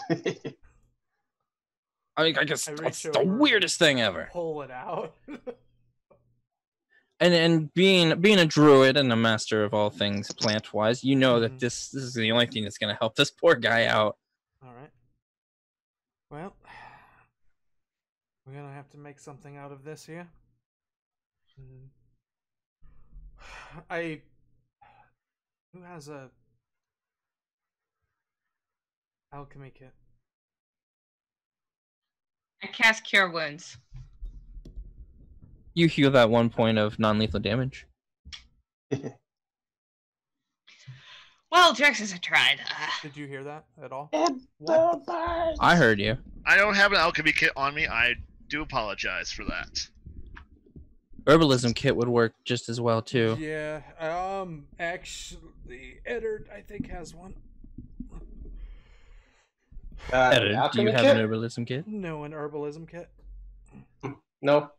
I mean, I guess that's the weirdest thing ever. Pull it out. And being a druid and a master of all things plant-wise, you know that this is the only thing that's going to help this poor guy out. All right. Well, we're gonna have to make something out of this here. Who has a alchemy kit? I cast Cure Wounds. You heal that 1 point of non-lethal damage. Well, Drexes, I tried. Did you hear that at all? I heard you. I don't have an alchemy kit on me. I do apologize for that. Herbalism kit would work just as well too. Yeah. Actually, Eduard, I think, has one. Eduard, do you have an herbalism kit? No, an herbalism kit. No.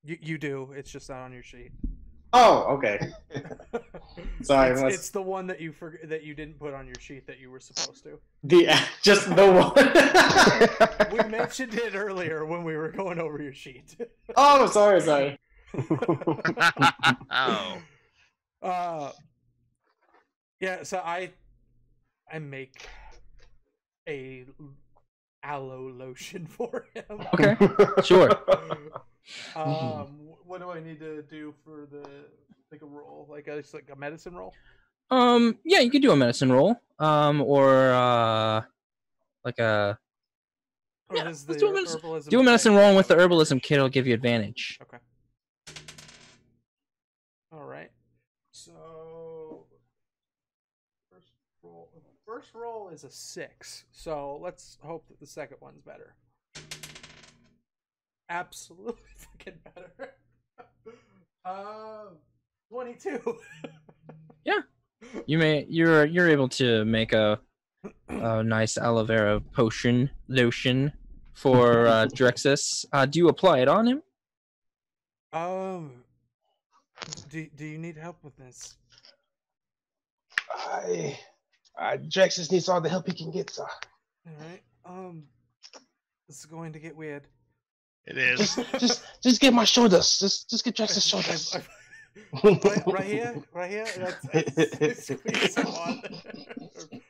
You do. It's just not on your sheet. Oh, okay. Sorry, it's the one that you that you didn't put on your sheet that you were supposed to. Just the one. We mentioned it earlier when we were going over your sheet. Oh, sorry. Oh. Yeah. So I make a aloe lotion for him. Okay, sure. What do I need to do for a roll? Like a medicine roll? Yeah, you could do a medicine roll. Or like a. Yeah, let's do a medicine roll, and with the herbalism kit, it'll give you advantage. Okay. All right. So first roll is a 6. So let's hope that the second one's better. Absolutely fucking better. 22. Yeah, you're able to make a nice aloe vera potion lotion for Drexes. Do you apply it on him? Do you need help with this? Drexes needs all the help he can get, sir. All right. This is going to get weird. It is. Just get my shoulders. Just get Drex's shoulders. right here. I squeeze some on there.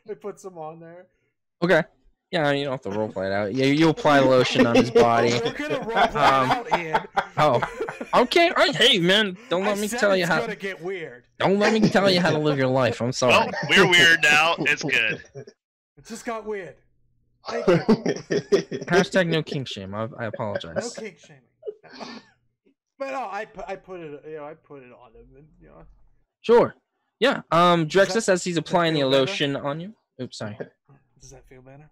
I put some on there. Okay. Yeah, you don't have to roleplay it out. Yeah, you apply lotion on his body. We're gonna roleplay it out, Ian. Oh. Okay. All right. Hey, man. Don't let me tell you how. It's gonna get weird. Don't let me tell you how to live your life. I'm sorry. Well, we're weird now. It's good. It just got weird. Thank you. Hashtag no kink shame. I apologize. No kink shaming. But no, I put it. I put it on him. And, Sure. Yeah. Drexes, as he's applying the lotion on you. Oops, sorry. Does that feel better?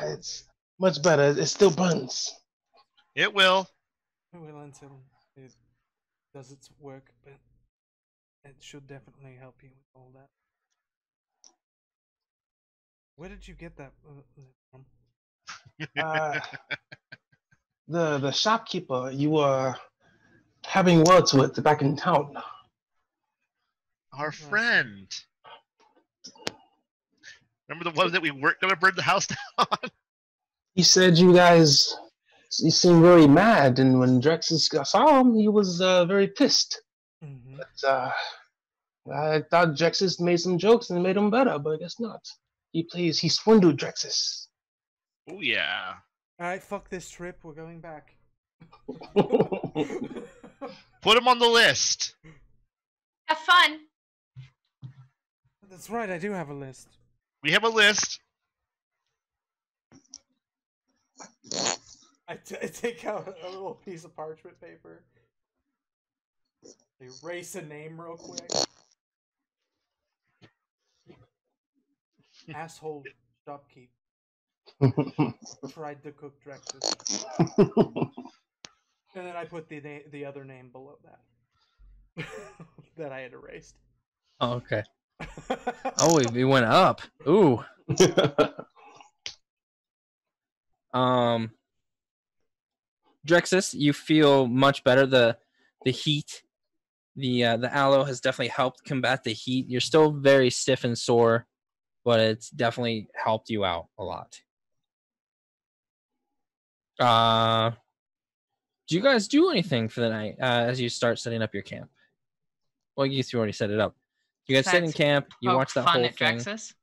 It's much better. It still burns. It will. It will until it does its work, but it should definitely help you with all that. Where did you get that from? The shopkeeper you were having words with back in town. Our friend. Remember the one that we weren't going to burn the house down? He said you guys. You seemed very mad, and when Drexes saw him, he was very pissed. Mm-hmm. But I thought Drexes made some jokes and made him better, but I guess not. He swindled Drexes. Oh yeah. All right, fuck this trip. We're going back. Put him on the list. Have fun. That's right. I do have a list. We have a list. I take out a little piece of parchment paper. Erase a name real quick. Asshole shopkeep. Tried to cook Drexes. And then I put the other name below that. That I had erased. Oh, okay. Oh, we went up. Ooh. Drexes, you feel much better. The heat, the aloe has definitely helped combat the heat. You're still very stiff and sore, but it's definitely helped you out a lot. Do you guys do anything for the night as you start setting up your camp? Well, you already set it up. You guys sit in camp. You watch that whole thing. Drexes.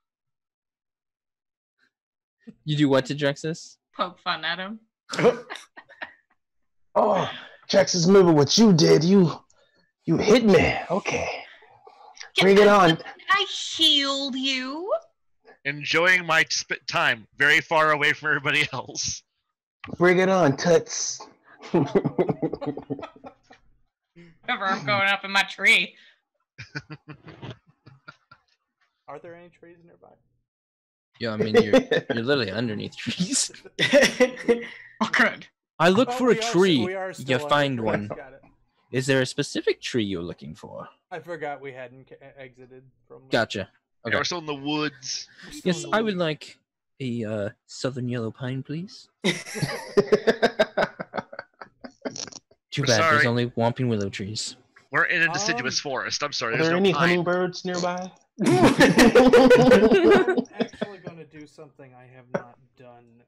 You do what to Drexes? Poke fun at him. Oh, Drexes, remember what you did? You hit me. Okay, bring it on. I healed you. Enjoying my time very far away from everybody else. Bring it on, Toots. Remember, I'm going up in my tree. Are there any trees nearby? Yeah, I mean you're literally underneath trees. Oh, good. I look for a tree. We are You still find under one. trees, got it. Is there a specific tree you're looking for? I forgot we hadn't exited from. Gotcha. Okay. Yeah, we're still in the woods. Yes, I would like a southern yellow pine, please. Too bad. Sorry. There's only whomping willow trees. We're in a deciduous forest. I'm sorry. Are There's there no any pine. hummingbirds nearby? I'm actually going to do something I have not done.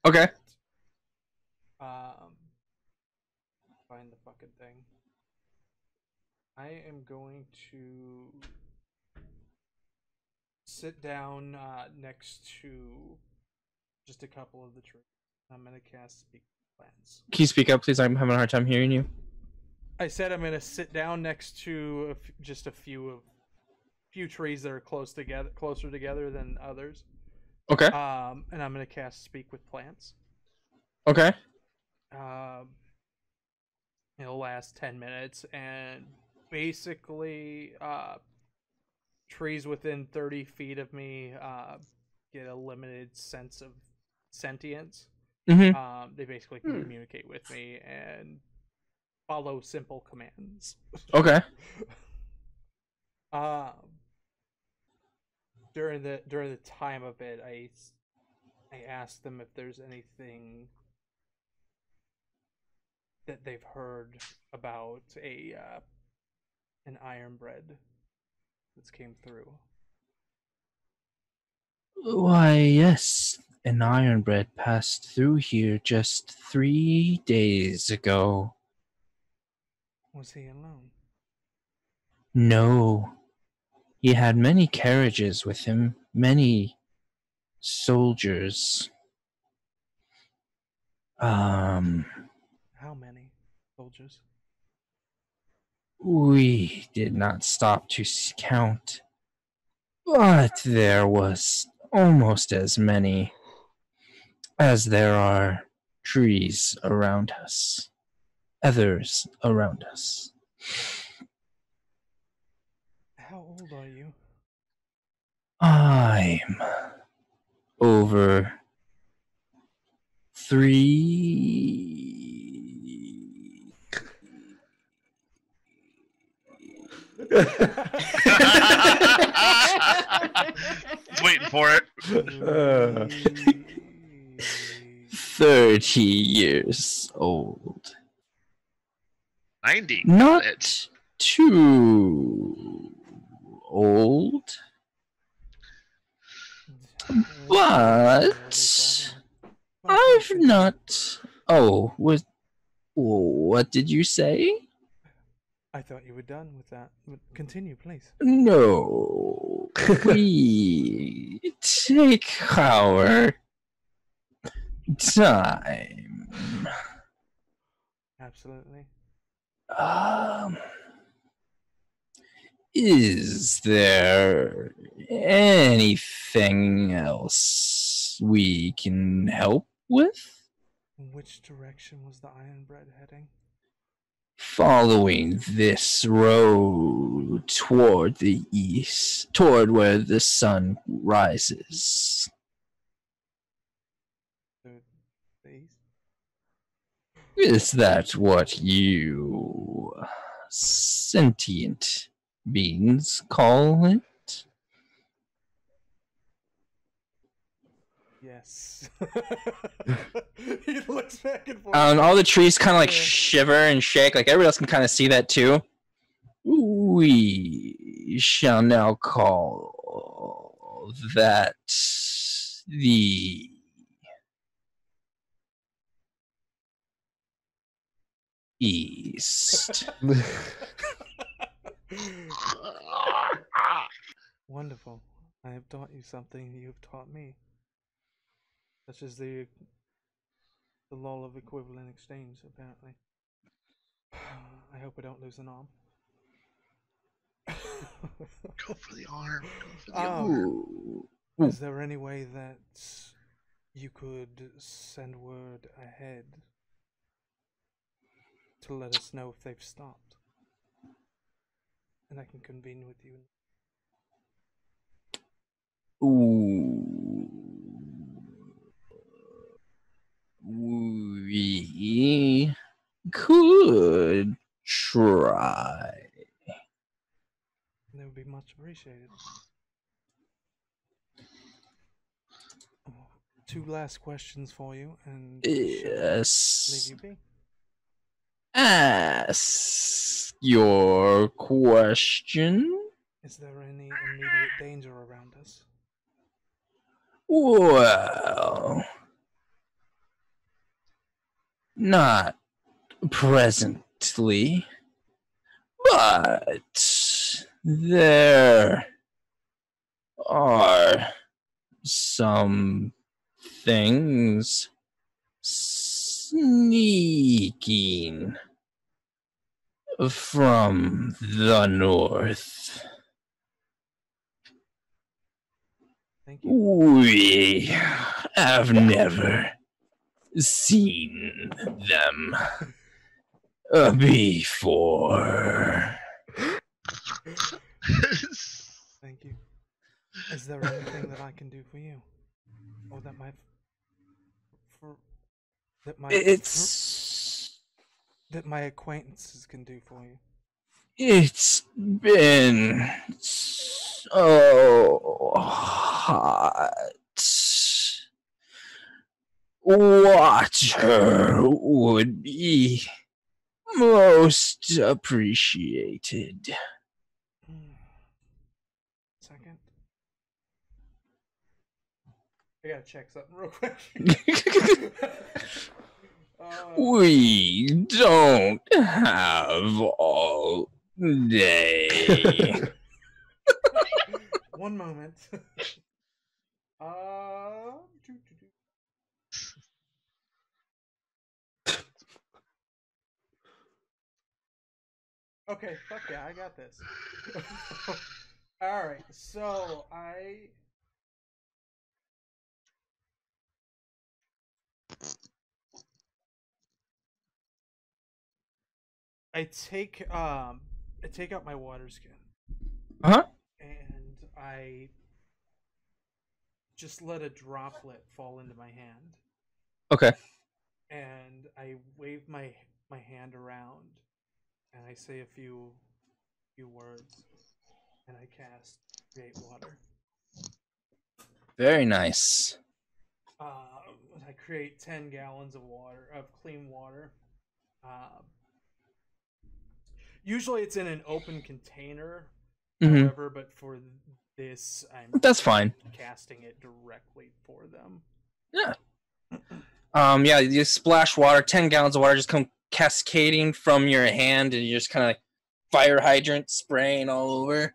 Okay. Find the fucking thing. I am going to sit down next to just a couple of the trees. I'm going to cast Speak Plants. Can you speak up, please? I'm having a hard time hearing you. I said I'm going to sit down next to just a few trees that are closer together than others. Okay. And I'm going to cast Speak with Plants. Okay. It'll last 10 minutes, and basically, trees within 30 feet of me get a limited sense of sentience. Mm-hmm. They basically can communicate with me and follow simple commands. Okay. During the time of it, I asked them if there's anything that they've heard about an iron bread that's came through. Why, yes. An iron bread passed through here just 3 days ago. Was he alone? No. He had many carriages with him, many soldiers. How many soldiers? We did not stop to count, but there was almost as many as there are trees around us, others around us. How old are you? I'm over 3. Just waiting for it. 30 years old. 90. Not too old, but I've not. Oh, what did you say? I thought you were done with that. Continue, please. No. We take our time. Absolutely. Is there anything else we can help with? Which direction was the Ironbread heading? Following this road toward the east, toward where the sun rises. The east? Is that what you sentient beings call it? Yes. He looks back and forth. All the trees kind of like shiver and shake. Like everybody else can kind of see that too. We shall now call that the East. Wonderful. I have taught you something you have taught me. Such as the law of equivalent exchange, apparently. I hope I don't lose an arm. Go for the arm. Go for the arm. Is there any way that you could send word ahead to let us know if they've stopped? And I can convene with you. We could try. That would be much appreciated. Two last questions for you, and yes. leave you be. Ask your question. Is there any immediate danger around us? Well, not presently, but there are some things sneaking from the north. Thank you. We have never seen them before. Thank you. Is there anything that I can do for you, or that my acquaintances can do for you? It's been so hot. Water would be most appreciated. Second. I gotta check something real quick. We don't have all day. One moment. Okay, fuck yeah, I got this. Alright, so I take out my water skin. Uh-huh. And I just let a droplet fall into my hand. Okay. And I wave my hand around, and I say a few words, and I cast Create Water. Very nice. I create 10 gallons of water, of clean water. Usually it's in an open container, however, but for this, I'm That's fine. casting it directly for them. Yeah. Yeah, you splash water. 10 gallons of water just come cascading from your hand, and you just kind of like fire hydrant spraying all over.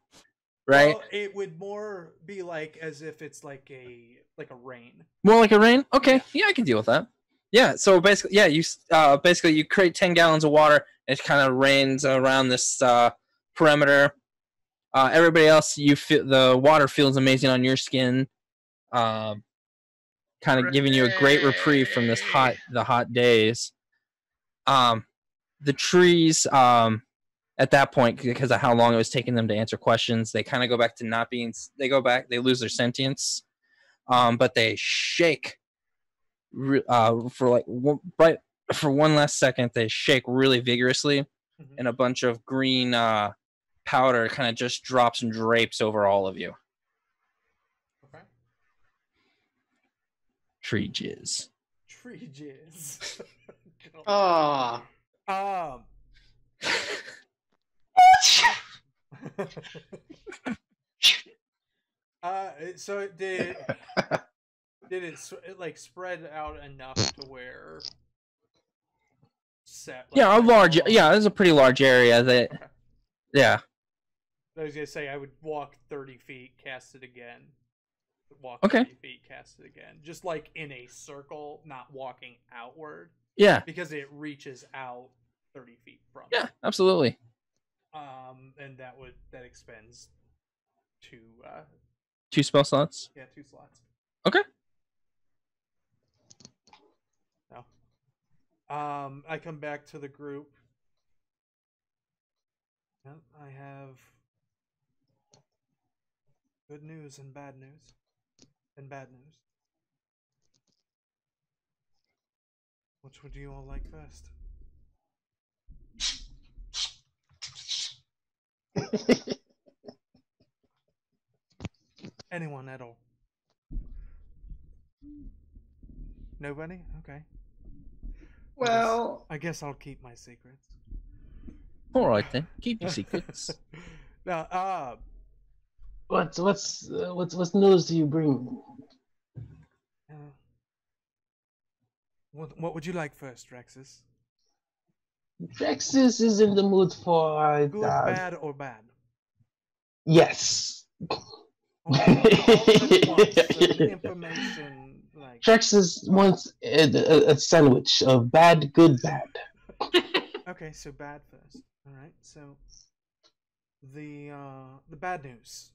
Right? Well, it would more be like as if it's like a rain. More like a rain? Okay, yeah, I can deal with that. Yeah, so basically, yeah, you create 10 gallons of water, and it kind of rains around this perimeter. Everybody else, you feel the water feels amazing on your skin, kind of giving you a great reprieve from the hot days. The trees, at that point, because of how long it was taking them to answer questions, they kind of go back to not being. They lose their sentience, but they shake. For one last second, they shake really vigorously, and a bunch of green powder kind of just drops and drapes over all of you. Okay. Tree jizz. Tree jizz. Ah. So it did. Did it like spread out enough to where set? Like, yeah, it's a pretty large area. That, okay. Yeah. I was gonna say I would walk 30 feet, cast it again. Walk okay. 30 feet, cast it again. Just like in a circle, not walking outward. Yeah. Because it reaches out 30 feet from. Yeah, absolutely. And that expends two spell slots. Yeah, 2 slots. Okay. No. I come back to the group. Yep, I have good news and bad news. And bad news. Which would you all like first? Anyone at all? Nobody? Okay. Well, I guess I'll keep my secrets. All right then, keep your secrets. Now, What news do you bring? What would you like first, Drexes? Drexes is in the mood for Good, bad, or bad? Yes. All at once, information like. Drexes wants a sandwich of bad, good, bad. Okay, so bad first. All right, so the bad news.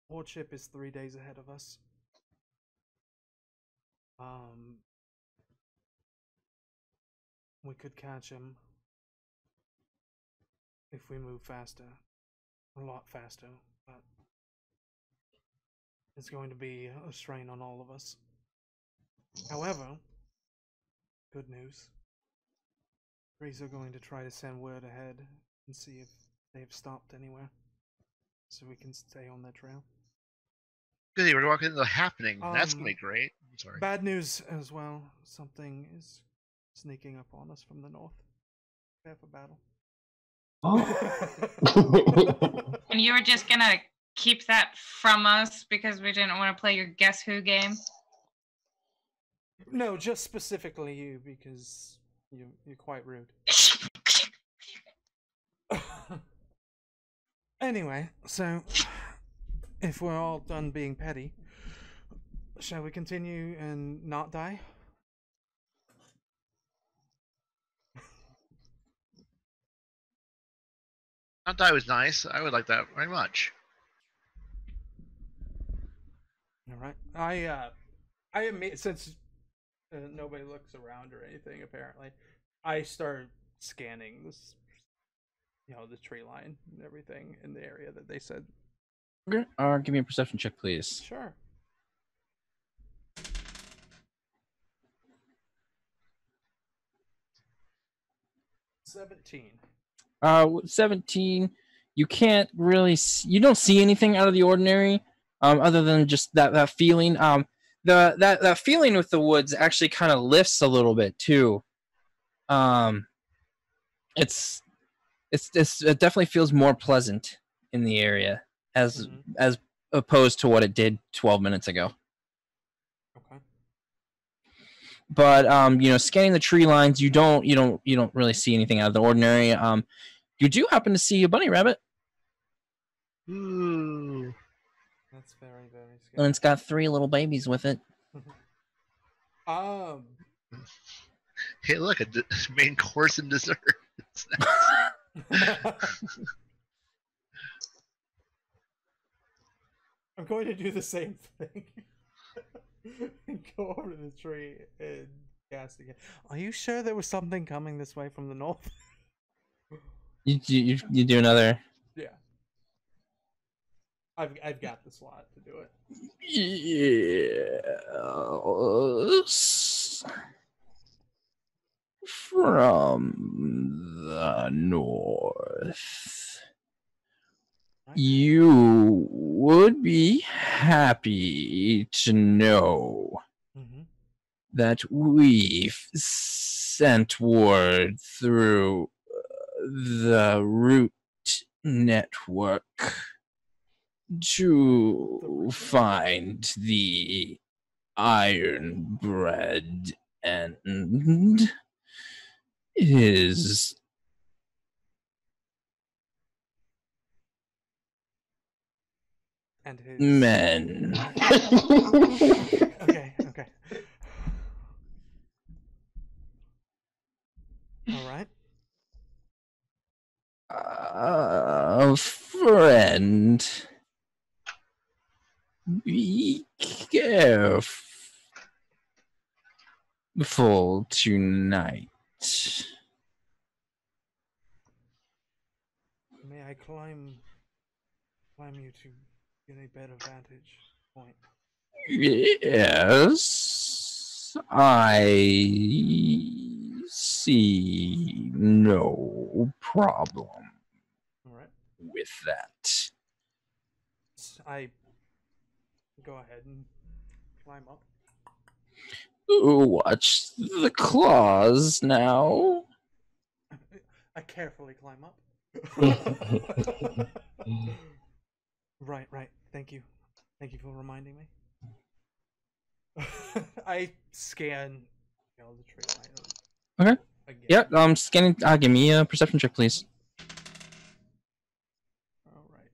Warship is 3 days ahead of us. We could catch him if we move faster, a lot faster, but it's going to be a strain on all of us. However, good news. Greys are going to try to send word ahead and see if they've stopped anywhere, so we can stay on their trail. Good, we're walking into the happening. That's gonna be great. I'm sorry. Bad news as well. Something is sneaking up on us from the north. Prepare for battle. Oh. And you were just gonna keep that from us because we didn't want to play your Guess Who game? No, just specifically you, because you're quite rude. Anyway, so if we're all done being petty, shall we continue and not die? Not die was nice. I would like that very much. All right. I admit, since nobody looks around or anything, apparently, I start scanning this, the tree line and everything in the area that they said. Okay. Give me a perception check, please. Sure. $17. 17. You can't really. You don't see anything out of the ordinary, other than just that feeling. That feeling with the woods actually kind of lifts a little bit too. It definitely feels more pleasant in the area as opposed to what it did 12 minutes ago. Okay. but scanning the tree lines, you don't really see anything out of the ordinary. You do happen to see a bunny rabbit. Ooh. That's very, very And scary. it's got 3 little babies with it. Hey, look, main course and dessert. I'm going to do the same thing. And go over to the tree and cast again. Are you sure there was something coming this way from the north? You do another. Yeah. I've got the slot to do it. Yes. From the north. You would be happy to know that we've sent word through the root network to find the iron bread and his men. Okay. All right. Friend, be careful tonight. May I climb you to get a better vantage point? Yes, I see no problem with that. I go ahead and climb up. Watch the claws now. I carefully climb up. Right. Thank you for reminding me. I scan the tree line. Okay. Again. Yeah. Scanning. Give me a perception check, please. All right.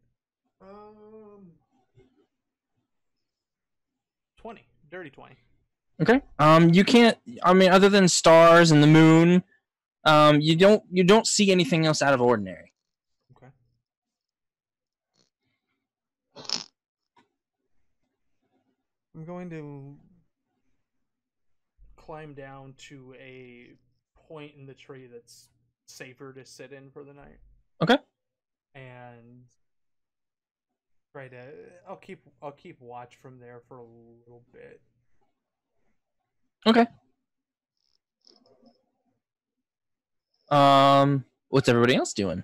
20. Dirty 20. Okay. You can't. I mean, other than stars and the moon, you don't see anything else out of ordinary. Okay. I'm going to climb down to a point in the tree that's safer to sit in for the night. Okay. And try to. I'll keep watch from there for a little bit. Okay. What's everybody else doing?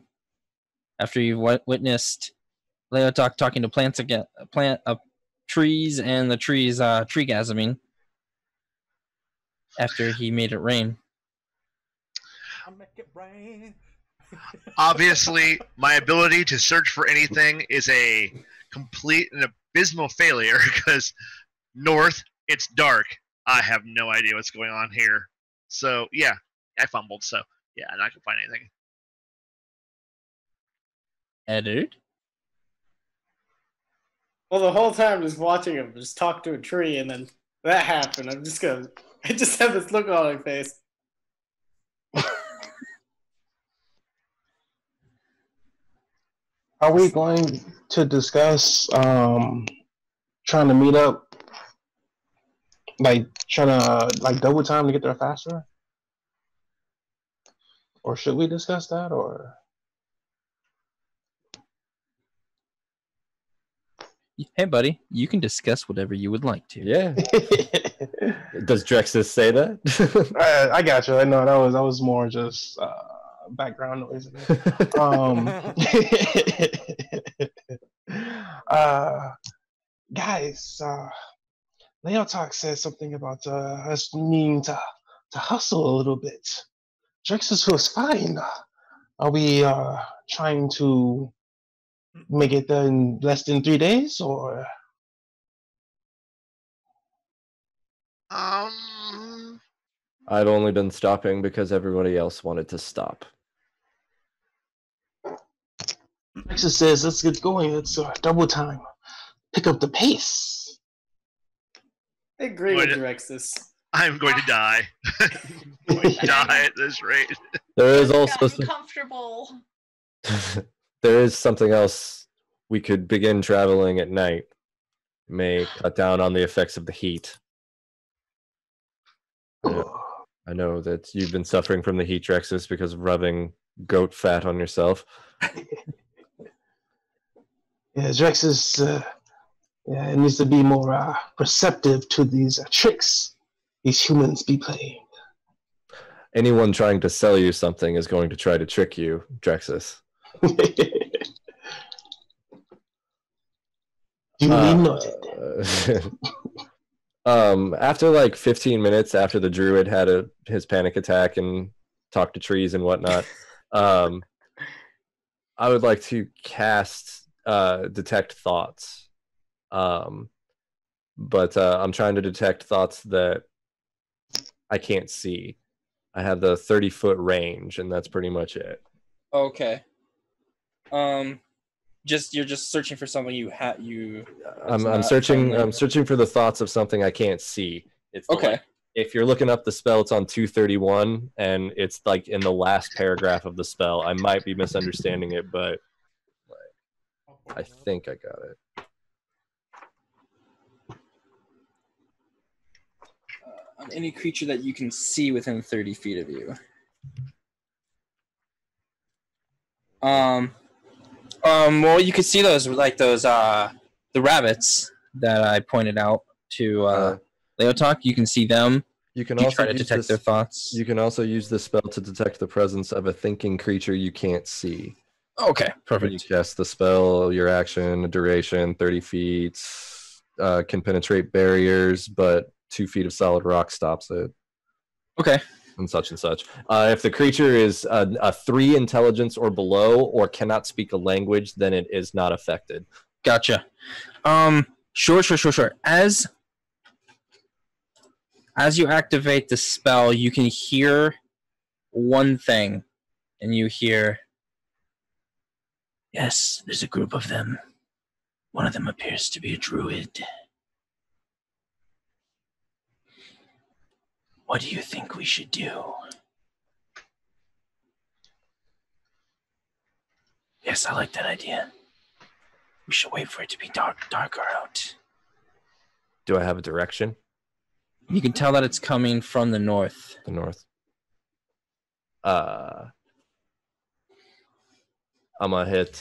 After you've witnessed Leotahk talking to plants again, trees, and the trees tree-gasming after he made it rain. I'll make it rain. Obviously, my ability to search for anything is a complete and abysmal failure because north, it's dark. I have no idea what's going on here. So, yeah, I fumbled. So, yeah, I'm not going to find anything. Eduard? Well, the whole time just watching him just talk to a tree, and then that happened. I just have this look on my face. Are we going to discuss trying to meet up, like trying to double time to get there faster? Or should we discuss that, or? Hey, buddy, you can discuss whatever you would like to. Yeah. Does Drexes say that? I got you. No, that was more just background noise. Guys, Leotahk said something about us needing to hustle a little bit. Drexes feels fine. Are we trying to make it there in less than 3 days, or? I've only been stopping because everybody else wanted to stop. Drexes says, let's get going. Let's double time. Pick up the pace. I agree with Drexes. I'm going to die. Die at this rate. There is also uncomfortable. there is something else. We could begin traveling at night. It may cut down on the effects of the heat. I know that you've been suffering from the heat, Drexes, because of rubbing goat fat on yourself. Yeah, Drexes it needs to be more perceptive to these tricks these humans be playing. Anyone trying to sell you something is going to try to trick you, Drexes. Duly noted. After like 15 minutes after the druid had his panic attack and talked to trees and whatnot, I would like to cast detect thoughts. But I'm trying to detect thoughts that I can't see. I have the 30-foot range, and that's pretty much it. Okay. You're just searching for something I'm searching for the thoughts of something I can't see. It's okay. Like, if you're looking up the spell, it's on 231, and it's like in the last paragraph of the spell. I might be misunderstanding it, but I think I got it. On any creature that you can see within 30 feet of you. Well, you could see those the rabbits that I pointed out to Leotahk. You can see them. You can also try to detect their thoughts. You can also use this spell to detect the presence of a thinking creature you can't see. Okay, perfect. When you cast the spell, your action, duration, 30 feet, can penetrate barriers, but 2 feet of solid rock stops it. Okay. And such and such. If the creature is a 3 intelligence or below or cannot speak a language, then it is not affected. Gotcha. Sure. As you activate the spell, you can hear one thing, and you hear, "Yes, there's a group of them. One of them appears to be a druid. What do you think we should do?" Yes, I like that idea. We should wait for it to be darker out. Do I have a direction? You can tell that it's coming from the north. The north. I'm gonna hit.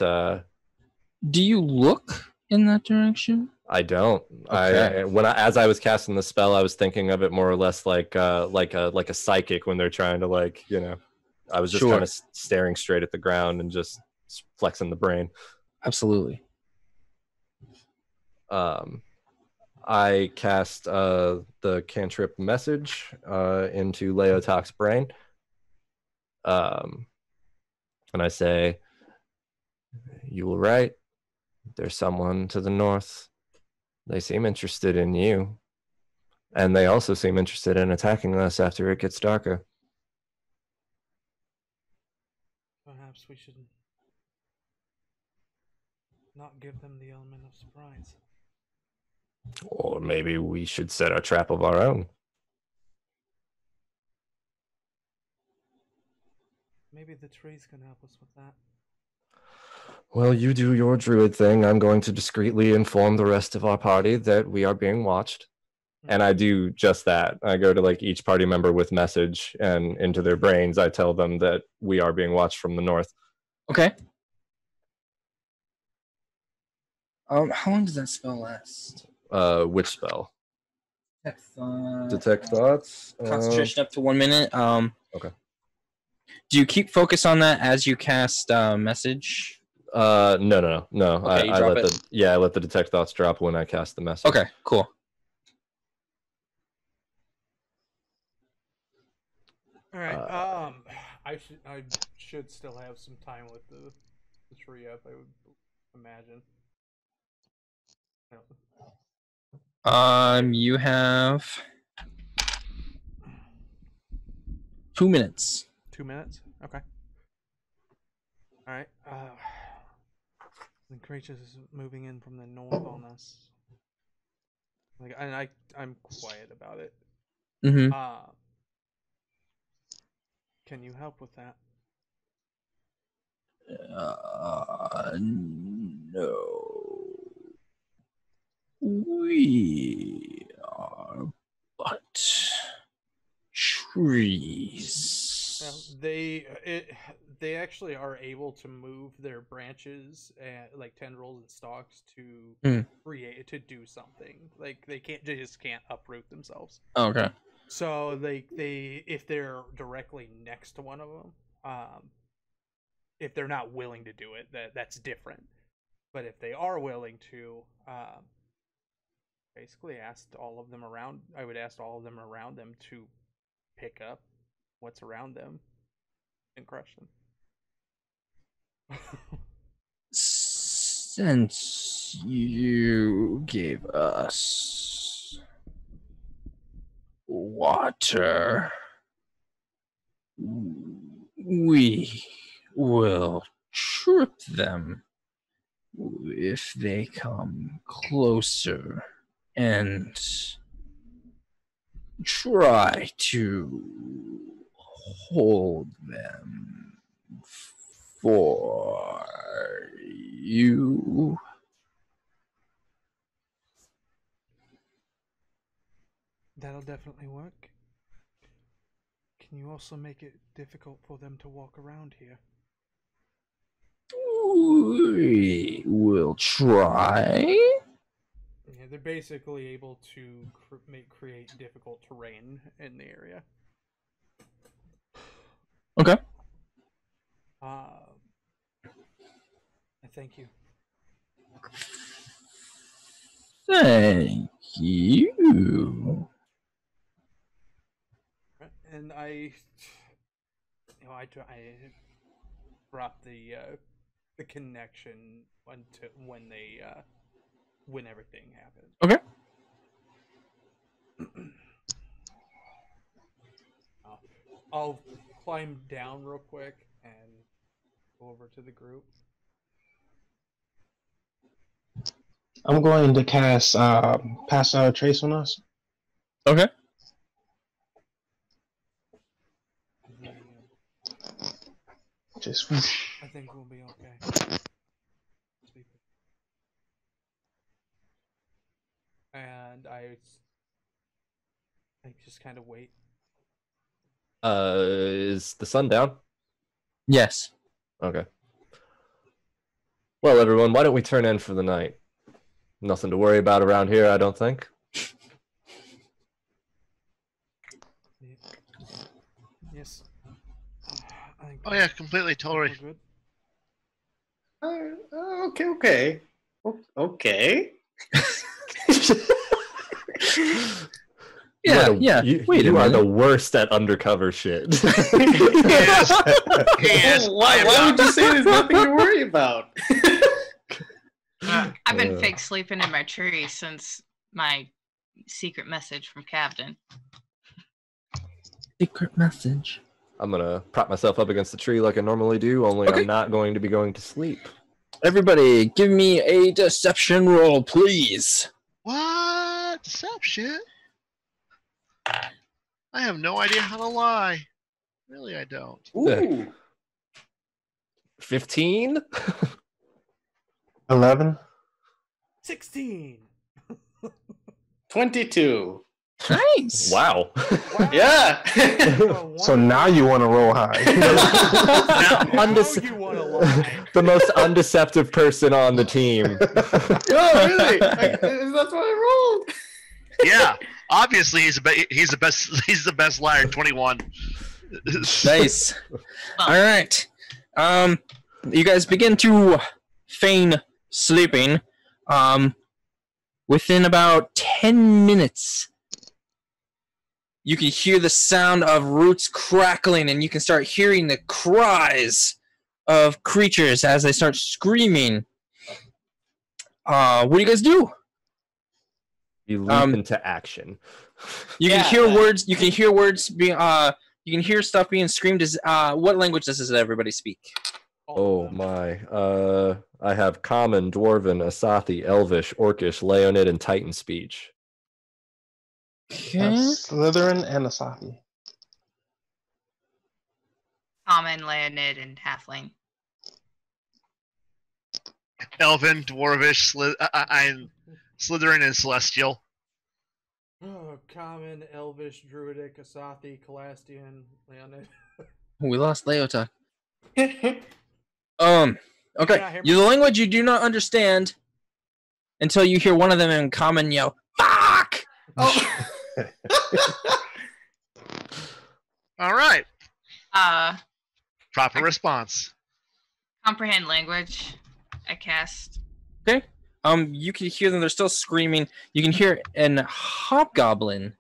Do you look in that direction? I don't. Okay. As I was casting the spell, I was thinking of it more or less like a psychic when they're trying to I was just kind of staring straight at the ground and just flexing the brain. Absolutely. I cast the cantrip message into Leotahk's brain. And I say, "You were right. There's someone to the north. They seem interested in you. And they also seem interested in attacking us after it gets darker." Perhaps we should not give them the element of surprise. Or maybe we should set a trap of our own. Maybe the trees can help us with that. Well, you do your druid thing. I'm going to discreetly inform the rest of our party that we are being watched. And I do just that. I go to each party member with message, and into their brains I tell them that we are being watched from the north. Okay. How long does that spell last? Which spell? Detect thoughts. Detect thoughts. Concentration up to 1 minute. Okay. Do you keep focus on that as you cast message? No. Okay, I let the detect thoughts drop when I cast the message. Okay, cool. All right. I should still have some time with the tree up, I would imagine. You have 2 minutes. 2 minutes? Okay. Alright. The creatures is moving in from the north on us. Like, and I'm quiet about it. Mm-hmm. Can you help with that? No. We are but trees. Well, they actually are able to move their branches and like tendrils and stalks to do something. Like they just can't uproot themselves. Okay. So they if they're directly next to one of them, if they're not willing to do it, that's different. But if they are willing to, basically asked all of them around. I would ask all of them around them to pick up what's around them and crush them. Since you gave us water, we will trip them if they come closer and try to hold them for you. That'll definitely work. Can you also make it difficult for them to walk around here? We will try. Yeah, they're basically able to create difficult terrain in the area. Okay. I thank you. Thank you. And I brought the connection when everything happened. Okay. I'll climb down real quick and go over to the group. I'm going to cast Pass Out Trace on us. Okay. Just I think we'll be okay. And I just kind of wait. Is the sun down? Yes. Okay. Well, everyone, why don't we turn in for the night? Nothing to worry about around here, I don't think. Yes. Oh yeah, completely, totally. Okay. Yeah. Wait, you are the worst at undercover shit. Why would you say there's nothing to worry about? I've been fake sleeping in my tree since my secret message from Kavdin. Secret message. I'm gonna prop myself up against the tree like I normally do, only I'm not going to be going to sleep. Everybody, give me a deception roll, please. What? Deception? I have no idea how to lie. Really, I don't. Ooh. 15? 11. 16. 22. Nice. Wow. Yeah. So now you want to roll high. You want to lie. The most undeceptive person on the team. Oh, really? That's what I rolled. Yeah, obviously he's the best liar. 21. Nice. All right. You guys begin to feign sleeping. Within about 10 minutes, you can hear the sound of roots crackling, and you can start hearing the cries of creatures as they start screaming. What do you guys do? You leap into action. You can hear words. You can hear words being. You can hear stuff being screamed. What language does everybody speak? Oh my. I have Common, Dwarven, Asathi, Elvish, Orcish, Leonid, and Titan speech. That's Slytherin and Asathi. Common, Leonid, and Halfling. Elven, Dwarvish, Slytherin, and Celestial. Oh, Common, Elvish, Druidic, Asathi, Calastian, Leonid. We lost Leotahk. Can Okay. I hear me? The language you do not understand until you hear one of them in common yell, "Fuck!" Oh. All right. Proper I- response. Comprehend language. I cast. Okay. You can hear them. They're still screaming. You can hear an hobgoblin.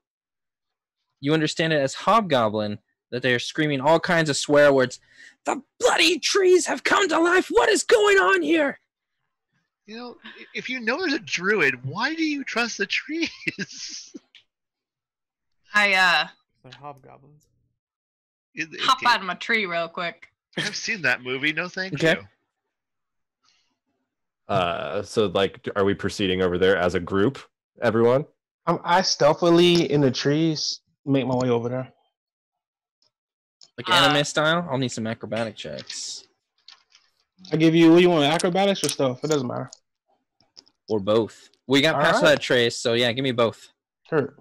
You understand it as hobgoblin, that they're screaming all kinds of swear words. The bloody trees have come to life. What is going on here? You know, if you know there's a druid, why do you trust the trees? I Like hobgoblins. hop out of my tree real quick. I've seen that movie. No, thank Okay. you. So like, are we proceeding over there as a group, everyone? I stealthily in the trees make my way over there. Like anime style? I'll need some acrobatic checks. I give you, what do you want, acrobatics or stuff? It doesn't matter. Or both. We got All past right. that trace, so yeah, give me both. Sure.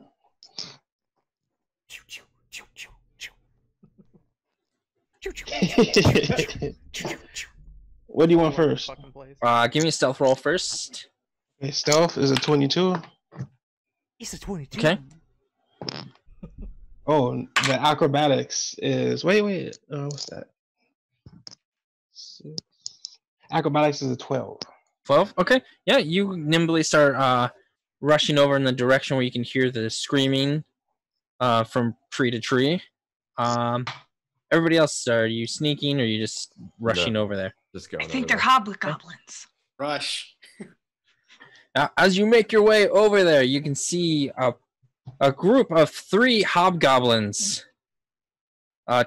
What do you want first? Fucking place. Give me a stealth roll first. Okay, stealth is a 22. It's a 22. Okay. Oh, the acrobatics is wait. What's that? Acrobatics is a 12. 12? Okay. Yeah, you nimbly start rushing over in the direction where you can hear the screaming from tree to tree. Everybody else, are you sneaking or are you just rushing over there? Just going. I think over they're there. hobgoblins. Rush. Now, as you make your way over there, you can see a group of 3 hobgoblins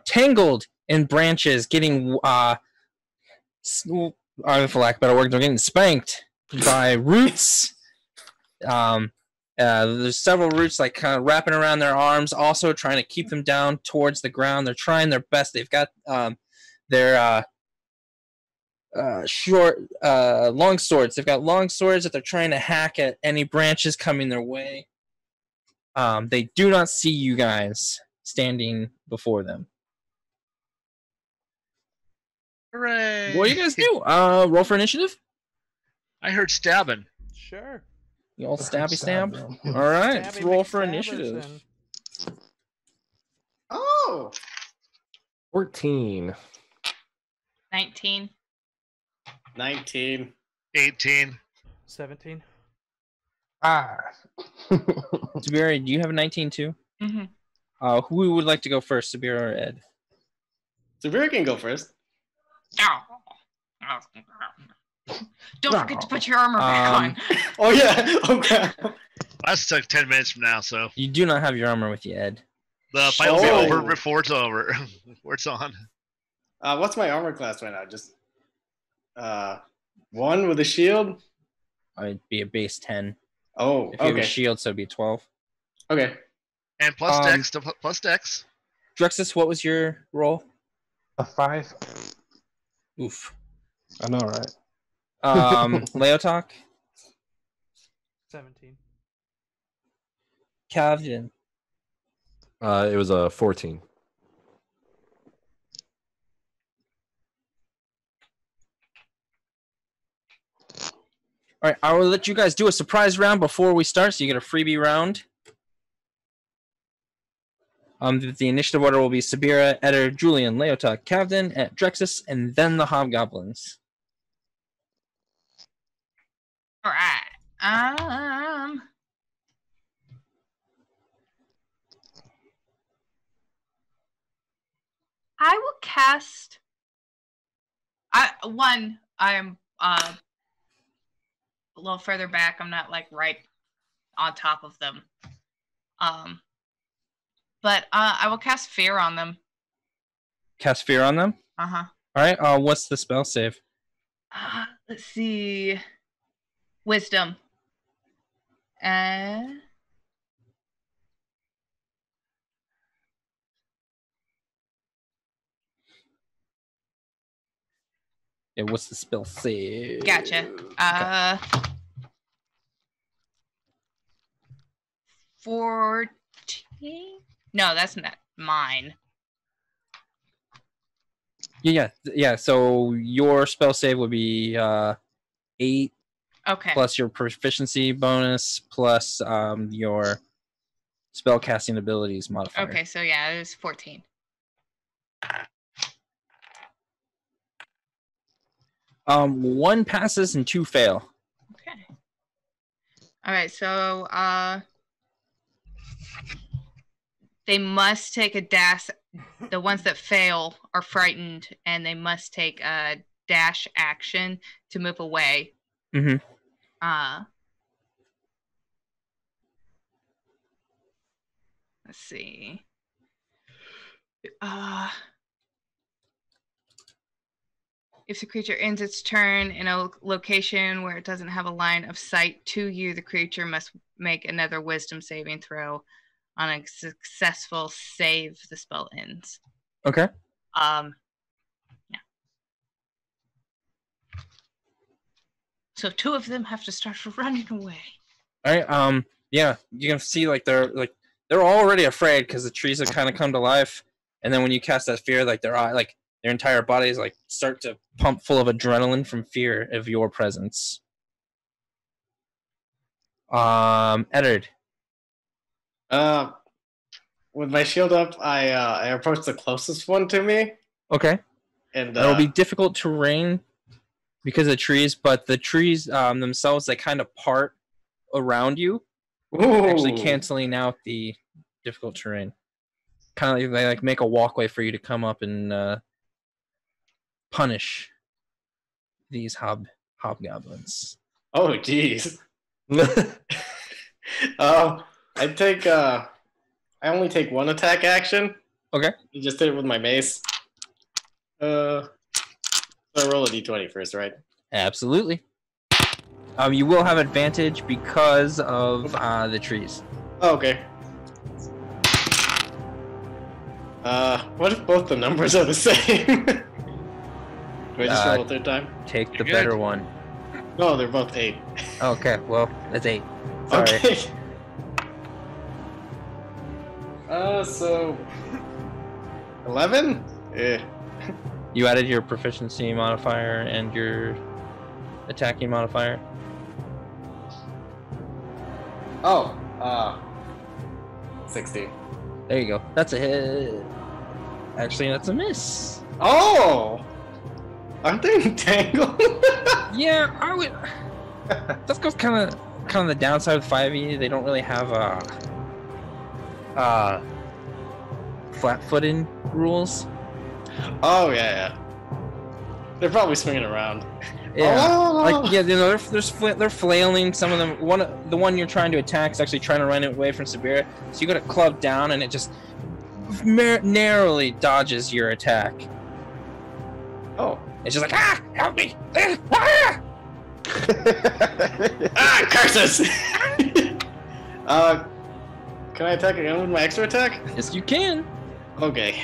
tangled in branches, getting, for lack of a better word, they're getting spanked by roots. There's several roots like kind of wrapping around their arms, also trying to keep them down towards the ground. They're trying their best. They've got their long swords. They've got long swords that they're trying to hack at any branches coming their way. They do not see you guys standing before them. Hooray! What do you guys do? Roll for initiative. I heard stabbing. Sure. You all stabby stab. them. All right, let's Stabby roll for McStabberson. initiative. Oh. 14. 19. 19. 18. 17. 5. Subira, do you have a 19 too? Mm-hmm. Who would like to go first, Subira or Ed? Subira can go first. Don't forget to put your armor back on. Oh yeah. Okay. That's like 10 minutes from now, so You do not have your armor with you, Ed. the fight will be Oh. over before it's over. Before it's on. What's my armor class right now? Just 1 with a shield. It'd be a base 10. Oh, If you have a okay. shield, so it'd be 12. Okay. And plus Um, dex to plus dex. Drexes, what was your roll? A 5. Oof. I know, right? Leotahk, 17. Kavdin, It was a 14. All right, I will let you guys do a surprise round before we start, so you get a freebie round. The initiative order will be Subira, Eduard, Julian, Leotahk, Kavdin, Drexes, and then the hobgoblins. All right. I will cast. I'm a little further back. I'm not like right on top of them. But I will cast fear on them Cast Fear on them? Uh-huh. Alright, what's the spell save? Let's see. Wisdom. Yeah, what's the spell save? Gotcha. 14? No, that's not mine. Yeah. So your spell save would be 8 Okay. plus your proficiency bonus plus your spell casting abilities modifier. Okay, so yeah, it was 14. One passes and 2 fail. Okay. All right, so they must take a dash. The ones that fail are frightened, and they must take a dash action to move away. Mm-hmm. Let's see. If the creature ends its turn in a location where it doesn't have a line of sight to you, the creature must make another wisdom saving throw. On a successful save, the spell ends. Okay. Yeah. So 2 of them have to start running away. All right. Yeah, you can see they're already afraid because the trees have kind of come to life, and then when you cast that fear, their entire bodies start to pump full of adrenaline from fear of your presence. Eduard. With my shield up, I approach the closest one to me. Okay. And it'll be difficult terrain because of the trees, but the trees themselves, they kind of part around you, actually canceling out the difficult terrain. Kind of they make a walkway for you to come up and punish these hobgoblins. Oh, jeez. I only take 1 attack action. Okay. You just did it with my mace. So I roll a d20 first, right? Absolutely. You will have advantage because of the trees. Oh, okay. What if both the numbers are the same? Do I just roll a third time? Take the better one. No, they're both 8. Okay, well, that's 8. Sorry. Okay. So 11? Yeah. You added your proficiency modifier and your attacking modifier. Oh, 16. There you go. That's a hit. Actually, that's a miss. Oh! Aren't they entangled? Yeah, I would. That's kind of the downside of 5e. They don't really have flat-footed rules. Oh yeah. They're probably swinging around. Yeah, oh! they're flailing. Some of them. The one you're trying to attack is actually trying to run away from Subira. So you got it clubbed down, and it just narrowly dodges your attack. Oh, it's just like help me! Curses! Can I attack again with my extra attack? Yes, you can. Okay.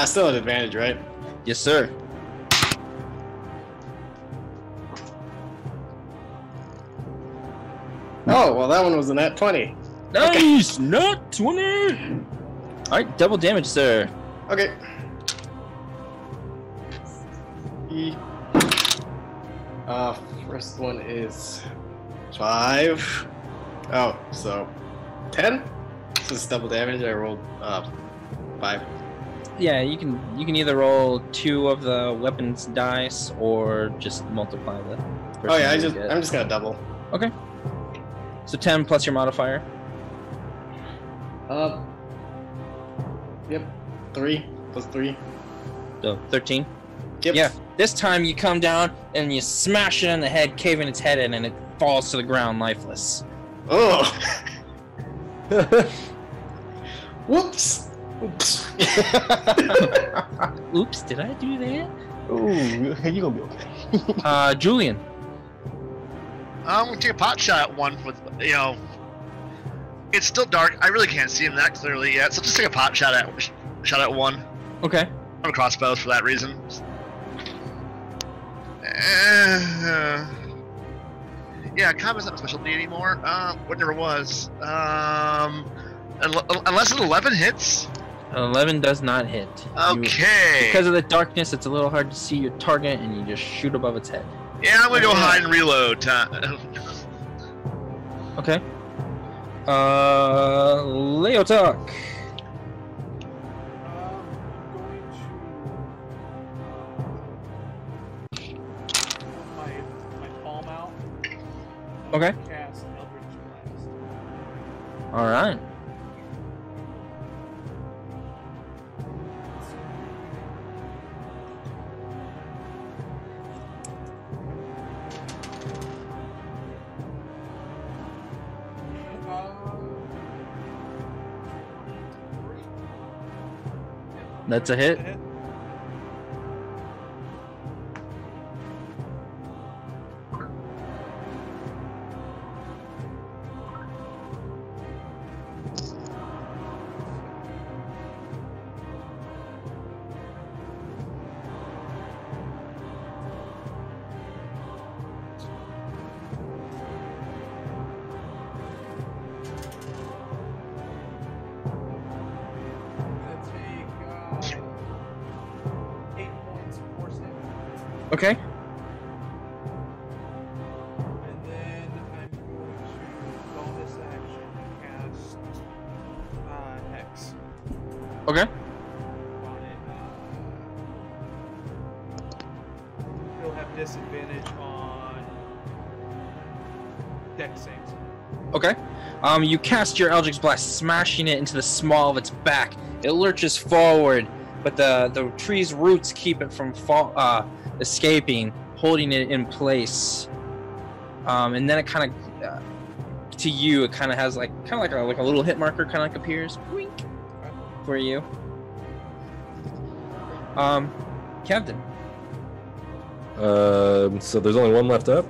Still an advantage, right? Yes, sir. Oh, well, that one was a nat 20. Nice! Okay. Nat 20! Alright, double damage, sir. Okay. First one is 5. Oh, so 10? This is double damage. I rolled 5. Yeah, you can either roll 2 of the weapons dice or just multiply the. Oh yeah, I'm just gonna double. Okay. So 10 plus your modifier. Yep. 3 plus 3. So 13. Yep. Yeah. This time you come down and you smash it in the head, caving its head in, and it falls to the ground lifeless. Oh. Whoops. Oops, did I do that? Ooh, you gonna be okay. Julian. I'm gonna take a pot shot at one with, you know, it's still dark. I really can't see him that clearly yet, so just take a pot shot at one. Okay. I'm a crossbows for that reason. Yeah, combat's not a specialty anymore. What never was. Unless an 11 hits. 11 does not hit. Okay. Because of the darkness, it's a little hard to see your target, and you just shoot above its head. Yeah, I'm gonna go hide and reload. Okay. Leotahk. My palm out. Okay. Cast Eldritch Blast. All right. That's a hit. Okay. And then I'm going to bonus action cast Hex Okay. on it. It'll have disadvantage on Dex saves. Okay. You cast your Eldritch Blast, smashing it into the small of its back. It lurches forward, but the tree's roots keep it from escaping, holding it in place. And then it kind of, to you, it kind of has like a little hit marker, kind of like appears, wink, for you. Kavdin. So there's only one left up.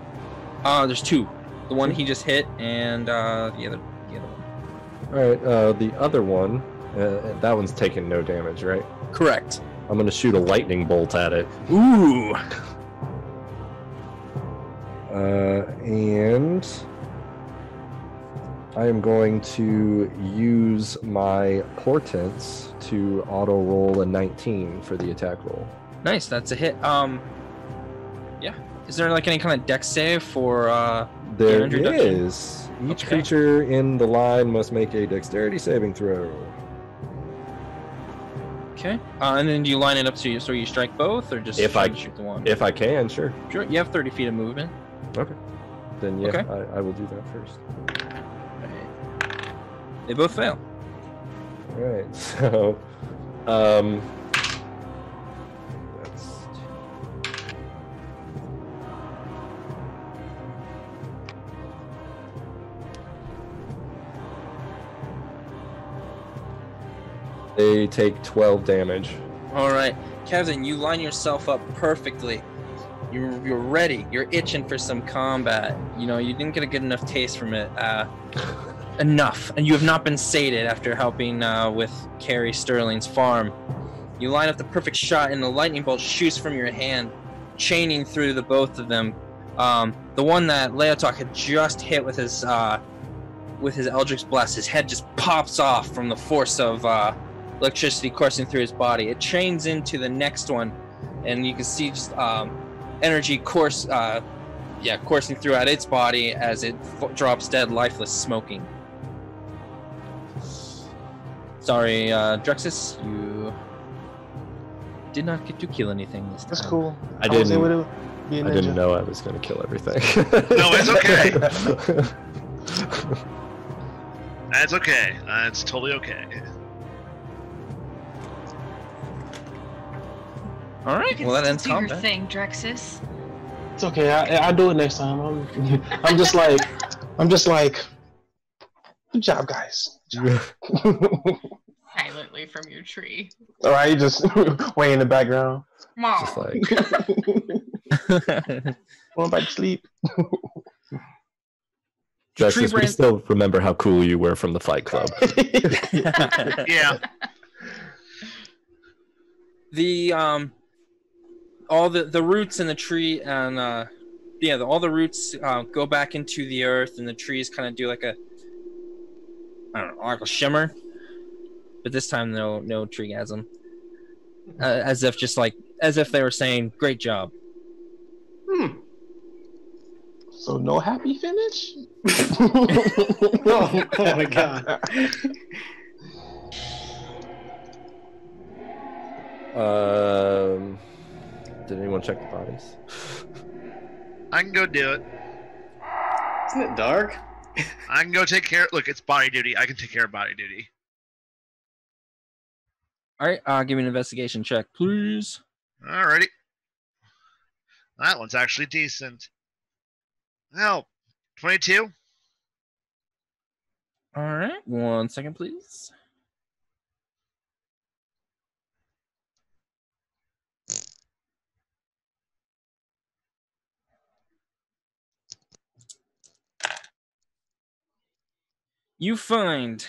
There's two. The one he just hit, and the other one. All right. The other one, that one's taking no damage, right? Correct. I'm gonna shoot a lightning bolt at it. Ooh. And I am going to use my portents to auto roll a 19 for the attack roll. Nice, that's a hit. Yeah. Is there like any kind of dex save for There introduction? is. Each Okay. creature in the line must make a dexterity saving throw. Okay. And then do you line it up so you strike both, or just If try I- to shoot the one? If I can, sure. Sure. You have 30 feet of movement. Okay. Then yeah, Okay. I will do that first. Alright. They both fail. Alright, so that's they take 12 damage. All right, Kevin, you line yourself up perfectly. You're ready. You're itching for some combat. You know, you didn't get a good enough taste from it. Enough, and you have not been sated after helping with Carrie Sterling's farm. You line up the perfect shot, and the lightning bolt shoots from your hand, chaining through the both of them. The one that Leotahk had just hit with his Eldritch Blast, his head just pops off from the force of electricity coursing through his body. It chains into the next one, and you can see just energy coursing throughout its body as it drops dead, lifeless, smoking. Sorry, Drexes, you did not get to kill anything this time. That's cool. I was able didn't- to be a I ninja. didn't know I was going to kill everything. No, it's okay. That's okay. It's totally okay. All right, You can well that still ends do your combat. thing, Drexes. It's okay. I'll do it next time. I'm just like, good job, guys. Good job. Silently. quietly from your tree. All right, just way in the background. Just Mom. like Going back to sleep. Drexes, we branch- still remember how cool you were from the Fight Club. Yeah. The all the roots in the tree and all the roots go back into the earth, and the trees kind of do like a, I don't know, like a shimmer, but this time no treegasm, as if they were saying great job. So no happy finish? Oh my god. Did anyone check the bodies? I can go do it. Isn't it dark? I can go take care. Look, it's body duty. I can take care of body duty. All right, give me an investigation check, please. Alrighty. That one's actually decent. Well, 22. All right, 1 second, please. You find,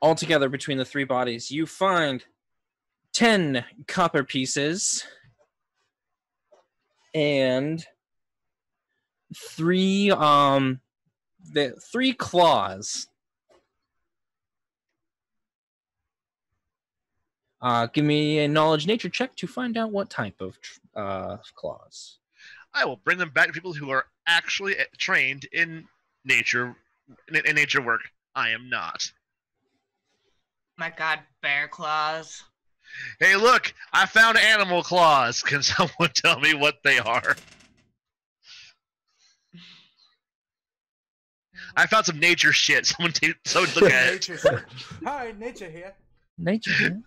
altogether between the three bodies, you find 10 copper pieces and three claws. Give me a knowledge nature check to find out what type of claws. I will bring them back to people who are actually trained in nature work. I am not. My God, bear claws. Hey, look! I found animal claws. Can someone tell me what they are? I found some nature shit. Someone look at it. Nature shit. Hi, nature here. Nature.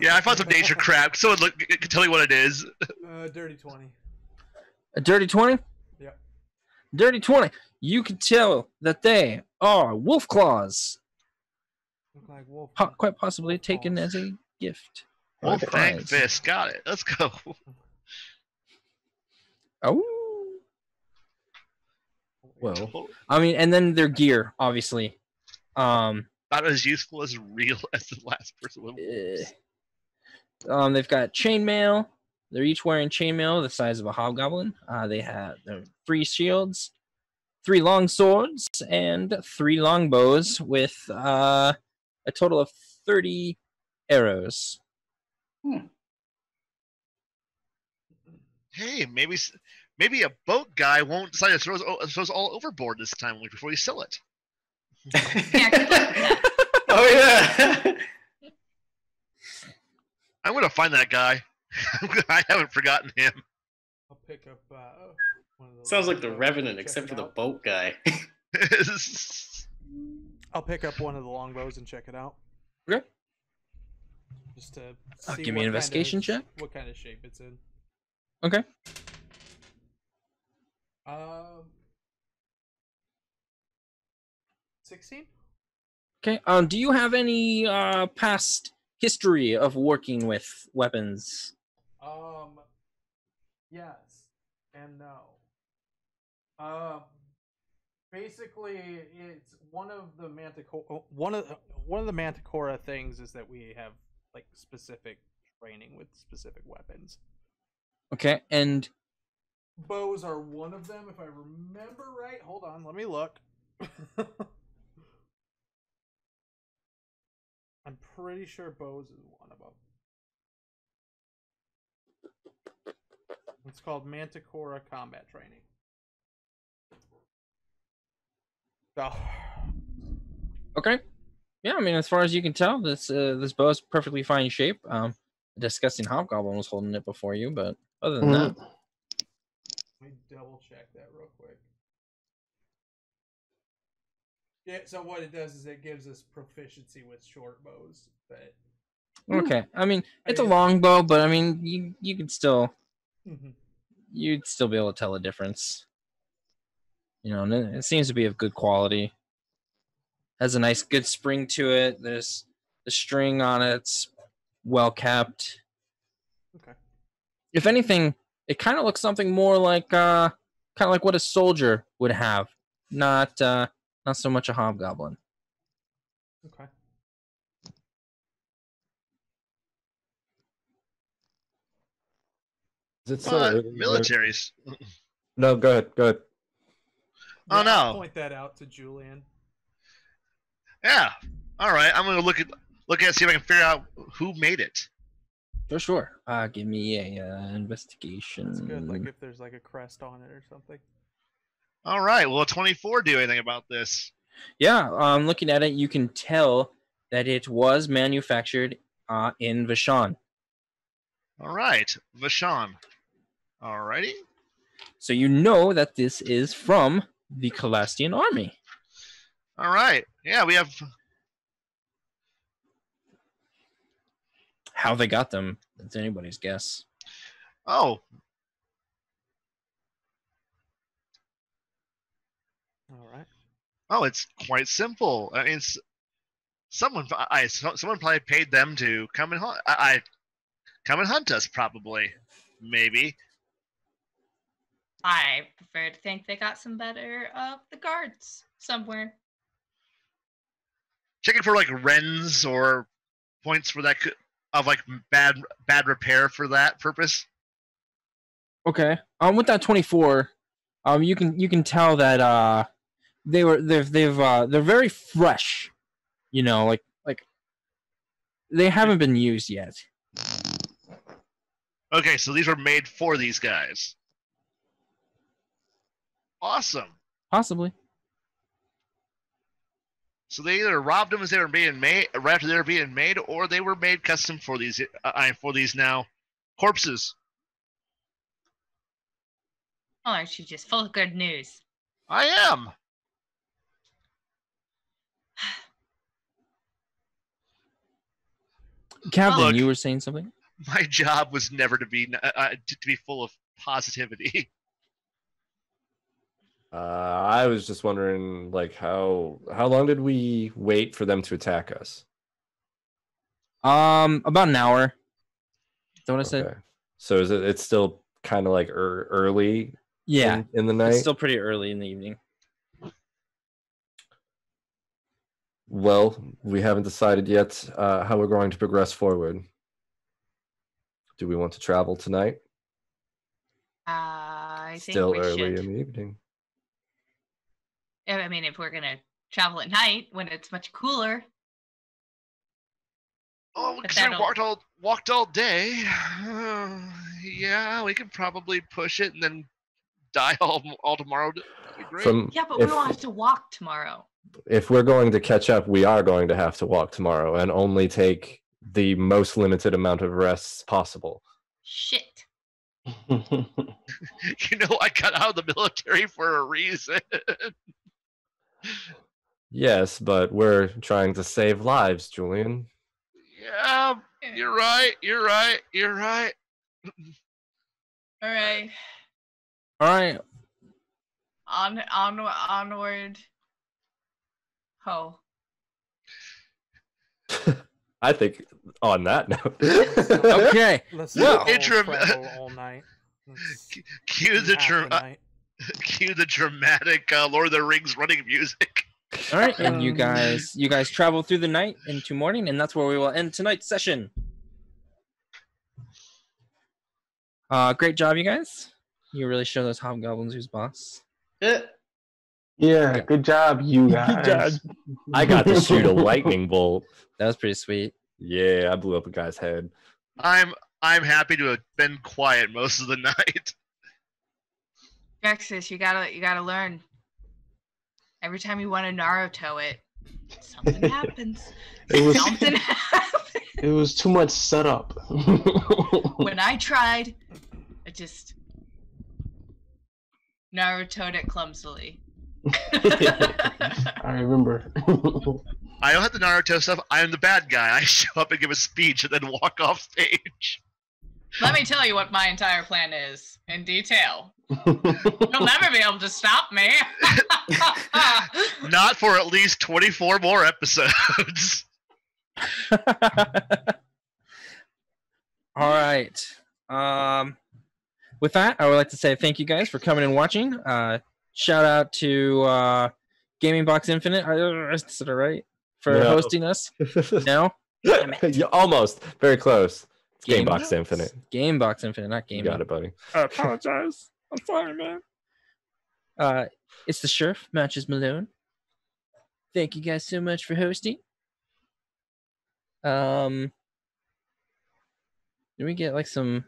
Yeah, I found some nature crap. Someone can tell me what it is. Dirty 20. A dirty 20? Yep. Dirty 20. You can tell that they are wolf claws. Look like wolf. Quite possibly taken as a gift. Well, Okay. thank fist. Got it. Let's go. Oh. Well, I mean, and then their gear, obviously. Not as useful as real as the last person with wolves. They've got chainmail. They're each wearing chainmail the size of a hobgoblin. They have 3 shields, 3 long swords, and 3 longbows with a total of 30 arrows. Hey, maybe a boat guy won't decide to throw us all overboard this time before we sell it. Yeah, good luck with that. Oh yeah. I'm gonna find that guy. I haven't forgotten him. I'll pick up one of those. Sounds like the Revenant, Check except it for the out. boat guy. I'll pick up one of the longbows and check it out. Okay. Just to Give see me an investigation check. What kind of shape it's in. Okay. 16? Okay. Do you have any past history of working with weapons? Yes and no. Basically, it's one of the Manticore. One of the Manticora things is that we have like specific training with specific weapons. Okay, and Bows are one of them, if I remember right. Hold on, let me look. I'm pretty sure bows is one of them. It's called Manticora Combat Training. Oh. okay. Yeah, I mean, as far as you can tell, this bow is perfectly fine shape. A disgusting hobgoblin was holding it before you, but other than that, Let me double check that real quick. Yeah, so what it does is it gives us proficiency with short bows. But okay. I mean, it's a long bow, but I mean, you could still, Mhm. you'd still be able to tell a difference. You know, and it seems to be of good quality. Has a nice, good spring to it. There's The string on it's well kept. Okay. If anything, it kind of looks something more like what a soldier would have, not so much a hobgoblin. Okay. Is it still militaries? No, go ahead. Go ahead. Oh, Yeah, no. I'll point that out to Julian. Yeah. All right. I'm gonna look at see if I can figure out who made it. For sure. Give me a investigation. That's good. Like if there's like a crest on it or something. All right. Will a 24 do anything about this? Yeah. Looking at it, you can tell that it was manufactured in Vashon. All right, Vashon. All righty. So you know that this is from the Calastian army. All right. Yeah, we have. How they got them, it's anybody's guess. Oh. All right. Oh, it's quite simple. I mean, someone probably paid them to come and come and hunt us, probably, maybe. I prefer to think they got some better of the guards somewhere. Checking for like wrens or points for that of like bad repair for that purpose. Okay. With that 24, you can tell that they're very fresh. You know, like they haven't been used yet. Okay, so these were made for these guys. Awesome. Possibly. So they either robbed them as they were being made, right after they were being made, or they were made custom for these now corpses. Oh, aren't you just full of good news? I am. Kavdin, Look, you were saying something? My job was never to be full of positivity. I was just wondering, like, how long did we wait for them to attack us? About an hour. Is that what I said? So it's still kind of like early? Yeah, in the night. It's still pretty early in the evening. Well, we haven't decided yet how we're going to progress forward. Do we want to travel tonight? I think Still we early should. in the evening. I mean, if we're gonna travel at night when it's much cooler. Oh, But because we that'll- walked all day. Yeah, we could probably push it and then die all tomorrow. That'd be great. Yeah, but we won't have to walk tomorrow. If we're going to catch up, we are going to have to walk tomorrow and only take the most limited amount of rests possible. Shit. You know, I got out of the military for a reason. Yes, but we're trying to save lives, Julian. Yeah, you're right. You're right. You're right. All right. All right. Onward. Ho. I think on that note. Okay. Let's Well, all travel all night. Let's Cue do the half the night. cue the dramatic Lord of the Rings running music. All right, and you guys travel through the night into morning, and that's where we will end tonight's session. Great job, you guys. You really show those hobgoblins who's boss. Yeah, good job, you guys. I got to shoot a lightning bolt. That was pretty sweet. Yeah, I blew up a guy's head. I'm happy to have been quiet most of the night. Drexes, you gotta learn. Every time you want to Naruto it, something happens. It was Something happens. it was too much setup. When I tried, I just Naruto'd it clumsily. I remember. I don't have the Naruto stuff. I'm the bad guy. I show up and give a speech and then walk off stage. Let me tell you what my entire plan is in detail. You'll never be able to stop me. Not for at least 24 more episodes. All right. With that, I would like to say thank you guys for coming and watching. Shout out to Gaming Box Infinite. I said it right for hosting us. No, You're almost very close. It's Game Gamebox Infinite. Gamebox Infinite, not You Gaming. got it, buddy. I apologize. I'm sorry, man. It's the Sheriff, MatchesMalone. Thank you guys so much for hosting. Did we get like some?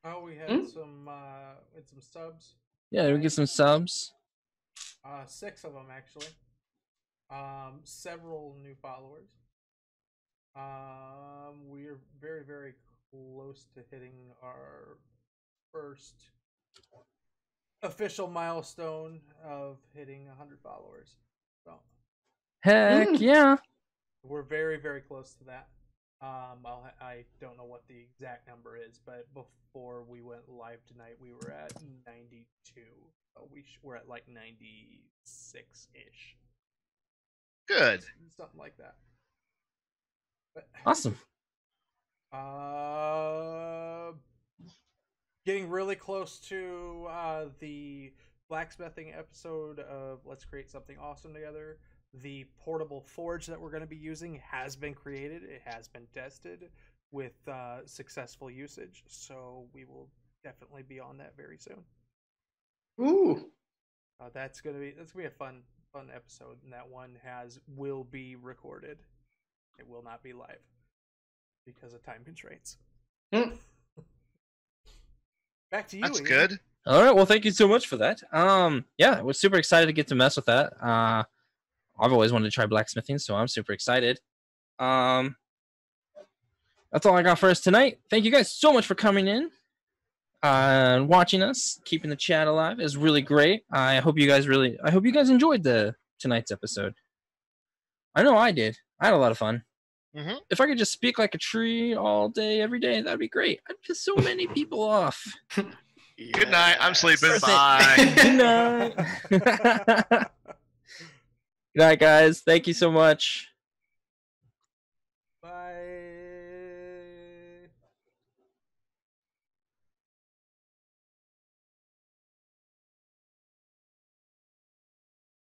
Oh, we had some subs. Yeah, did we get some subs? 6 of them actually. Several new followers. We're very, very close to hitting our first official milestone of hitting 100 followers. So, Heck yeah! we're very, very close to that. I don't know what the exact number is, but before we went live tonight, we were at 92. So we're at like 96-ish. Good. Something like that. But, Awesome. Getting really close to the blacksmithing episode of Let's Create Something Awesome Together. The portable forge that we're going to be using has been created. It has been tested with successful usage. So we will definitely be on that very soon. Ooh. That's gonna be a fun episode, and that one will be recorded. It will not be live because of time constraints. Back to you. That's Ian. good. All right. Well, thank you so much for that. Yeah, we're super excited to get to mess with that. I've always wanted to try blacksmithing, so I'm super excited. That's all I got for us tonight. Thank you guys so much for coming in and watching us, keeping the chat alive. It was really great. I hope you guys enjoyed tonight's episode. I know I did. I had a lot of fun. Mm-hmm. If I could just speak like a tree all day, every day, that'd be great. I'd piss so many people off. Good night. I'm sleeping. Perfect. Bye. Good night. Good night, guys. Thank you so much. Bye.